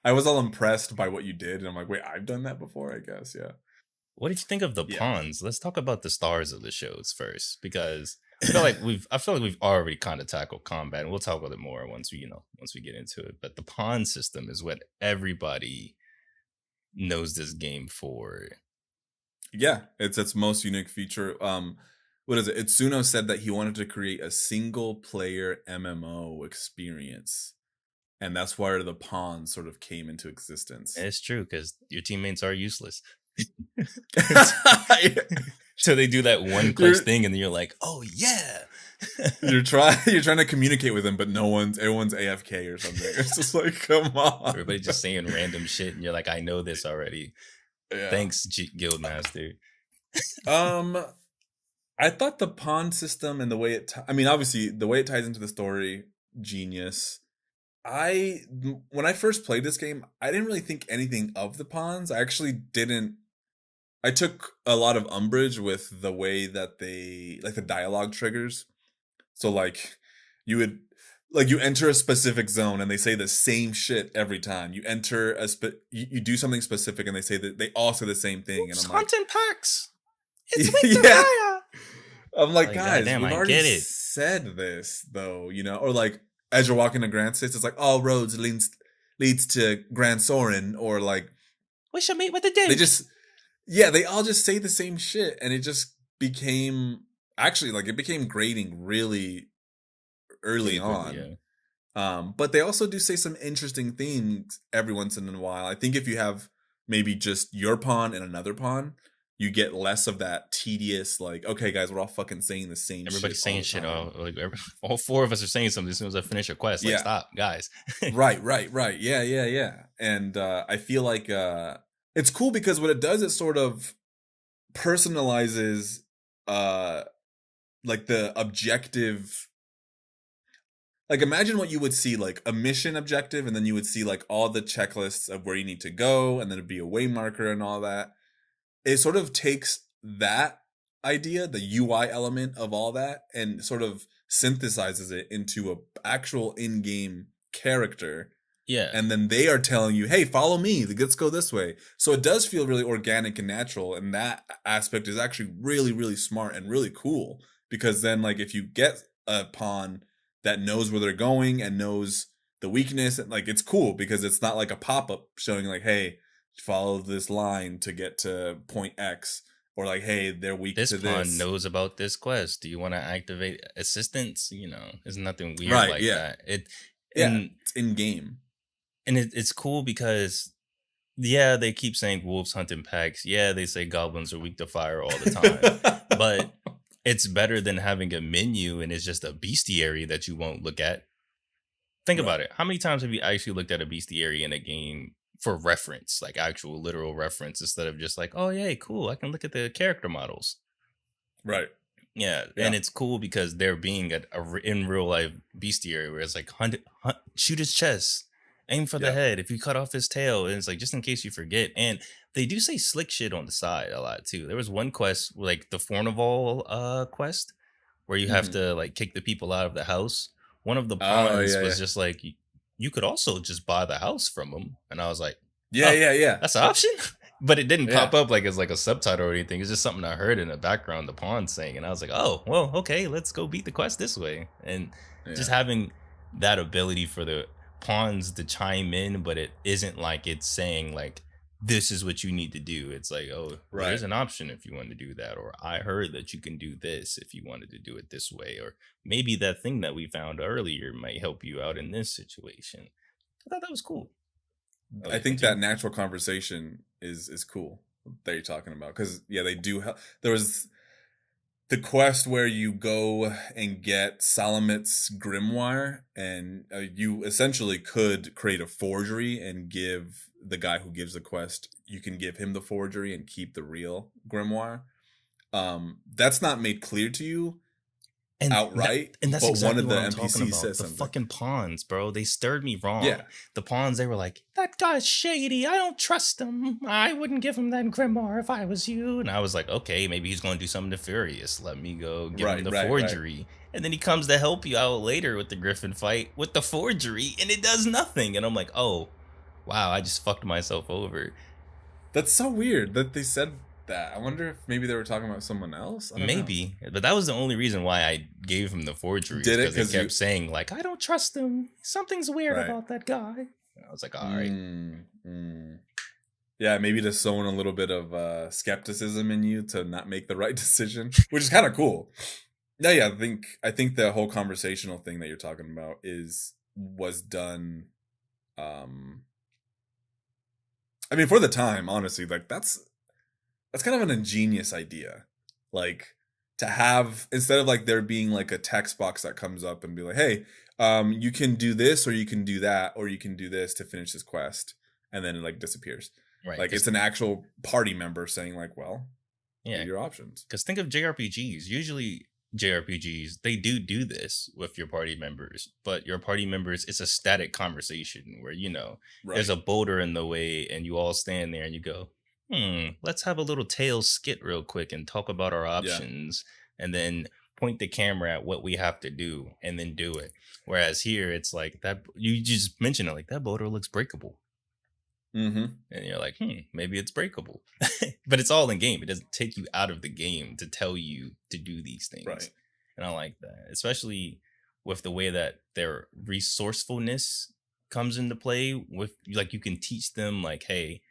I was all impressed by what you did, and I'm like, wait, I've done that before, I guess. Yeah. What did you think of the pawns? Let's talk about the stars of the shows first, because I feel like we've already kind of tackled combat, and we'll talk about it more once we get into it. But the pawn system is what everybody knows this game for. Yeah, it's its most unique feature. What is it? Itsuno said that he wanted to create a single player MMO experience. And that's where the pawns sort of came into existence. It's true, because your teammates are useless. So they do that one click thing, and then you're like, "Oh yeah." you're trying to communicate with them, but everyone's AFK or something. It's just like, come on. Everybody just saying random shit, and you're like, "I know this already." Yeah. Thanks, Guildmaster. I thought the pawn system and the way obviously the way it ties into the story, genius. When I first played this game, I didn't really think anything of the pawns. I actually didn't. I took a lot of umbrage with the way that they like the dialogue triggers. So like you enter a specific zone and they say the same shit every time. You enter you do something specific and they say that they all say the same thing. And I'm like, content packs. It's weak to fire. I'm like, guys, we've already said this though, you know, or like as you're walking to Grand Six, it's like all roads leads to Grand Soren, or like we should meet with the dude. They all just say the same shit, and it just became grating really early on. Yeah. But they also do say some interesting things every once in a while. I think if you have maybe just your pawn and another pawn, you get less of that tedious, like, okay, guys, we're all fucking saying the same shit. Everybody's saying shit. All four of us are saying something as soon as I finish a quest. Like, stop, guys. Right. Yeah. And I feel like it's cool because what it does, it sort of personalizes like the objective. Like, imagine what you would see, like a mission objective, and then you would see like all the checklists of where you need to go, and then it'd be a way marker and all that. It sort of takes that idea, the UI element of all that, and sort of synthesizes it into a actual in-game character. Yeah. And then they are telling you, hey, follow me. Let's go this way. So it does feel really organic and natural. And that aspect is actually really, really smart and really cool. Because then, like, if you get a pawn that knows where they're going and knows the weakness, and like, it's cool because it's not like a pop-up showing like, hey, follow this line to get to point X, or like, hey, they're weak to this. This pawn knows about this quest. Do you want to activate assistance? You know, there's nothing weird that. It's in game, and it's cool because they keep saying wolves hunt in packs. Yeah, they say goblins are weak to fire all the time, but it's better than having a menu and it's just a bestiary that you won't look at. Think Right. about it. How many times have you actually looked at a bestiary in a game for reference, like actual literal reference, instead of just like, oh, yeah, cool, I can look at the character models. Right. Yeah, Yeah. and it's cool because they're being in real life bestiary where it's like shoot his chest, aim for the Yeah. head. If you cut off his tail, and it's like just in case you forget. And they do say slick shit on the side a lot too. There was one quest, like the Fornival quest, where you have Mhm. to like kick the people out of the house. One of the Oh, pawns yeah, was yeah. just like you could also just buy the house from them, and I was like, Yeah, Oh, yeah. that's an option. But it didn't Yeah. pop up like as like a subtitle or anything. It's just something I heard in the background, the pawn saying, and I was like, oh, well, okay, let's go beat the quest this way. And just Yeah. having that ability for the pawns to chime in, but it isn't like it's saying like this is what you need to do. It's like, oh, well, there's Right. an option if you want to do that, or I heard that you can do this if you wanted to do it this way, or maybe that thing that we found earlier might help you out in this situation. I thought that was cool. I think that natural conversation is cool that you're talking about, because yeah, they do help. There was the quest where you go and get Salamit's grimoire, and you essentially could create a forgery and give the guy who gives the quest, you can give him the forgery and keep the real grimoire. That's not made clear to you And outright, and that's but exactly one of what the I'm talking NPCs about. says The something. fucking pawns, bro. They stirred me wrong. Yeah. The pawns, they were like, that guy's shady. I don't trust him. I wouldn't give him that grimoire if I was you. And I was like, okay, maybe he's going to do something nefarious. Let me go give him the Right. forgery. And then he comes to help you out later with the Griffin fight with the forgery, and it does nothing. And I'm like, oh, wow, I just fucked myself over. That's so weird that they said that. I wonder if maybe they were talking about someone else. I don't know. Maybe, but that was the only reason why I gave him the forgery. Did it? Because 'Cause they you- kept saying like, I don't trust him. Something's weird Right. about that guy. And I was like, all right. Yeah, maybe to sow in a little bit of skepticism in you to not make the right decision, which is kind of cool. Yeah, I think the whole conversational thing that you're talking about was done. I mean, for the time, honestly, like that's kind of an ingenious idea. Like to have, instead of like there being like a text box that comes up and be like, hey, you can do this or you can do that or you can do this to finish this quest, and then it like disappears. Right. Like it's an actual party member saying like, well, yeah. here are your options. Because think of JRPGs. Usually JRPGs, they do this with your party members, but your party members, it's a static conversation where, you know, Right. there's a boulder in the way and you all stand there and you go, let's have a little tail skit real quick and talk about our options, and then point the camera at what we have to do and then do it. Whereas here it's like that, you just mention it like that boulder looks breakable. Mm-hmm. And you're like, maybe it's breakable. But it's all in game. It doesn't take you out of the game to tell you to do these things. Right. And I like that, especially with the way that their resourcefulness comes into play. With like, you can teach them like, hey,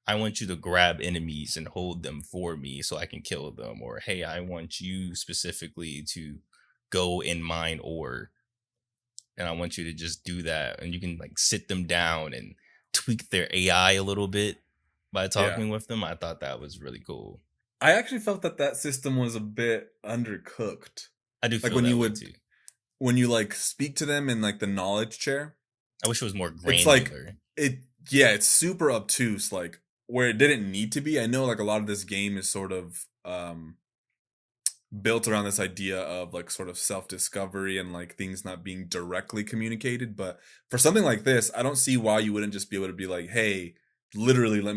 I want you to grab enemies and hold them for me so I can kill them. Or, hey, I want you specifically to go in mine ore, and I want you to just do that. And you can like sit them down and tweak their AI a little bit by talking with them. I thought that was really cool. I actually felt that system was a bit undercooked. I do feel Like when that you way would, too. when you like speak to them in like the knowledge chair, I wish it was more granular. it's like it's super obtuse, like where it didn't need to be. I know like a lot of this game is sort of built around this idea of like sort of self-discovery and like things not being directly communicated, but for something like this, I don't see why you wouldn't just be able to be like, hey, literally let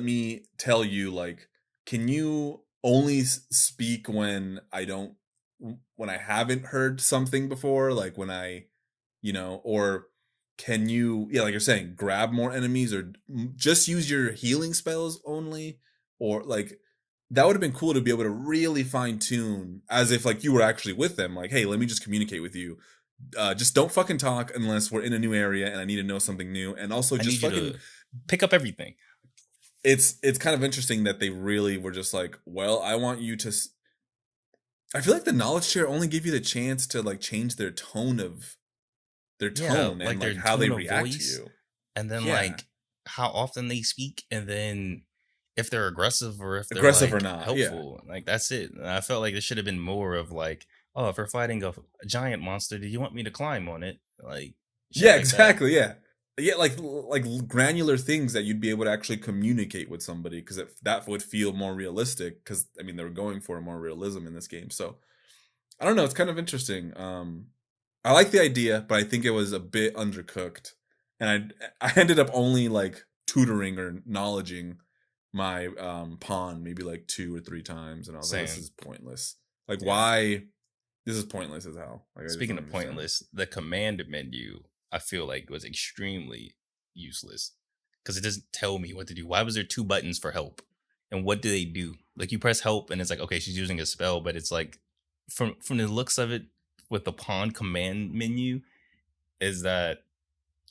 me tell you, like, can you only speak when I haven't heard something before, like when I, or can you, like you're saying, grab more enemies, or just use your healing spells only, or like that would have been cool to be able to really fine tune as if like you were actually with them. Like, hey, let me just communicate with you. Just don't fucking talk unless we're in a new area and I need to know something new. And also just fucking pick up everything. It's kind of interesting that they really were just like, well, I want you to. I feel like the knowledge share only give you the chance to like change their tone and like how they react to you, and then like how often they speak, and then if they're aggressive or if they're aggressive like, or not helpful. Like that's it. And I felt like there should have been more of like, oh, if we're fighting a giant monster, do you want me to climb on it? Like, Shit Yeah, like that. exactly. Yeah, yeah, like granular things that you'd be able to actually communicate with somebody, because that would feel more realistic. Because I mean, they were going for more realism in this game. So I don't know. It's kind of interesting. I like the idea, but I think it was a bit undercooked, and I ended up only like tutoring or knowledging my pawn maybe like 2 or 3 times, and I was like, this Same. is pointless. Like, Yeah. why? This is pointless as hell. Like, I just Speaking don't of understand. pointless, the command menu I feel like was extremely useless because it doesn't tell me what to do. Why was there 2 buttons for help? And what do they do? Like you press help and it's like, okay, she's using a spell, but it's like from the looks of it with the pawn command menu is that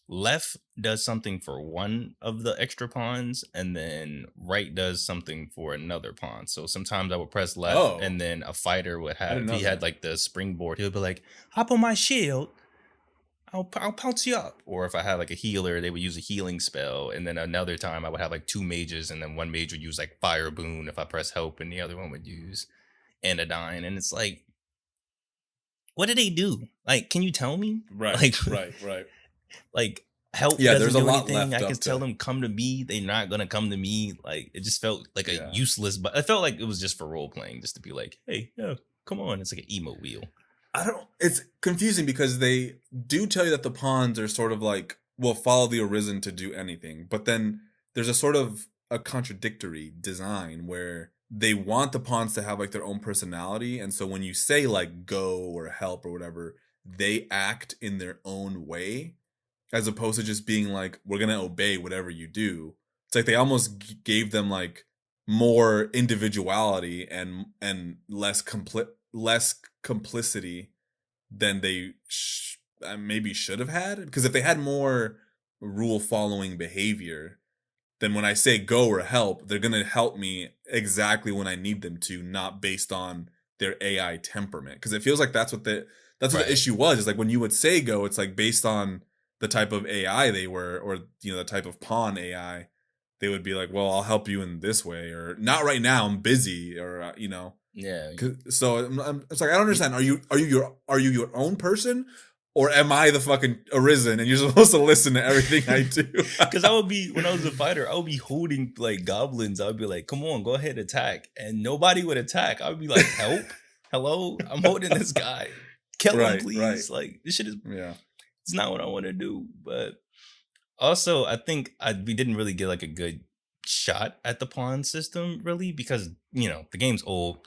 left does something for one of the extra pawns and then right does something for another pawn. So sometimes I would press left Oh. and then a fighter would have, didn't if know he had that. like the springboard, he would be like, hop on my shield, I'll pounce you up. Or if I had like a healer, they would use a healing spell. And then another time I would have like 2 mages and then one mage would use like fire boon if I press help and the other one would use anodyne. And it's like, what do they do? Like, can you tell me? Right, Like, right. like help Yeah, doesn't there's a do lot anything. left I can up tell to- them come to me. They're not gonna come to me. Like it just felt like Yeah. a useless. But I felt like it was just for role playing, just to be like, hey, yeah, come on. It's like an emo wheel. It's confusing because they do tell you that the pawns are sort of like, will follow the Arisen to do anything, but then there's a sort of a contradictory design where they want the pawns to have like their own personality, and so when you say like go or help or whatever, they act in their own way, as opposed to just being like, we're gonna obey whatever you do. It's like they almost gave them like more individuality and less complicity than they maybe should have had. Because if they had more rule following behavior, then when I say go or help, they're gonna help me exactly when I need them to, not based on their AI temperament. Because it feels like that's what the Right. issue was. Is like when you would say go, it's like based on the type of AI they were, or the type of pawn AI. They would be like, well, I'll help you in this way, or not right now, I'm busy, or Yeah. So it's like, I don't understand. Are you your own person, or am I the fucking Arisen and you're supposed to listen to everything I do? Because I would be, when I was a fighter, I would be holding like goblins. I would be like, come on, go ahead, attack. And nobody would attack. I would be like, help? Hello? I'm holding this guy. Kill him, Right, please. right. Like, this shit is, Yeah. it's not what I want to do. But also, I think we didn't really get like a good shot at the pawn system, really, because, the game's old.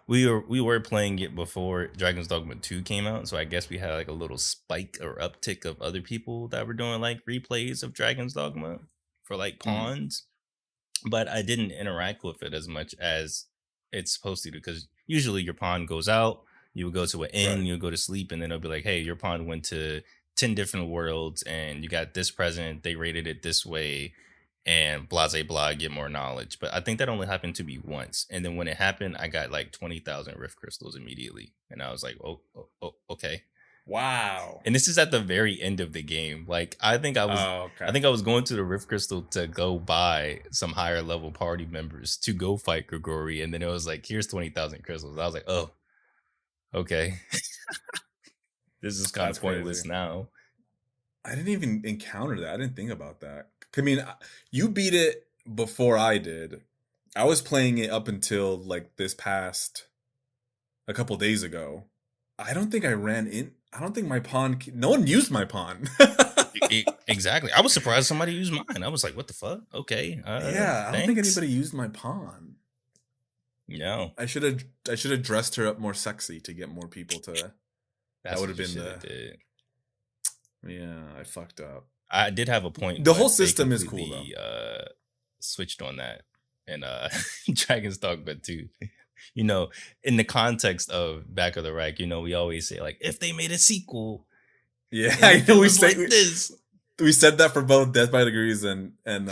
We were playing it before Dragon's Dogma 2 came out, so I guess we had like a little spike or uptick of other people that were doing like replays of Dragon's Dogma for like pawns. But I didn't interact with it as much as it's supposed to, because usually your pawn goes out, you would go to an inn, Right. you would go to sleep, and then it'll be like, hey, your pawn went to 10 different worlds and you got this present, they rated it this way, and blah, blah, blah, get more knowledge. But I think that only happened to me once. And then when it happened, I got like 20,000 Rift Crystals immediately. And I was like, oh, okay. Wow. And this is at the very end of the game. Like, I think I was okay. I think I was going to the Rift Crystal to go buy some higher level party members to go fight Grigori. And then it was like, here's 20,000 crystals. I was like, oh, okay. This is kind That's of pointless crazy. now. I didn't even encounter that. I didn't think about that. I mean, you beat it before I did. I was playing it up until like this past a couple days ago. I don't think I ran in. I don't think my pawn. No one used my pawn. Exactly. I was surprised somebody used mine. I was like, what the fuck? Okay. Yeah, I don't think thanks. anybody used my pawn. No. I should have dressed her up more sexy to get more people to. That's would've what you been shoulda did. Yeah, I fucked up. I did have a point. The but whole they system is cool, completely, switched on that and Dragon's Dogma 2. In the context of Back of the Rack, we always say like, if they made a sequel, Yeah, and I if know it we was say like this. we said that for both Death by Degrees and and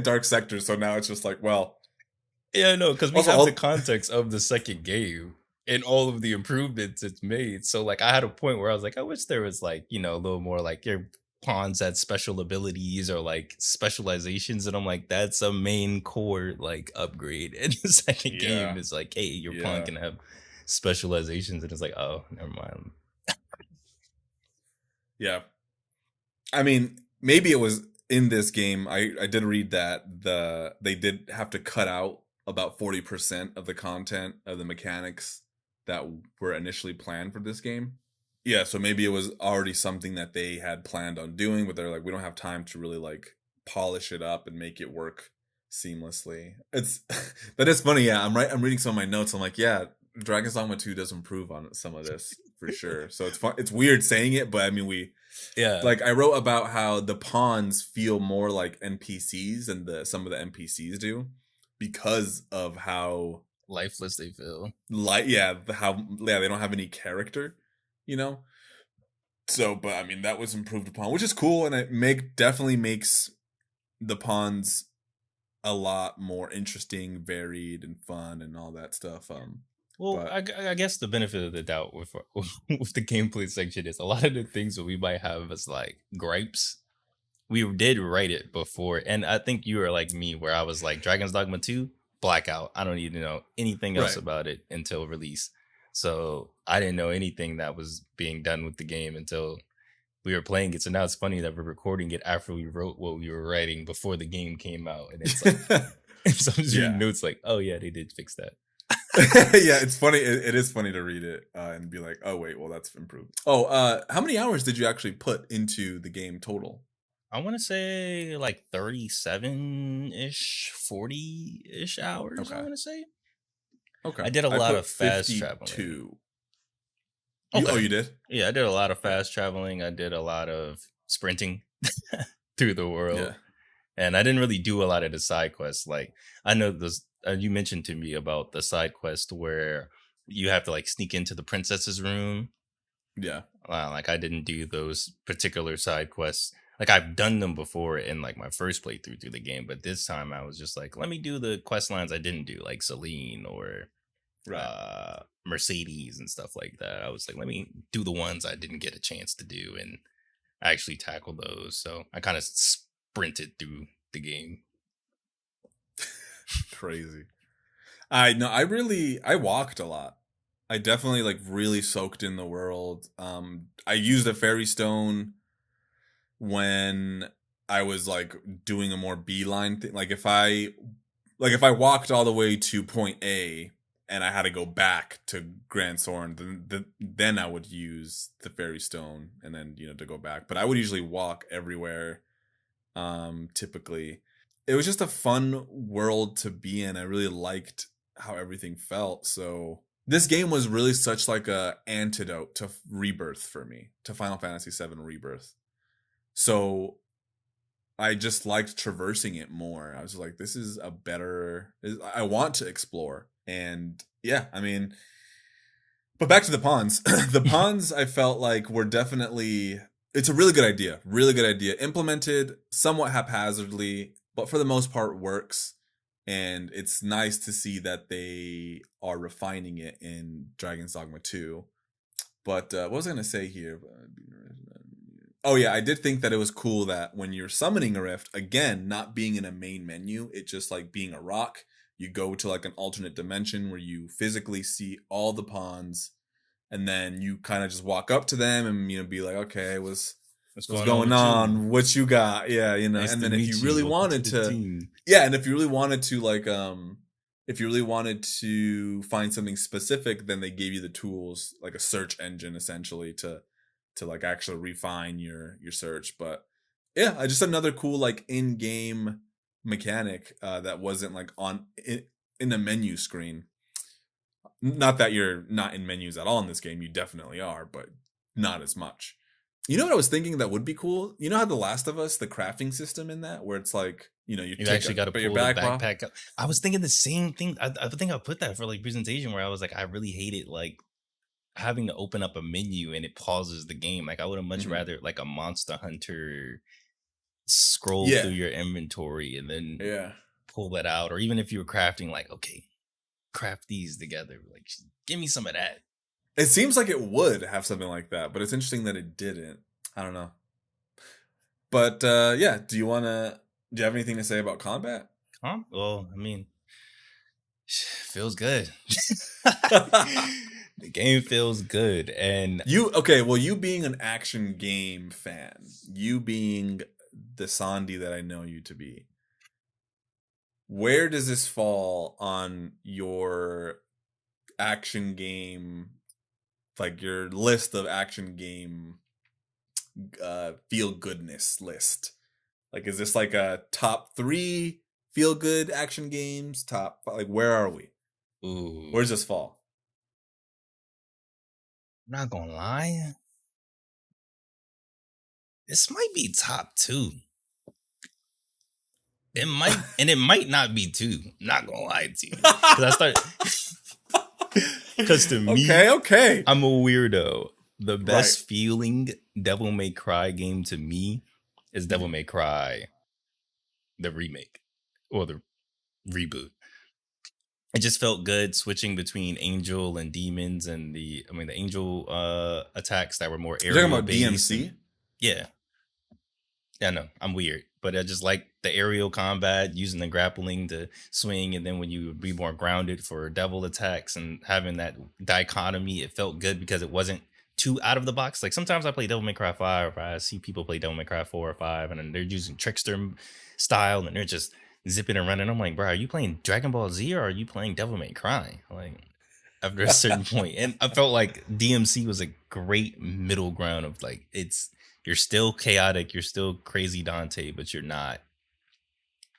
Dark Sector. So now it's just like, well, Yeah, no, because we Also, have all- the context of the second game and all of the improvements it's made. So like I had a point where I was like, I wish there was like, a little more like your pawns had special abilities or like specializations. And I'm like, that's a main core like upgrade. And the second Yeah. game is like, hey, your Yeah. pawn can have specializations. And it's like, oh, never mind. yeah. I mean, maybe it was in this game. I did read that they did have to cut out about 40% of the content of the mechanics that were initially planned for this game. Yeah, so maybe it was already something that they had planned on doing, but they're like, we don't have time to really like polish it up and make it work seamlessly. It's that is funny. Yeah, I'm reading some of my notes. I'm like, yeah, Dragon's Dogma 2 does improve on some of this for sure. So it's fun. It's weird saying it, but I mean, like I wrote about how the pawns feel more like NPCs than some of the NPCs do because of how lifeless they feel. They don't have any character, you know. So, but I mean, that was improved upon, which is cool, and it definitely makes the pawns a lot more interesting, varied, and fun, and all that stuff. I guess the benefit of the doubt with the gameplay section is a lot of the things that we might have as like gripes. We did write it before, and I think you were like me, where I was like, Dragon's Dogma 2, blackout. I don't need to know anything else about it until release. So I didn't know anything that was being done with the game until we were playing it. So now it's funny that we're recording it after we wrote what we were writing before the game came out. And it's like, so I'm just reading notes like, oh yeah, they did fix that. Yeah, it's funny. It is funny to read it and be like, oh wait, well that's improved. Oh, how many hours did you actually put into the game total? I want to say like 37-ish, 40-ish hours, okay. I want to say. Okay. I did a lot of fast traveling. You did? Yeah, I did a lot of fast traveling. I did a lot of sprinting through the world. Yeah. And I didn't really do a lot of the side quests. Like, I know this, you mentioned to me about the side quest where you have to like sneak into the princess's room. Yeah. Like I didn't do those particular side quests. Like I've done them before in like my first playthrough through the game, but this time I was just like, let me do the quest lines I didn't do, like Celine or Mercedes and stuff like that. I was like, let me do the ones I didn't get a chance to do and actually tackle those. So I kind of sprinted through the game. Crazy. I walked a lot. I definitely like really soaked in the world. I used a fairy stone when I was like doing a more beeline thing. Like if I walked all the way to point A and I had to go back to Grand Soren, then I would use the fairy stone and then, to go back. But I would usually walk everywhere. Typically, it was just a fun world to be in. I really liked how everything felt. So this game was really such like a antidote to Rebirth for me, to Final Fantasy VII Rebirth. So I just liked traversing it more. I was like, this is I want to explore. And yeah, I mean, but back to the pawns. The pawns I felt like were definitely, it's a really good idea. Really good idea. Implemented somewhat haphazardly, but for the most part works. And it's nice to see that they are refining it in Dragon's Dogma 2. But what was I going to say here? Oh yeah, I did think that it was cool that when you're summoning a rift, again, not being in a main menu, it's just like being a rock. You go to like an alternate dimension where you physically see all the pawns, and then you kind of just walk up to them and be like, okay, what's going on? What you got? Yeah, nice. And then if you really wanted to, yeah, and if you really wanted to like if you really wanted to find something specific, then they gave you the tools, like a search engine essentially to like actually refine your search. But yeah, just another cool like in-game mechanic that wasn't like in the menu screen. Not that you're not in menus at all in this game, you definitely are, but not as much. You know what I was thinking that would be cool? You know how The Last of Us, the crafting system in that, where it's like, you actually got to pull your backpack up. I was thinking the same thing. I think I put that for like presentation where I was like, I really hated like having to open up a menu and it pauses the game. Like I would have much rather like a Monster Hunter scroll through your inventory and then pull that out. Or even if you were crafting, like, okay, craft these together. Like, give me some of that. It seems like it would have something like that, but it's interesting that it didn't. I don't know. But yeah, do you have anything to say about combat? Well, I mean, feels good. The game feels good, and You being an action game fan, you being the Sandy that I know you to be, where does this fall on your action game, like your list of action game feel goodness list? Like, is this like a top 3 feel good action games? Top, like, where are we? ooh, Where's this fall? I'm not gonna lie, this might be top 2. It might not be 2. I'm not gonna lie to you, because to me, Okay. I'm a weirdo. The best Right. feeling Devil May Cry game to me is Devil May Cry, the remake or the reboot. It just felt good switching between angel and demons, and the angel attacks that were more You're talking aerial about based. DMC? Yeah, no, I'm weird, but I just like the aerial combat, using the grappling to swing, and then when you would be more grounded for devil attacks and having that dichotomy, it felt good because it wasn't too out of the box. Like sometimes I play Devil May Cry 5, or I see people play Devil May Cry 4 or 5, and then they're using trickster style and they're just zipping and running. I'm like, bro, are you playing Dragon Ball Z or are you playing Devil May Cry? Like, after a certain point. And I felt like DMC was a great middle ground of like, you're still chaotic, you're still crazy Dante, but you're not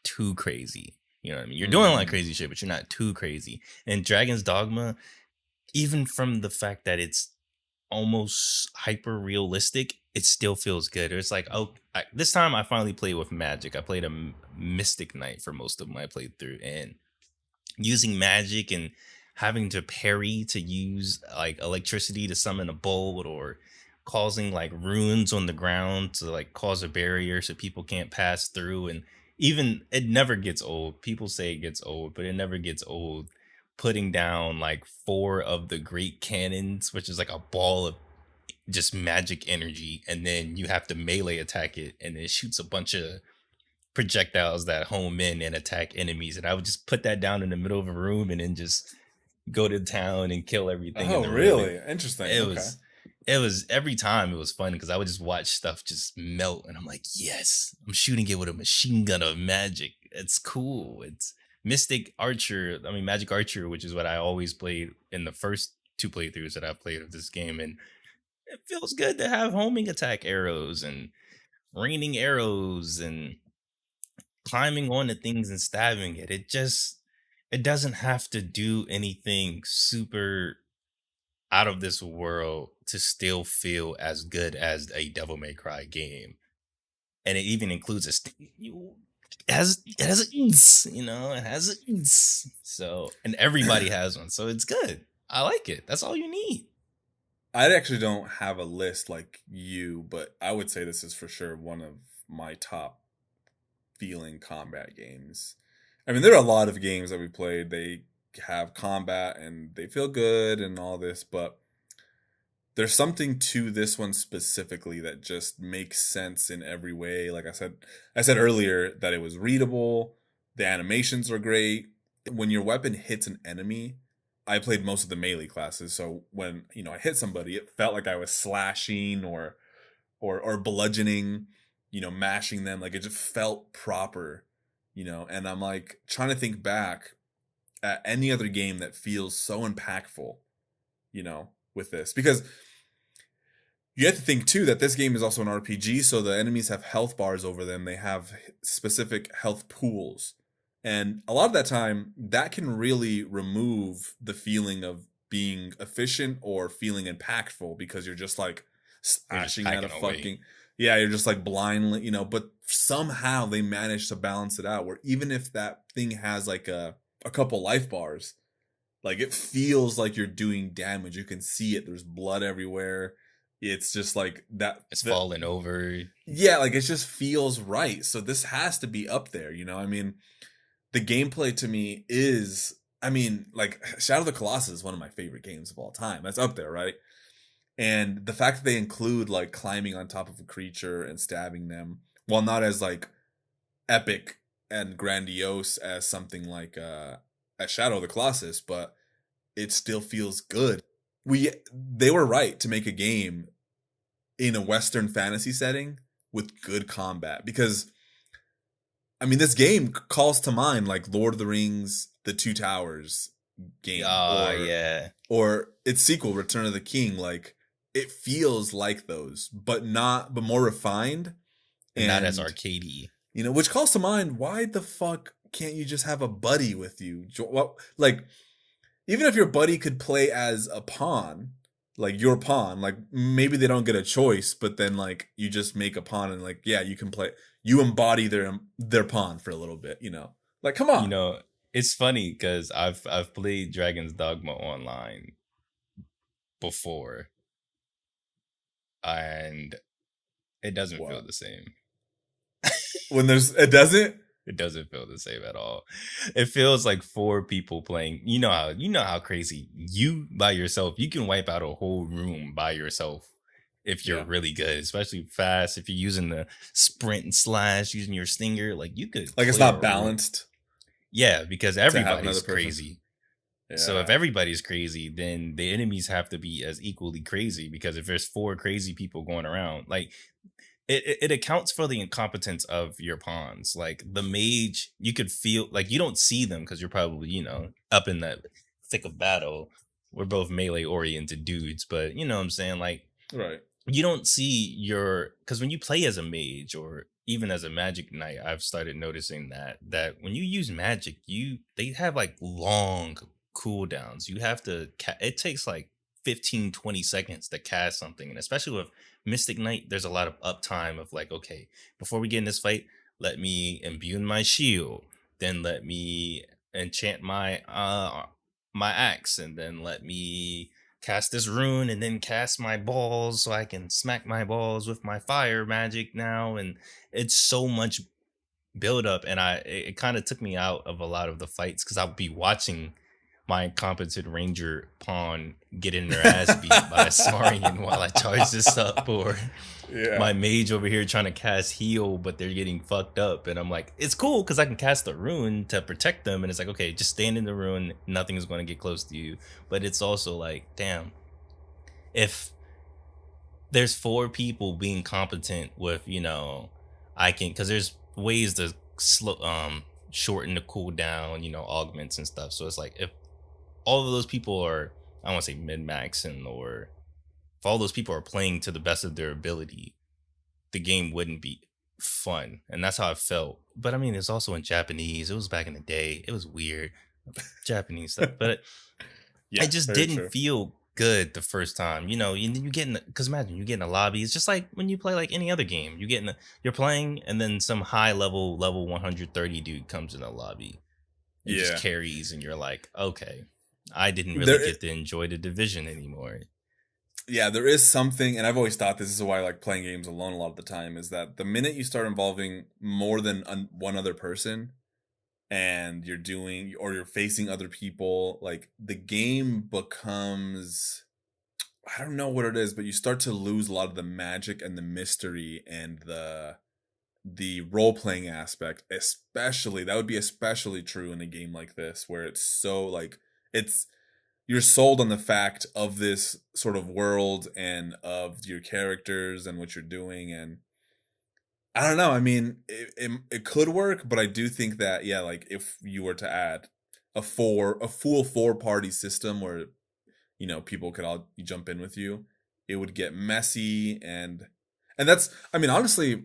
too crazy. You know what I mean? You're doing a lot of crazy shit, but you're not too crazy. And Dragon's Dogma, even from the fact that it's almost hyper realistic, it still feels good. It's like, this time I finally played with magic. I played a Mystic Knight for most of my playthrough, and using magic and having to parry to use like electricity to summon a bolt, or causing like runes on the ground to like cause a barrier so people can't pass through. And even it never gets old. People say it gets old, but it never gets old. Putting down like 4 of the great cannons, which is like a ball of just magic energy, and then you have to melee attack it, and it shoots a bunch of projectiles that home in and attack enemies. And I would just put that down in the middle of a room and then just go to town and kill everything. Oh, in the really? room. Interesting. It was every time it was fun because I would just watch stuff just melt, and I'm like, yes, I'm shooting it with a machine gun of magic. It's cool. It's Magic Archer, which is what I always played in the first 2 playthroughs that I played of this game. And it feels good to have homing attack arrows and raining arrows and climbing onto things and stabbing it. It doesn't have to do anything super out of this world to still feel as good as a Devil May Cry game. And it even includes it has a so, and everybody has one, so it's good. I like it. That's all you need. I actually don't have a list like you, but I would say this is for sure one of my top feeling combat games. I mean, there are a lot of games that we played, they have combat and they feel good and all this, but there's something to this one specifically that just makes sense in every way. Like I said earlier that it was readable, the animations are great. When your weapon hits an enemy, I played most of the melee classes, so when I hit somebody, it felt like I was slashing or bludgeoning, mashing them. Like it just felt proper, and I'm like trying to think back at any other game that feels so impactful, with this, because you have to think too that this game is also an RPG, so the enemies have health bars over them. They have specific health pools, and a lot of that time that can really remove the feeling of being efficient or feeling impactful, because you're just like slashing at a fucking you're just like blindly, but somehow they manage to balance it out where even if that thing has like a couple life bars, like it feels like you're doing damage. You can see it. There's blood everywhere. It's just like that. It's falling over. Yeah, like it just feels right. So this has to be up there, I mean, the gameplay to me is, like Shadow of the Colossus is one of my favorite games of all time. That's up there, right? And the fact that they include like climbing on top of a creature and stabbing them, while not as like epic and grandiose as something like a Shadow of the Colossus, but it still feels good. they were right to make a game in a Western fantasy setting with good combat, because I mean, this game calls to mind like Lord of the Rings, The Two Towers game, or its sequel, Return of the King. Like, it feels like those, but more refined and not as arcadey. You know, which calls to mind, why the fuck can't you just have a buddy with you? Like, even if your buddy could play as a pawn, like your pawn, like maybe they don't get a choice, but then like you just make a pawn and like, yeah, you can play, you embody their pawn for a little bit, you know? Like, come on. You know, it's funny because I've played Dragon's Dogma online before, and it doesn't feel the same. It doesn't? It doesn't feel the same at all. It feels like 4 people playing. You know how crazy you by yourself, you can wipe out a whole room by yourself if you're really good, especially fast. If you're using the sprint and slash, using your stinger, like you could. Like, it's not balanced. Yeah, because everybody's crazy. Yeah. So if everybody's crazy, then the enemies have to be as equally crazy, because if there's 4 crazy people going around, like it accounts for the incompetence of your pawns. Like the mage, you could feel like you don't see them because you're probably, you know, up in that thick of battle. We're both melee oriented dudes, but you know what I'm saying? Like, right. You don't see because when you play as a mage or even as a magic knight, I've started noticing that when you use magic, they have like long cooldowns. You have to, it takes like 15-20 seconds to cast something, and especially with Mystic Knight, there's a lot of uptime of like, okay, before we get in this fight, let me imbue my shield, then let me enchant my my axe, and then let me cast this rune, and then cast my balls so I can smack my balls with my fire magic now. And it's so much build up, and it kind of took me out of a lot of the fights because I'll be watching my incompetent ranger pawn get in their ass beat by a Saurian while I charge this up, or my mage over here trying to cast heal, but they're getting fucked up. And I'm like, it's cool because I can cast the rune to protect them, and it's like, okay, just stand in the rune, nothing is going to get close to you. But it's also like, damn, if there's 4 people being competent with, you know, I can, because there's ways to shorten the cooldown, you know, augments and stuff. So it's like, if all of those people are, I don't want to say min-maxing, or if all those people are playing to the best of their ability, the game wouldn't be fun. And that's how I felt. But I mean, it's also in Japanese. It was back in the day. It was weird. Japanese stuff. But it just didn't feel good the first time. You know, you get in, because imagine you get in a lobby. It's just like when you play like any other game. You're playing, and then some high level 130 dude comes in the lobby and just carries, and you're like, okay, I didn't really get to enjoy the division anymore. Yeah, there is something, and I've always thought this is why I like playing games alone a lot of the time, is that the minute you start involving more than one other person, and you're facing other people, like the game becomes, I don't know what it is, but you start to lose a lot of the magic and the mystery and the role-playing aspect. Especially, that would be especially true in a game like this, where it's so like, you're sold on the fact of this sort of world and of your characters and what you're doing. And I don't know. I mean, it could work, but I do think that, yeah, like if you were to add a full 4-party system where, you know, people could all jump in with you, it would get messy. And that's, I mean, honestly,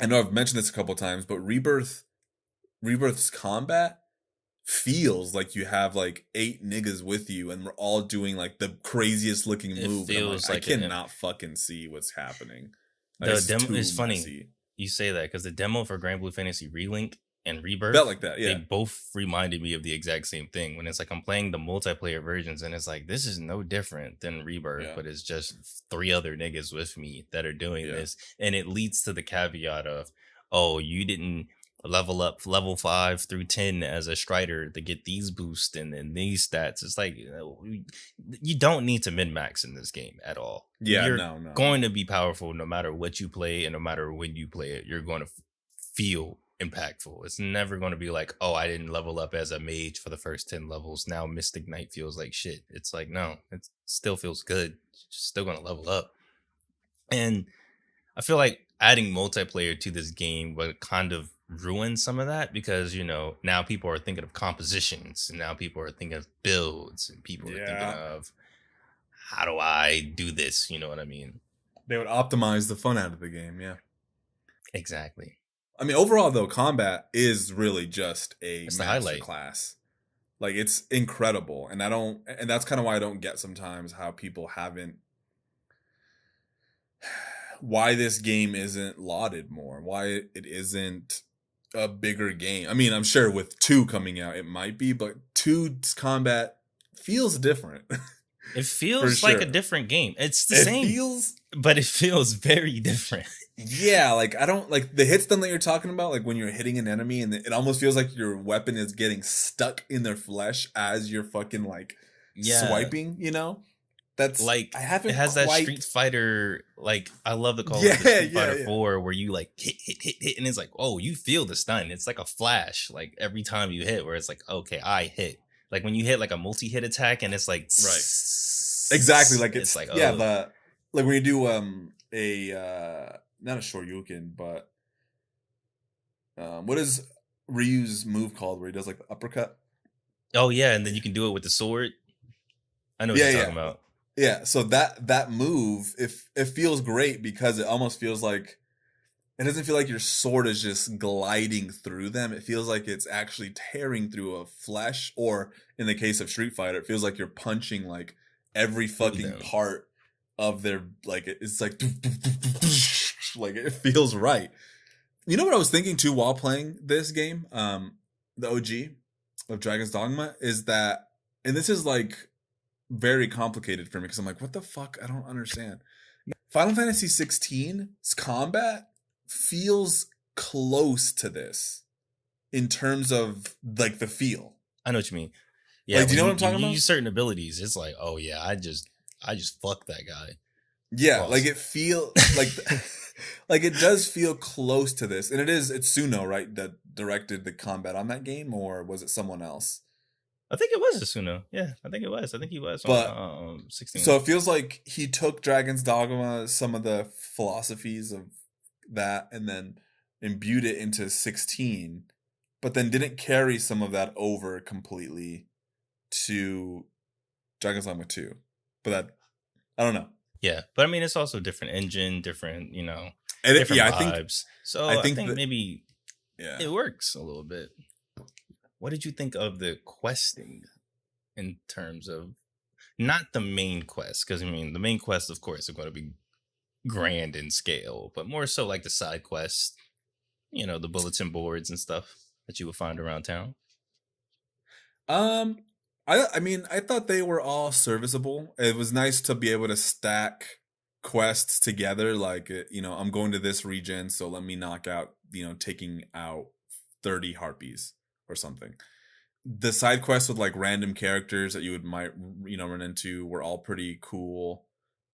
I know I've mentioned this a couple of times, but Rebirth's combat feels like you have like 8 niggas with you, and we're all doing like the craziest looking move. Feels like I cannot fucking see what's happening. The demo is funny. Messy. You say that because the demo for Grand Blue Fantasy Relink and Rebirth felt like that. Yeah, they both reminded me of the exact same thing. When it's like I'm playing the multiplayer versions, and it's like this is no different than Rebirth, but it's just 3 other niggas with me that are doing this, and it leads to the caveat of, oh, you didn't level up level 5 through 10 as a Strider to get these boosts and then these stats. It's like, you don't need to min-max in this game at all. You're going to be powerful no matter what you play, and no matter when you play it, you're going to feel impactful. It's never going to be like, oh, I didn't level up as a mage for the first 10 levels. Now Mystic Knight feels like shit. It's like, no, it still feels good. You're still going to level up. And I feel like adding multiplayer to this game would kind of ruin some of that because, you know, now people are thinking of compositions and now people are thinking of builds and people are thinking of how do I do this? You know what I mean? They would optimize the fun out of the game, yeah. Exactly. I mean, overall, though, combat is really just a It's the highlight. masterclass. Like, it's incredible. And that's kind of why I don't get sometimes how people haven't, why this game isn't lauded more, why it isn't a bigger game. I mean, I'm sure with 2 coming out, it might be, but 2's combat feels different. It feels like a different game. It's the same, but it feels very different. Yeah, like I don't like the hit stun that you're talking about, like when you're hitting an enemy and it almost feels like your weapon is getting stuck in their flesh as you're fucking like swiping, you know? That's like I haven't it has quite... that Street Fighter, like I love the call of the Street Fighter 4 where you like hit and it's like, oh, you feel the stun. It's like a flash, like every time you hit, where it's like, okay, I hit. Like when you hit like a multi-hit attack and it's like exactly like it's like oh. like when you do a not a Shoryuken, but what is Ryu's move called where he does like the uppercut? Oh yeah, and then you can do it with the sword. I know what you're talking about. Yeah, so that move, it feels great because it almost feels like it doesn't feel like your sword is just gliding through them. It feels like it's actually tearing through a flesh, or in the case of Street Fighter, it feels like you're punching like every fucking part of their, like it's like like it feels right. You know what I was thinking too while playing this game, the OG of Dragon's Dogma, is that, and this is like very complicated for me because I'm like, what the fuck? I don't understand. Final Fantasy 16's combat feels close to this in terms of like the feel. I know what you mean. Yeah, like, do you know what I'm talking about? You use certain abilities. It's like, oh yeah, I just fuck that guy. Yeah, like it feel like like it does feel close to this, and it's Suno, right, that directed the combat on that game, or was it someone else? I think it was Asuno. Yeah, I think it was. I think he was on 16. So it feels like he took Dragon's Dogma, some of the philosophies of that, and then imbued it into 16, but then didn't carry some of that over completely to Dragon's Dogma 2. But that, I don't know. Yeah, but I mean, it's also different engine, different, you know, and different vibes. I think that, maybe it works a little bit. What did you think of the questing in terms of not the main quest? Because I mean, the main quests, of course, are going to be grand in scale, but more so like the side quests, you know, the bulletin boards and stuff that you would find around town. I mean, I thought they were all serviceable. It was nice to be able to stack quests together. Like, you know, I'm going to this region, so let me knock out, you know, taking out 30 harpies or something. The side quests with like random characters that you might run into were all pretty cool.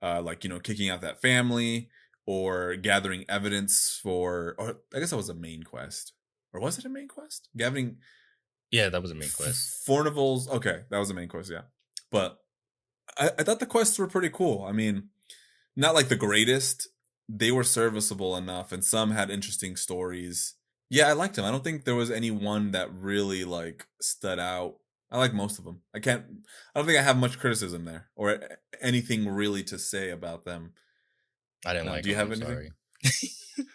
Like, you know, kicking out that family or gathering evidence for, or I guess that was a main quest. Or was it a main quest? Yeah, that was a main quest. Fornival's, okay, that was a main quest, yeah. But I thought the quests were pretty cool. I mean, not like the greatest. They were serviceable enough, and some had interesting stories. Yeah, I liked them. I don't think there was any one that really like stood out. I like most of them. I don't think I have much criticism there or anything really to say about them. I didn't like. Do you them, have anything? Sorry.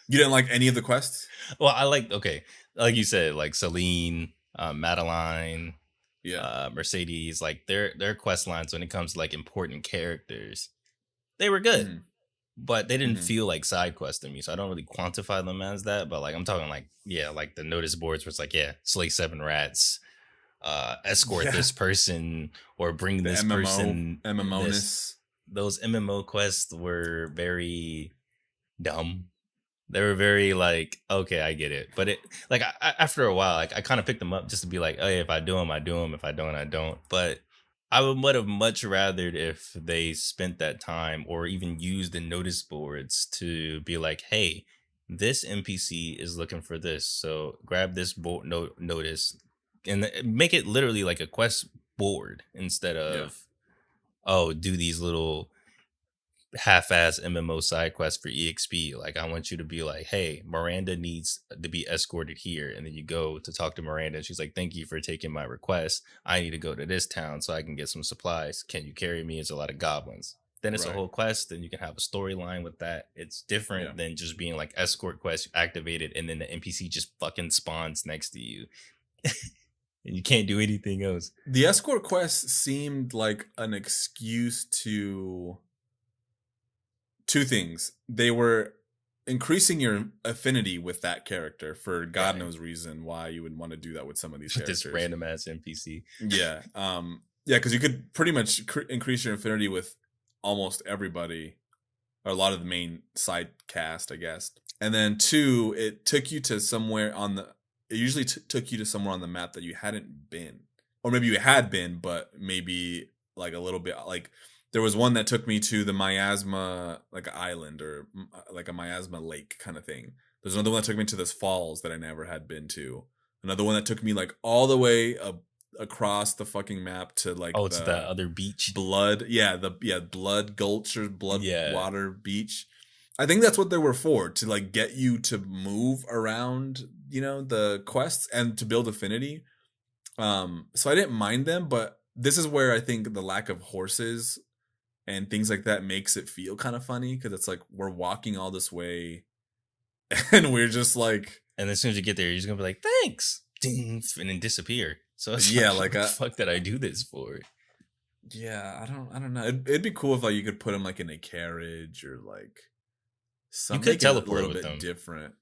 You didn't like any of the quests? Well, I like, okay, like you said, like Celine, Madeline, Mercedes, like their quest lines when it comes to like important characters, they were good. Mm-hmm. But they didn't feel like side quests to me, so I don't really quantify them as that. But like I'm talking like, yeah, like the notice boards where it's like, yeah, slay 7 rats, escort this person, or bring this person. MMO-ness. Those MMO quests were very dumb. They were very like, okay, I get it. But it like after a while, like I kind of picked them up just to be like, hey, if I do them, I do them. If I don't, I don't. But I would have much rathered if they spent that time or even used the notice boards to be like, hey, this NPC is looking for this, so grab this notice and make it literally like a quest board instead of do these little half-ass MMO side quests for EXP. Like, I want you to be like, hey, Miranda needs to be escorted here, and then you go to talk to Miranda and she's like, thank you for taking my request. I need to go to this town so I can get some supplies. Can you carry me? It's a lot of goblins. Then it's a whole quest, and you can have a storyline with that. It's different than just being like escort quest activated and then the NPC just fucking spawns next to you. And you can't do anything else. The escort quest seemed like an excuse to two things. They were increasing your affinity with that character for God knows reason why you would want to do that with some of these characters. This random ass NPC. Yeah. Because you could pretty much increase your affinity with almost everybody, or a lot of the main side cast, I guess. And then two, it took you to somewhere on the. It usually took you to somewhere on the map that you hadn't been, or maybe you had been, but maybe like a little bit. Like there was one that took me to the Miasma like island or like a Miasma lake kind of thing. There's another one that took me to this falls that I never had been to. Another one that took me like all the way across the fucking map to like to that other beach. Blood Gulch or Water Beach. I think that's what they were for, to like get you to move around, you know, the quests and to build affinity. So I didn't mind them, but this is where I think the lack of horses and things like that makes it feel kind of funny, because it's like we're walking all this way and we're just like, and as soon as you get there, you're just gonna be like, thanks, ding, and then disappear. So it's what the fuck did I do this for? Yeah, I don't know. It'd be cool if like you could put them like in a carriage or like you could teleport a little bit different.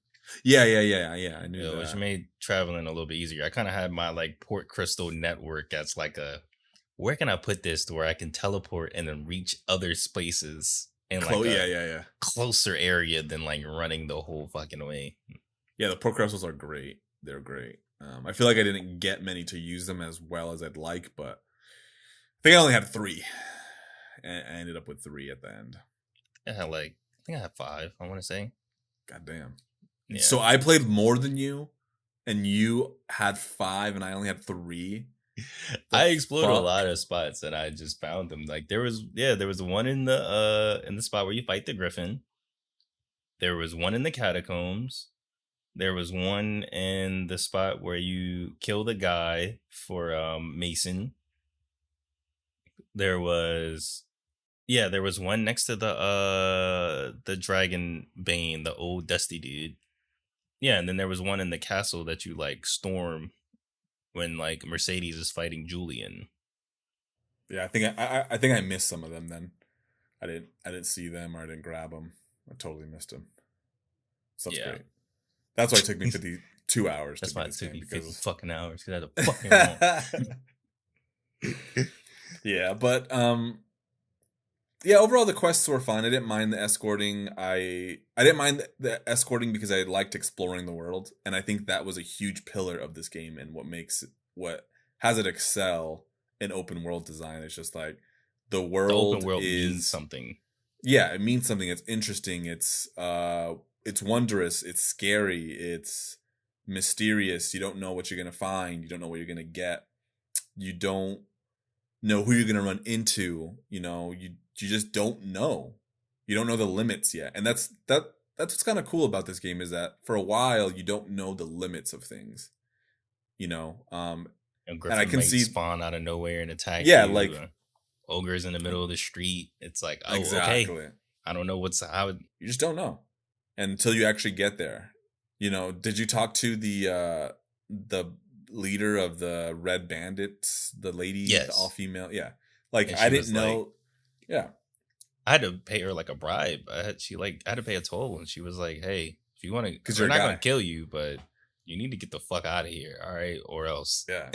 Yeah. I knew that. Which made traveling a little bit easier. I kind of had my like Port Crystal network as like where can I put this to where I can teleport and then reach other spaces in like closer area than like running the whole fucking way. Yeah, the Port Crystals are great. They're great. I feel like I didn't get many to use them as well as I'd like, but I think I only had 3. And I ended up with 3 at the end. I think I had 5, I want to say. God damn. Yeah. So I played more than you, and you had 5, and I only had 3. I explored a lot of spots, and I just found them. Like there was one in the spot where you fight the Griffin. There was one in the catacombs. There was one in the spot where you kill the guy for Mason. There was one next to the Dragon Bane, the old dusty dude. Yeah, and then there was one in the castle that you like storm when like Mercedes is fighting Julian. Yeah, I think I missed some of them then. I didn't see them, or I didn't grab them. I totally missed them. So that's great. That's why it took me 52 hours. That's why it took me 50 fucking hours, because I had a fucking want. Yeah, but yeah, overall the quests were fun. I didn't mind the escorting. I didn't mind the escorting because I liked exploring the world, and I think that was a huge pillar of this game and what has it excel in open world design. It's just like the open world means something. Yeah, it means something. It's interesting. It's wondrous. It's scary. It's mysterious. You don't know what you're gonna find. You don't know what you're gonna get. You don't know who you're gonna run into. You know, you just don't know. You don't know the limits yet, and that's what's kind of cool about this game, is that for a while you don't know the limits of things. You know, and I can see spawn out of nowhere and attack. Yeah, you. like ogres in the middle of the street. It's like, oh, exactly. Okay. I don't know you just don't know until you actually get there. You know, did you talk to the leader of the Red Bandits, the lady, yes, the all female? Yeah, like I didn't know. Like, yeah, I had to pay her like a bribe. I had to pay a toll, and she was like, "Hey, if you want to, because we're not gonna kill you, but you need to get the fuck out of here, all right, or else." Yeah,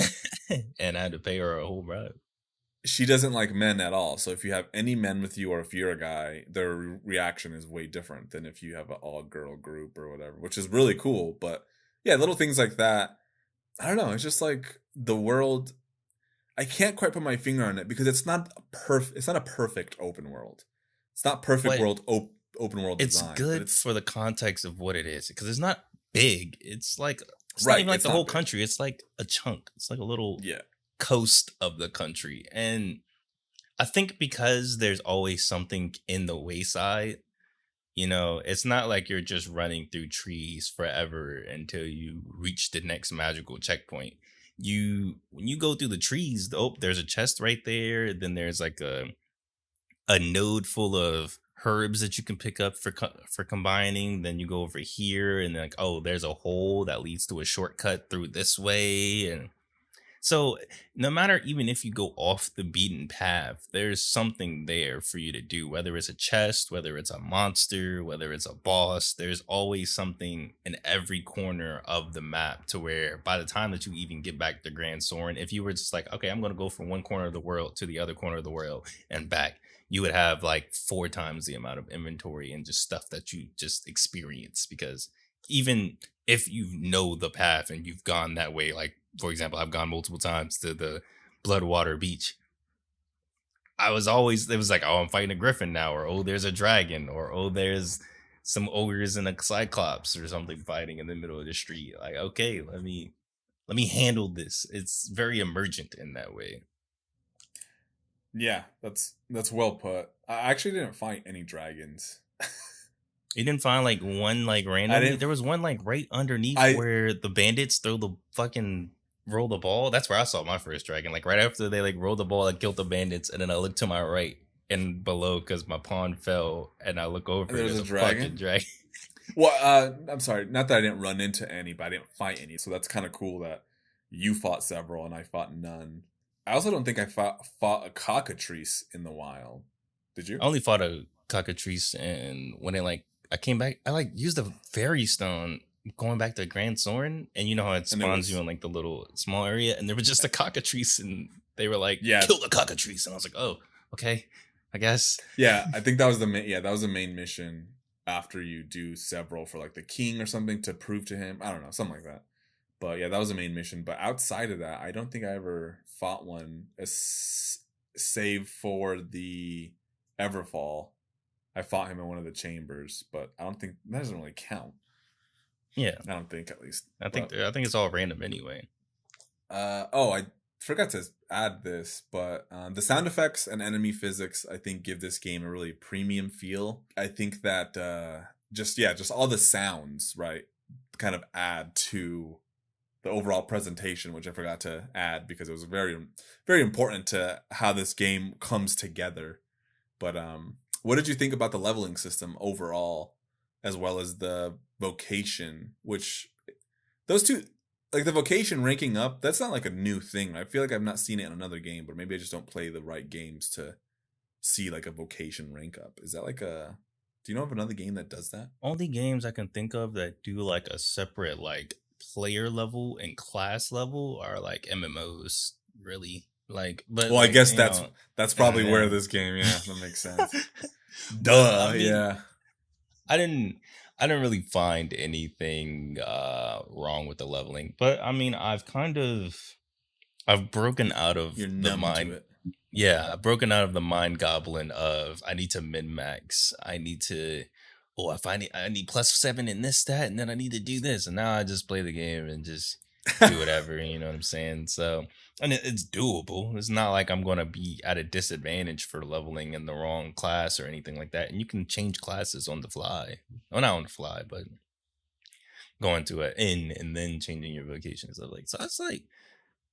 and I had to pay her a whole bribe. She doesn't like men at all. So if you have any men with you, or if you're a guy, their reaction is way different than if you have an all-girl group or whatever, which is really cool. But yeah, little things like that. I don't know. It's just like the world. I can't quite put my finger on it because it's not a perfect open world. It's not perfect world open world It's design. good but it's for the context of what it is because it's not big. It's like it's not right. even like It's the not whole big. country. It's like a chunk. It's like a little Yeah. coast of the country. And I think because there's always something in the wayside, you know, it's not like you're just running through trees forever until you reach the next magical checkpoint. When you go through the trees, oh, there's a chest right there. Then there's like a node full of herbs that you can pick up for combining. Then you go over here and like, oh, there's a hole that leads to a shortcut through this way. And so no matter even if you go off the beaten path, there's something there for you to do, whether it's a chest, whether it's a monster, whether it's a boss, there's always something in every corner of the map to where by the time that you even get back to Grand Soren, if you were just like, okay, I'm going to go from one corner of the world to the other corner of the world and back, you would have like 4 times the amount of inventory and just stuff that you just experience because even if you know the path and you've gone that way, like for example, I've gone multiple times to the Bloodwater Beach. It was like, oh, I'm fighting a griffin now, or oh, there's a dragon, or oh, there's some ogres and a cyclops or something fighting in the middle of the street. Like, okay, let me handle this. It's very emergent in that way. Yeah, that's well put. I actually didn't fight any dragons. You didn't find like one like randomly? didn't- There was one like right underneath I- where the bandits throw the fucking roll the ball. That's where I saw my first dragon. Like right after they like rolled the ball, I killed the bandits, and then I looked to my right and below because my pawn fell, and I look over. And there was there's a dragon? fucking dragon. Well, I'm sorry. Not that I didn't run into any, but I didn't fight any. So that's kind of cool that you fought several and I fought none. I also don't think I fought a cockatrice in the wild. Did you? I only fought a cockatrice, and when I came back, I like used the fairy stone going back to Grand Soren, and you know how it And there spawns was- you in like the little small area, and there was just a cockatrice, and they were like, Yeah. kill the cockatrice, and I was like, oh, okay, I guess. Yeah, I think that was the main. Yeah, that was the main mission. After you do several for like the king or something to prove to him, I don't know, something like that. But yeah, that was the main mission. But outside of that, I don't think I ever fought one, save for the Everfall. I fought him in one of the chambers, but I don't think that doesn't really count. Yeah, I don't think, at least. I think But, it's all random anyway. I forgot to add this, but the sound effects and enemy physics, I think, give this game a really premium feel. I think that just all the sounds, right, kind of add to the overall presentation, which I forgot to add because it was very, very important to how this game comes together. But what did you think about the leveling system overall, as well as the vocation, which those two, like the vocation ranking up, that's not like a new thing. I feel like I've not seen it in another game, but maybe I just don't play the right games to see like a vocation rank up. Is that like do you know of another game that does that? Only games I can think of that do like a separate like player level and class level are like MMOs, really. Like, but Well, I like, guess you that's know, that's probably yeah. where this game, that makes sense. Duh, I mean, yeah. I didn't really find anything wrong with the leveling, but I mean, I've broken out of You're the numb mind. to it. Yeah, I've broken out of the mind goblin of I need to min max. I need to, if I need +7 in this stat, and then I need to do this, and now I just play the game and just do whatever. You know what I'm saying? So, and it's doable. It's not like I'm gonna be at a disadvantage for leveling in the wrong class or anything like that. And you can change classes on the fly. Well, not on the fly, but going to an inn and then changing your vocation and stuff like. So it's like,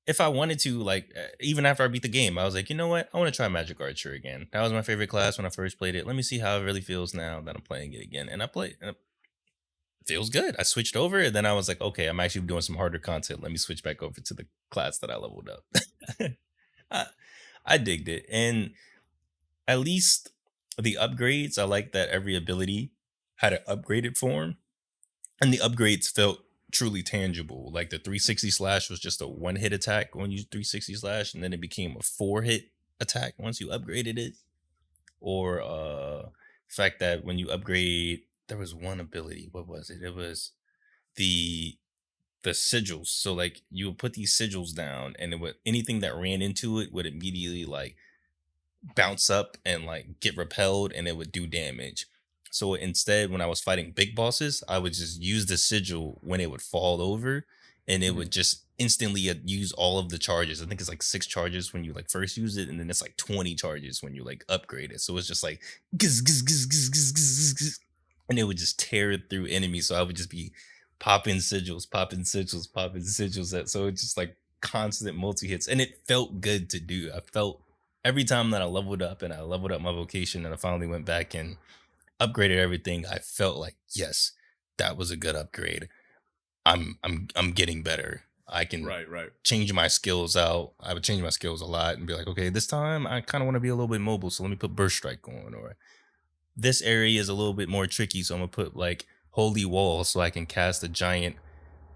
if I wanted to, like, even after I beat the game, I was like, you know what? I want to try Magic Archer again. That was my favorite class when I first played it. Let me see how it really feels now that I'm playing it again. And I played. And it feels good. I switched over, and then I was like, okay, I'm actually doing some harder content. Let me switch back over to the class that I leveled up. I digged it. And at least the upgrades, I like that every ability had an upgraded form. And the upgrades felt truly tangible. Like the 360 slash was just a 1-hit attack when you 360 slash, and then it became a 4-hit attack once you upgraded it. Or the fact that when you upgrade, there was one ability. What was it? It was the sigils. So like you would put these sigils down, and it would, anything that ran into it would immediately like bounce up and like get repelled, and it would do damage. So instead, when I was fighting big bosses, I would just use the sigil when it would fall over, and it would just instantly use all of the charges. I think it's like 6 charges when you like first use it, and then it's like 20 charges when you like upgrade it. So it's just like gizz, gizz, gizz, gizz, gizz, gizz, gizz, and it would just tear through enemies. So I would just be popping sigils, popping sigils, popping sigils. So it's just like constant multi hits, and it felt good to do. I felt every time that I leveled up and I leveled up my vocation, and I finally went back and upgraded everything, I felt like, yes, that was a good upgrade. I'm getting better. I can Right. change my skills out. I would change my skills a lot and be like, okay, this time I kind of want to be a little bit mobile, so let me put burst strike on. Or this area is a little bit more tricky, so I'm gonna put like holy wall so I can cast a giant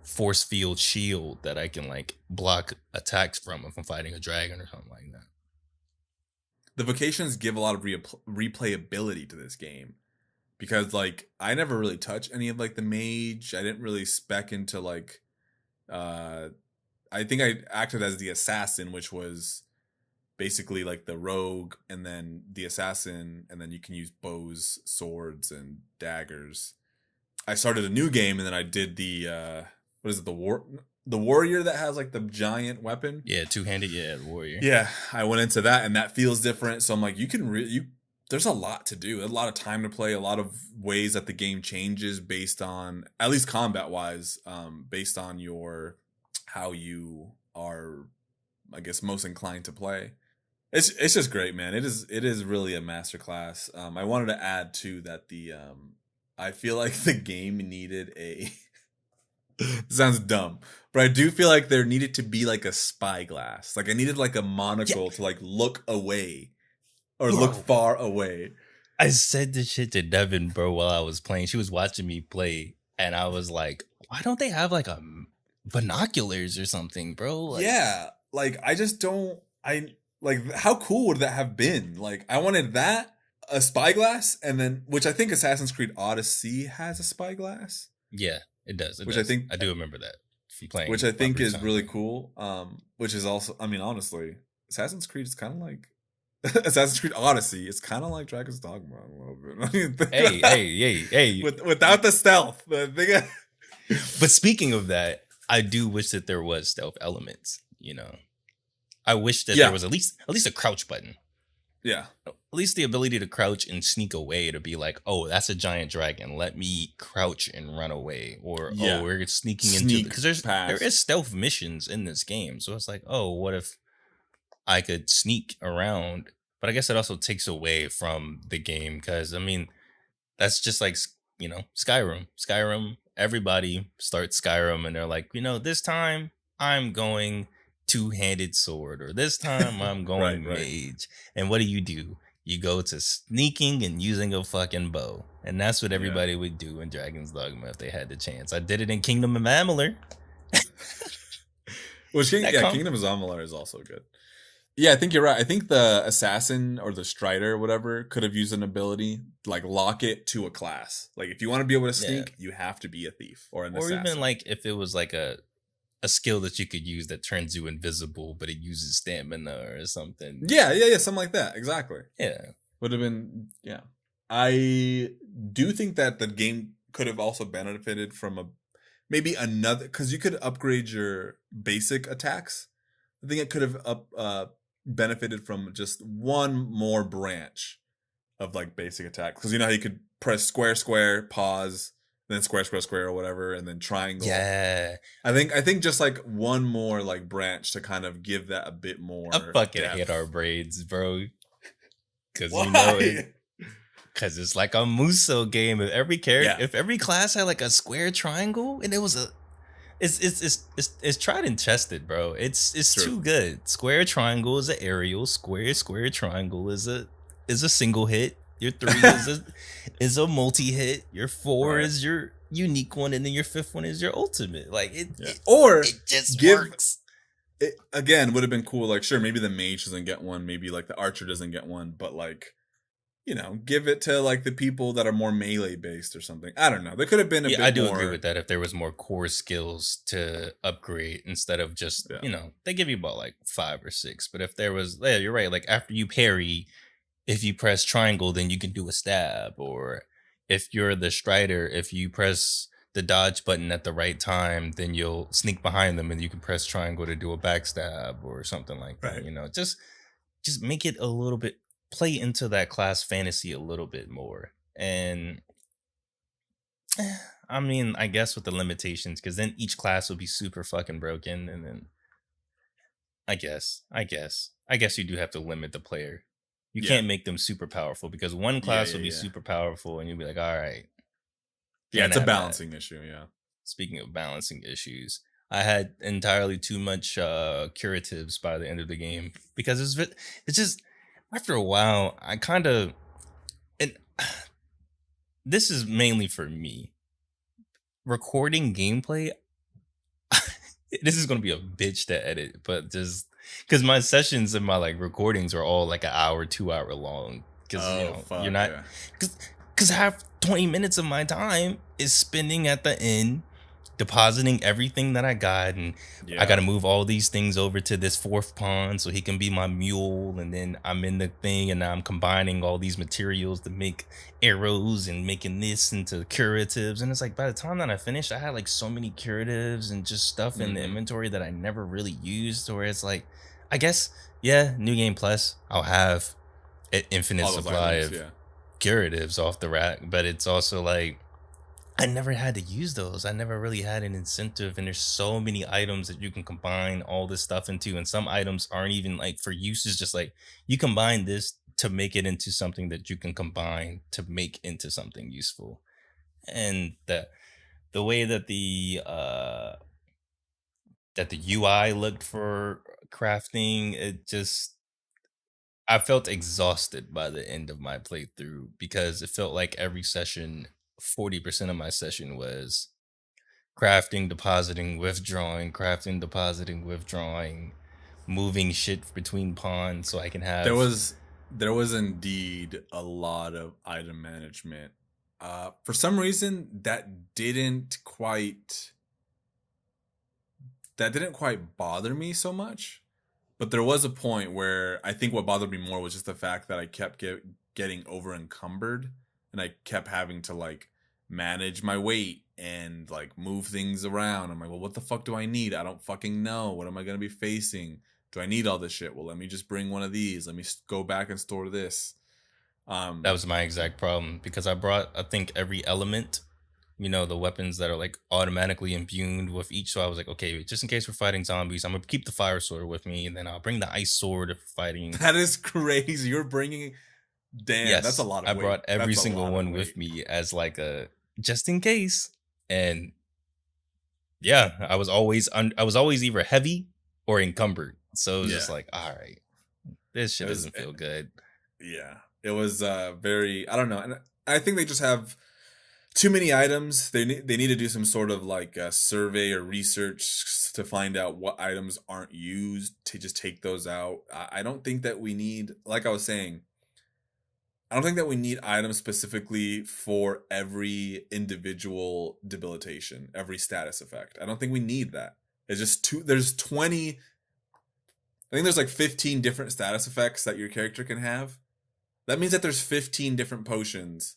force field shield that I can like block attacks from if I'm fighting a dragon or something like that. The vocations give a lot of replayability to this game, because like I never really touched any of like the mage. I didn't really spec into like I think I acted as the assassin, which was basically like the rogue and then the assassin, and then you can use bows, swords, and daggers. I started a new game, and then I did the what is it, the warrior that has like the giant weapon. Yeah, two-handed, yeah, the warrior. Yeah, I went into that, and that feels different. So I'm like, you can there's a lot to do, a lot of time to play, a lot of ways that the game changes based on, at least combat wise, based on how you are, I guess, most inclined to play. It's just great, man. It is really a masterclass. I wanted to add too that I feel like the game needed a it sounds dumb, but I do feel like there needed to be like a spyglass. Like I needed like a monocle to like look away or look far away. I said this shit to Devin, bro, while I was playing. She was watching me play, and I was like, why don't they have like a binoculars or something, bro? Like, yeah, like I just don't. How cool would that have been? Like I wanted that, a spyglass, and then, which I think Assassin's Creed Odyssey has a spyglass. Yeah, it does. I do remember that from playing. Which I think is really cool. Which is also, I mean, honestly, Assassin's Creed is kind of like Assassin's Creed Odyssey. It's kind of like Dragon's Dogma a little bit. I mean, hey! Without the stealth, But speaking of that, I do wish that there was stealth elements. You know, I wish that there was at least a crouch button. Yeah. At least the ability to crouch and sneak away, to be like, oh, that's a giant dragon, let me crouch and run away. Or oh, we're sneaking into, because there is stealth missions in this game. So it's like, oh, what if I could sneak around? But I guess it also takes away from the game, because I mean, that's just like, you know, Skyrim, everybody starts Skyrim and they're like, you know, this time I'm going two-handed sword, or this time I'm going mage. And what do? You go to sneaking and using a fucking bow. And that's what everybody would do in Dragon's Dogma if they had the chance. I did it in Kingdom of Amalur. Kingdom of Amalur is also good. Yeah, I think you're right. I think the assassin or the strider or whatever could have used an ability, like lock it to a class. Like if you want to be able to sneak, you have to be a thief or an assassin. Or even like if it was like a skill that you could use that turns you invisible, but it uses stamina or something. Yeah, something like that. Exactly. Yeah. Would have been, yeah. I do think that the game could have also benefited from maybe another, because you could upgrade your basic attacks. I think it could have benefited from just one more branch of like basic attacks. Because you know how you could press square, pause, then square or whatever, and then triangle. Yeah, I think just like one more like branch to kind of give that a bit more. I fucking hate our braids, bro. Because you know it. Because it's like a Muso game. If every character, if every class had like a square triangle, and it was it's tried and tested, bro. It's too good. Square triangle is an aerial. Square triangle is a single hit. Your 3 is a multi hit. Your 4 is your unique one, and then your 5th one is your ultimate. Like it just works. It again would have been cool. Like sure, maybe the mage doesn't get one. Maybe like the archer doesn't get one. But like, you know, give it to like the people that are more melee based or something. I don't know. There could have been a bit more. I do agree with that. If there was more core skills to upgrade instead of just you know, they give you about like 5 or 6. But if there was, you're right. Like after you parry, if you press triangle, then you can do a stab, or if you're the Strider, if you press the dodge button at the right time, then you'll sneak behind them and you can press triangle to do a backstab or something like that. Right. You know, just make it a little bit, play into that class fantasy a little bit more. And I mean, I guess with the limitations, because then each class will be super fucking broken, and then I guess you do have to limit the player. You can't make them super powerful, because one class will be super powerful, and you'll be like, all right. Yeah, it's a have balancing issue. Yeah. Speaking of balancing issues, I had entirely too much curatives by the end of the game, because it's just after a while I kind of, and this is mainly for me, recording gameplay. This is gonna be a bitch to edit, but just because my sessions and my like recordings are all like an hour, 2 hour long. Because you're not, because half 20 minutes of my time is spending at the end depositing everything that I got, and I got to move all these things over to this fourth pawn so he can be my mule, and then I'm in the thing and I'm combining all these materials to make arrows and making this into curatives, and it's like by the time that I finished I had like so many curatives and just stuff in the inventory that I never really used, where it's like, I guess New Game Plus, I'll have an infinite supply of curatives off the rack, but it's also like I never had to use those. I never really had an incentive, and there's so many items that you can combine all this stuff into, and some items aren't even like for use. Is just like you combine this to make it into something that you can combine to make into something useful. And the way that the UI looked for crafting, it just, I felt exhausted by the end of my playthrough, because it felt like every session, 40% of my session was crafting, depositing, withdrawing, crafting, depositing, withdrawing, moving shit between pawns so I can have. There was indeed a lot of item management. For some reason, that didn't quite bother me so much. But there was a point where I think what bothered me more was just the fact that I kept getting over encumbered, and I kept having to like manage my weight and like move things around. I'm like, well, what the fuck do I need? I don't fucking know. What am I going to be facing? Do I need all this shit? Well, let me just bring one of these. Let me go back and store this. That was my exact problem, because I brought, I think, every element, you know, the weapons that are like automatically imbued with each. So I was like, okay, just in case we're fighting zombies, I'm gonna keep the fire sword with me, and then I'll bring the ice sword if we're fighting. That is crazy. You're bringing, damn, yes, that's a lot of weight. I brought every single one with me as like a just in case. And yeah, I was always either heavy or encumbered. So it was just like, all right, this shit doesn't feel good. Yeah, it was very, I don't know, and I think they just have too many items. They need to do some sort of like a survey or research to find out what items aren't used, to just take those out. I don't think that we need, like I was saying, I don't think that we need items specifically for every individual debilitation, every status effect. I don't think we need that. It's just there's 20, I think there's like 15 different status effects that your character can have. That means that there's 15 different potions,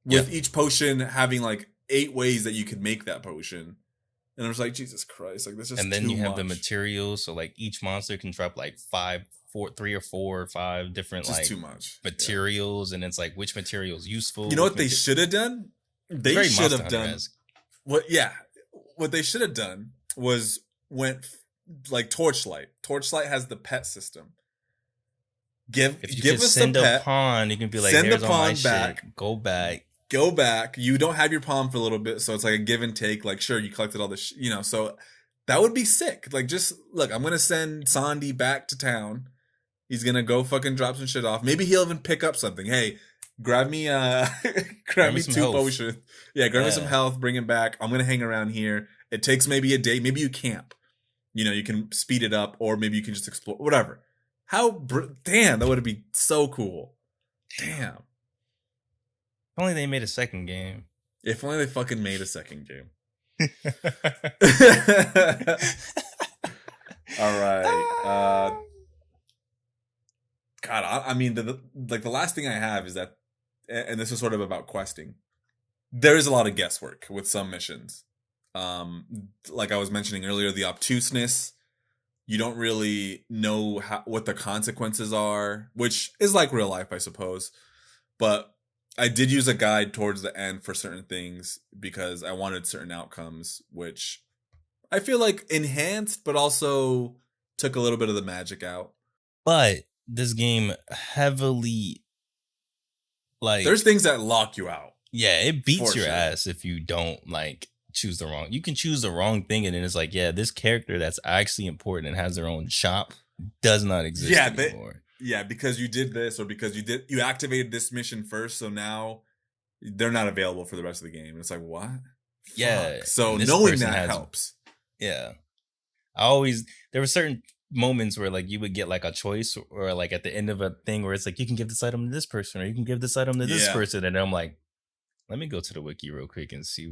with each potion having like 8 ways that you could make that potion. And I was like, Jesus Christ, like this is and then too you have much. the materials, so like each monster can drop like 3 or 4 or 5 different just like too much materials, and it's like which material is useful. You know what they should have done? They should have done what they should have done was went like Torchlight. Torchlight has the pet system. If you give could us send a a pet, pawn, you can be like, send here's the all my pawn back. shit. Go back. You don't have your pawn for a little bit, so it's like a give and take. Like, sure, you collected all this, so that would be sick. Like, just look, I'm gonna send Sandy back to town. He's gonna go fucking drop some shit off. Maybe he'll even pick up something. Hey, grab me grab me 2 potions. Yeah, grab me some health, bring him back. I'm gonna hang around here. It takes maybe a day. Maybe you camp. You can speed it up, or maybe you can just explore. Whatever. Damn, that would be so cool. Damn. If only they made a second game. If only they fucking made a second game. All right. God, I mean, the last thing I have is that and this is sort of about questing. There is a lot of guesswork with some missions. Like I was mentioning earlier, the obtuseness. You don't really know what the consequences are, which is like real life, I suppose. But I did use a guide towards the end for certain things because I wanted certain outcomes, which I feel like enhanced, but also took a little bit of the magic out. But this game heavily, like, there's things that lock you out. Yeah, it beats For your sure. ass if you don't like choose the wrong. You can choose the wrong thing, and then it's like, yeah, this character that's actually important and has their own shop does not exist anymore. Yeah, because you did this, or because you activated this mission first, so now they're not available for the rest of the game. It's like, what? Yeah. Fuck. So and this knowing person that helps. Yeah. There were certain moments where like you would get like a choice, or like at the end of a thing where it's like you can give this item to this person, or you can give this item to this Yeah. person, and I'm like, let me go to the wiki real quick and see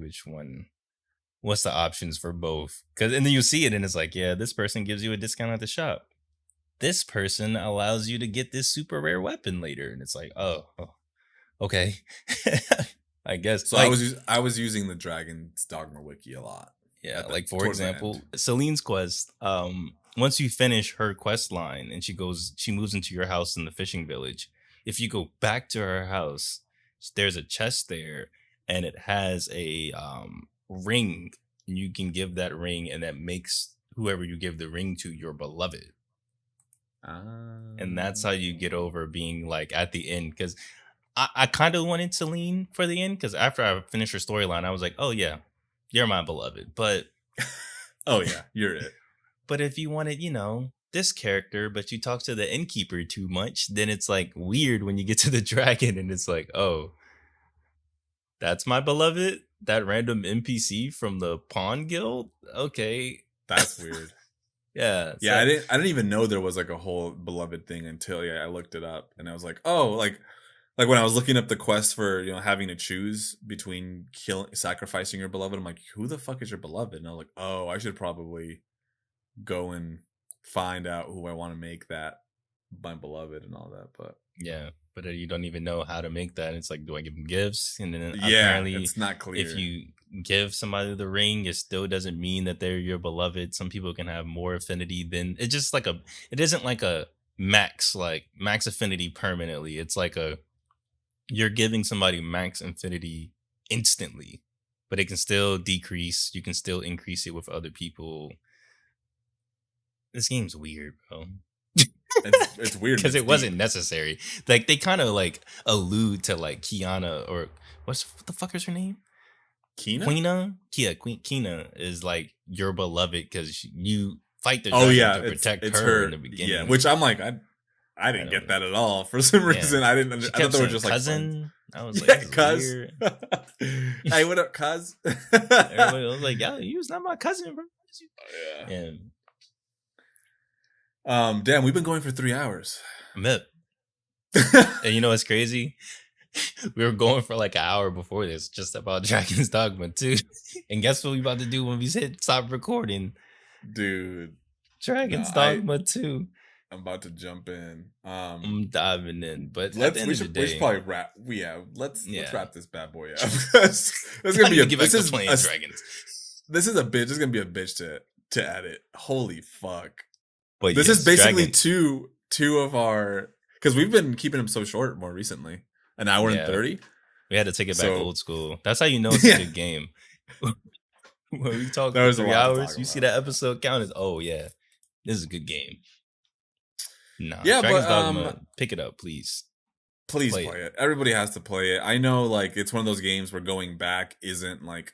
what's the options for both. And then you see it and it's like, yeah, this person gives you a discount at the shop. This person allows you to get this super rare weapon later. And it's like, oh okay. I guess. So like, I was using the Dragon's Dogma wiki a lot. yeah, like for towards the example, end. Celine's quest, once you finish her quest line and she moves into your house in the fishing village, if you go back to her house, there's a chest there and it has a ring. You can give that ring and that makes whoever you give the ring to your beloved. And that's how you get over being like at the end, because I kind of wanted Celine for the end, because after I finished her storyline, I was like, oh yeah, you're my beloved. But oh yeah, you're it. But if you wanted, this character, but you talk to the innkeeper too much, then it's like weird when you get to the dragon and it's like, oh, that's my beloved? That random NPC from the Pawn Guild? Okay. That's weird. Yeah. Yeah, I didn't even know there was like a whole beloved thing until I looked it up, and I was like, oh, like when I was looking up the quest for having to choose between sacrificing your beloved, I'm like, who the fuck is your beloved? And I was like, oh, I should probably go and find out who I want to make that my beloved and all that. But yeah, but you don't even know how to make that. It's like, do I give them gifts? And then yeah, apparently it's not clear. If you give somebody the ring, it still doesn't mean that they're your beloved. Some people can have more affinity than it isn't like a max affinity permanently. It's like you're giving somebody max affinity instantly, but it can still decrease. You can still increase it with other people. This game's weird, bro. It's weird because it wasn't necessary. Like they kind of like allude to like Kiana, or what the fuck is her name? Quina? Yeah, Quina is like your beloved because you fight the dragon to protect her in the beginning. Yeah, which I'm like, I didn't get that at all for some reason. I didn't. I thought they were just cousin. Like I was like, cuz. Hey, what up, cuz? Everybody was like, yo, you was not my cousin, bro. Yeah. Damn, we've been going for 3 hours. I'm hip. And you know what's crazy? We were going for like an hour before this, just about Dragon's Dogma 2. And guess what we about to do when we stop recording? Dude. Dragon's Dogma 2. I'm about to jump in. I'm diving in, but we should probably wrap. Let's wrap this bad boy up. This is gonna be Dragons. This is a bitch. This is gonna be a bitch to edit. Holy fuck! But this is basically two of our, because we've been keeping them so short more recently. An hour and 30. We had to take it back old school. That's how you know it's a good game. When we talk for 3 hours, you see that episode count as, oh yeah, this is a good game. Nah, yeah, Dragon's but Dogma, pick it up, please. Please play it. Everybody has to play it. I know, like, it's one of those games where going back isn't like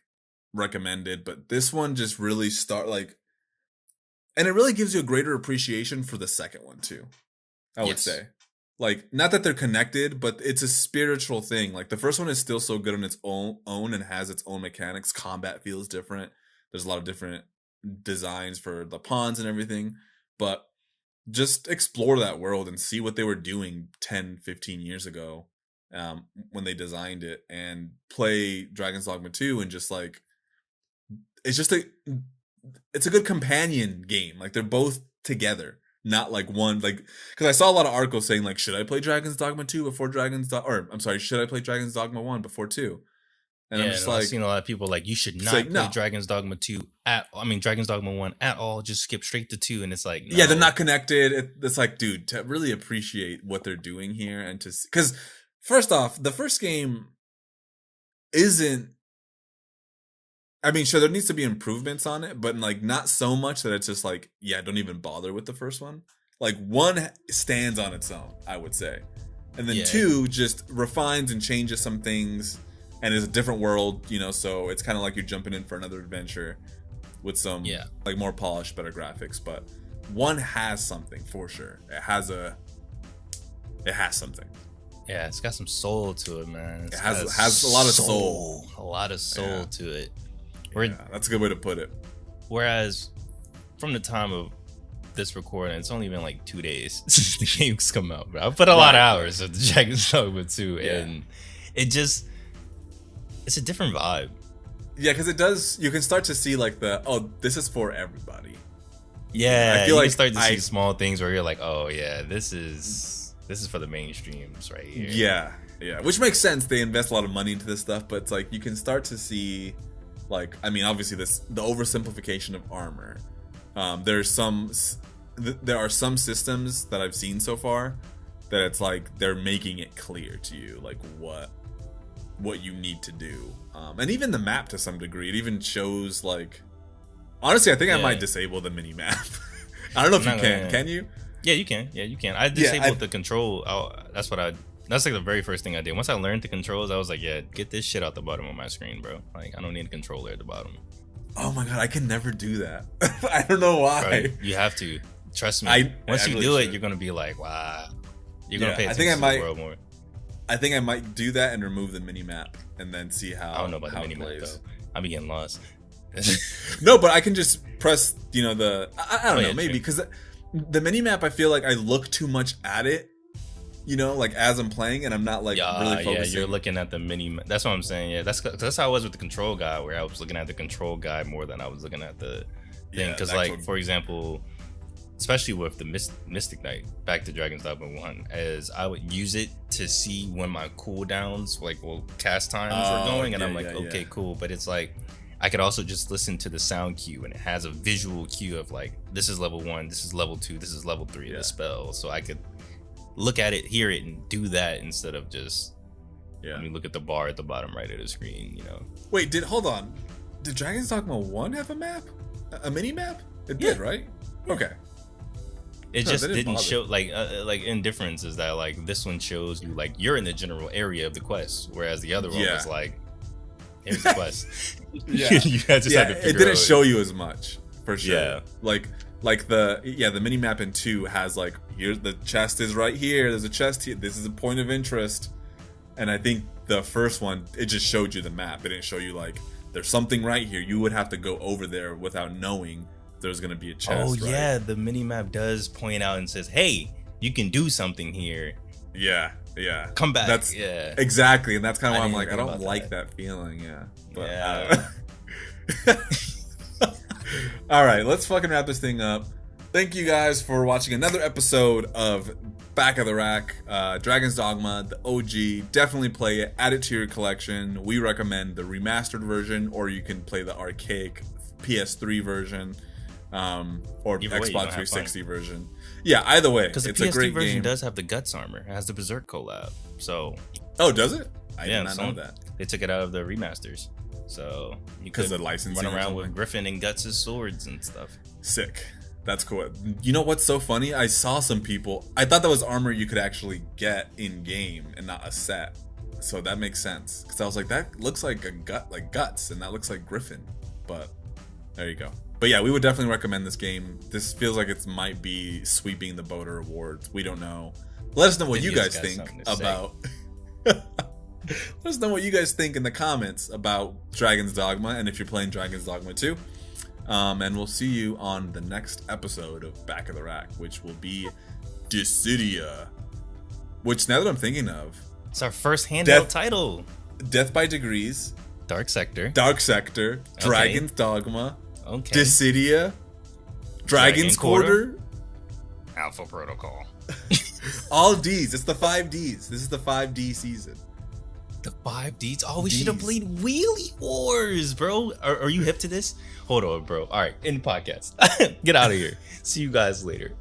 recommended, but this one just really and it really gives you a greater appreciation for the second one too. I would say, like, not that they're connected, but it's a spiritual thing. Like the first one is still so good on its own and has its own mechanics. Combat feels different. There's a lot of different designs for the pawns and everything, but just explore that world and see what they were doing 10, 15 years ago when they designed it, and play Dragon's Dogma 2 and just like, it's a good companion game. Like they're both together. not like one, like, because I saw a lot of articles saying like, should I play Dragon's Dogma 2 before should I play Dragon's Dogma 1 before 2? And I'm just I've like, seen a lot of people like, you should not like, play no. Dragon's Dogma 2 Dragon's Dogma 1 at all. Just skip straight to 2, and it's like, no. yeah, they're not connected. It's like, dude, to really appreciate what they're doing here, and to, because first off, the first game isn't. I mean, sure, there needs to be improvements on it, but like not so much that it's just like, yeah, don't even bother with the first one. Like 1 stands on its own, I would say, and then 2 just refines and changes some things. And it's a different world, you know, so it's kind of like you're jumping in for another adventure with some like more polished, better graphics. But 1 has something for sure. It has something. Yeah, it's got some soul to it, man. It has a lot of soul. A lot of soul to it. Yeah, that's a good way to put it. Whereas from the time of this recording, it's only been like 2 days since the game's come out, bro. I put a lot of hours into Dragon's Dogma 2, and it just... It's a different vibe. Yeah, because it does. You can start to see like this is for everybody. Yeah, I feel like you start to see small things where you're like, oh yeah, this is for the mainstreams right here. Yeah, which makes sense. They invest a lot of money into this stuff, but it's like you can start to see, like, I mean, obviously the oversimplification of armor. There are some systems that I've seen so far that it's like they're making it clear to you, like what you need to do, and even the map to some degree. It even shows, like, honestly, I think I might disable the mini map. I don't know if you can. Can you? Yeah, you can. I disabled the control. That's like the very first thing I did. Once I learned the controls, I was like, yeah, get this shit out the bottom of my screen, bro. Like, I don't need a controller at the bottom. Oh my god, I can never do that. I don't know why. Bro, you have to. Trust me. Once you do it, you're gonna be like, wow. You're gonna pay attention to the world more. I think I might do that and remove the mini map and then see how. I don't know about the mini map though. I'll be getting lost. No, but I can just press, you know, I don't know, maybe because the mini map, I feel like I look too much at it, you know, like as I'm playing, and I'm not like really focusing. Yeah, you're looking at the mini map. That's what I'm saying. Yeah, that's how I was with the control guide, where I was looking at the control guide more than I was looking at the thing. Because for example, especially with the Mystic Knight, back to Dragon's Dogma 1, as I would use it to see when my cooldowns, cast times were going, and I'm like, okay, cool. But it's like, I could also just listen to the sound cue, and it has a visual cue of like, this is level 1, this is level 2, this is level 3 of the spell. So I could look at it, hear it, and do that instead of just, let me look at the bar at the bottom right of the screen, you know. Wait, hold on. Did Dragon's Dogma 1 have a map? A mini map? It did, right? Okay. It just didn't show like indifference is that like this one shows you like you're in the general area of the quest, whereas the other one was like, here's the quest. You had to have to it didn't show you as much for sure. Yeah, like the mini map in 2 has like, here's the chest is right here. There's a chest here. This is a point of interest. And I think the first one, it just showed you the map. It didn't show you like there's something right here. You would have to go over there without knowing there's gonna be a chest. Oh yeah, the mini map does point out and says, "Hey, you can do something here." Yeah. Come back. That's exactly, and that's kind of why I'm like, I don't like that feeling. Yeah. But, all right, let's fucking wrap this thing up. Thank you guys for watching another episode of Back of the Rack. Dragon's Dogma, the OG. Definitely play it. Add it to your collection. We recommend the remastered version, or you can play the archaic PS3 version. Or Xbox 360 version. Yeah, either way, because the PS3 a great version does have the Guts armor. It has the Berserk collab. So, does it? I did not know that. They took it out of the remasters, so you could the licensing run around with Griffin and Guts' swords and stuff. Sick. That's cool. You know what's so funny? I saw some people. I thought that was armor you could actually get in game and not a set. So that makes sense. Because I was like, that looks like Guts, and that looks like Griffin. But there you go. But yeah, we would definitely recommend this game. This feels like it might be sweeping the Boater Awards. We don't know. Let us know what you guys think about. Let us know what you guys think in the comments about Dragon's Dogma, and if you're playing Dragon's Dogma 2. And we'll see you on the next episode of Back of the Rack, which will be Dissidia. Which, now that I'm thinking of, it's our first handheld title. Death by Degrees. Dark Sector. Dragon's Dogma. Okay. Dissidia, Dragon's Quarter. Alpha Protocol. All D's. It's the 5 D's. This is the 5D season. The 5Ds? Oh, we should have played Wheelie Wars, bro. Are you hip to this? Hold on, bro. All right, end the podcast. Get out of here. See you guys later.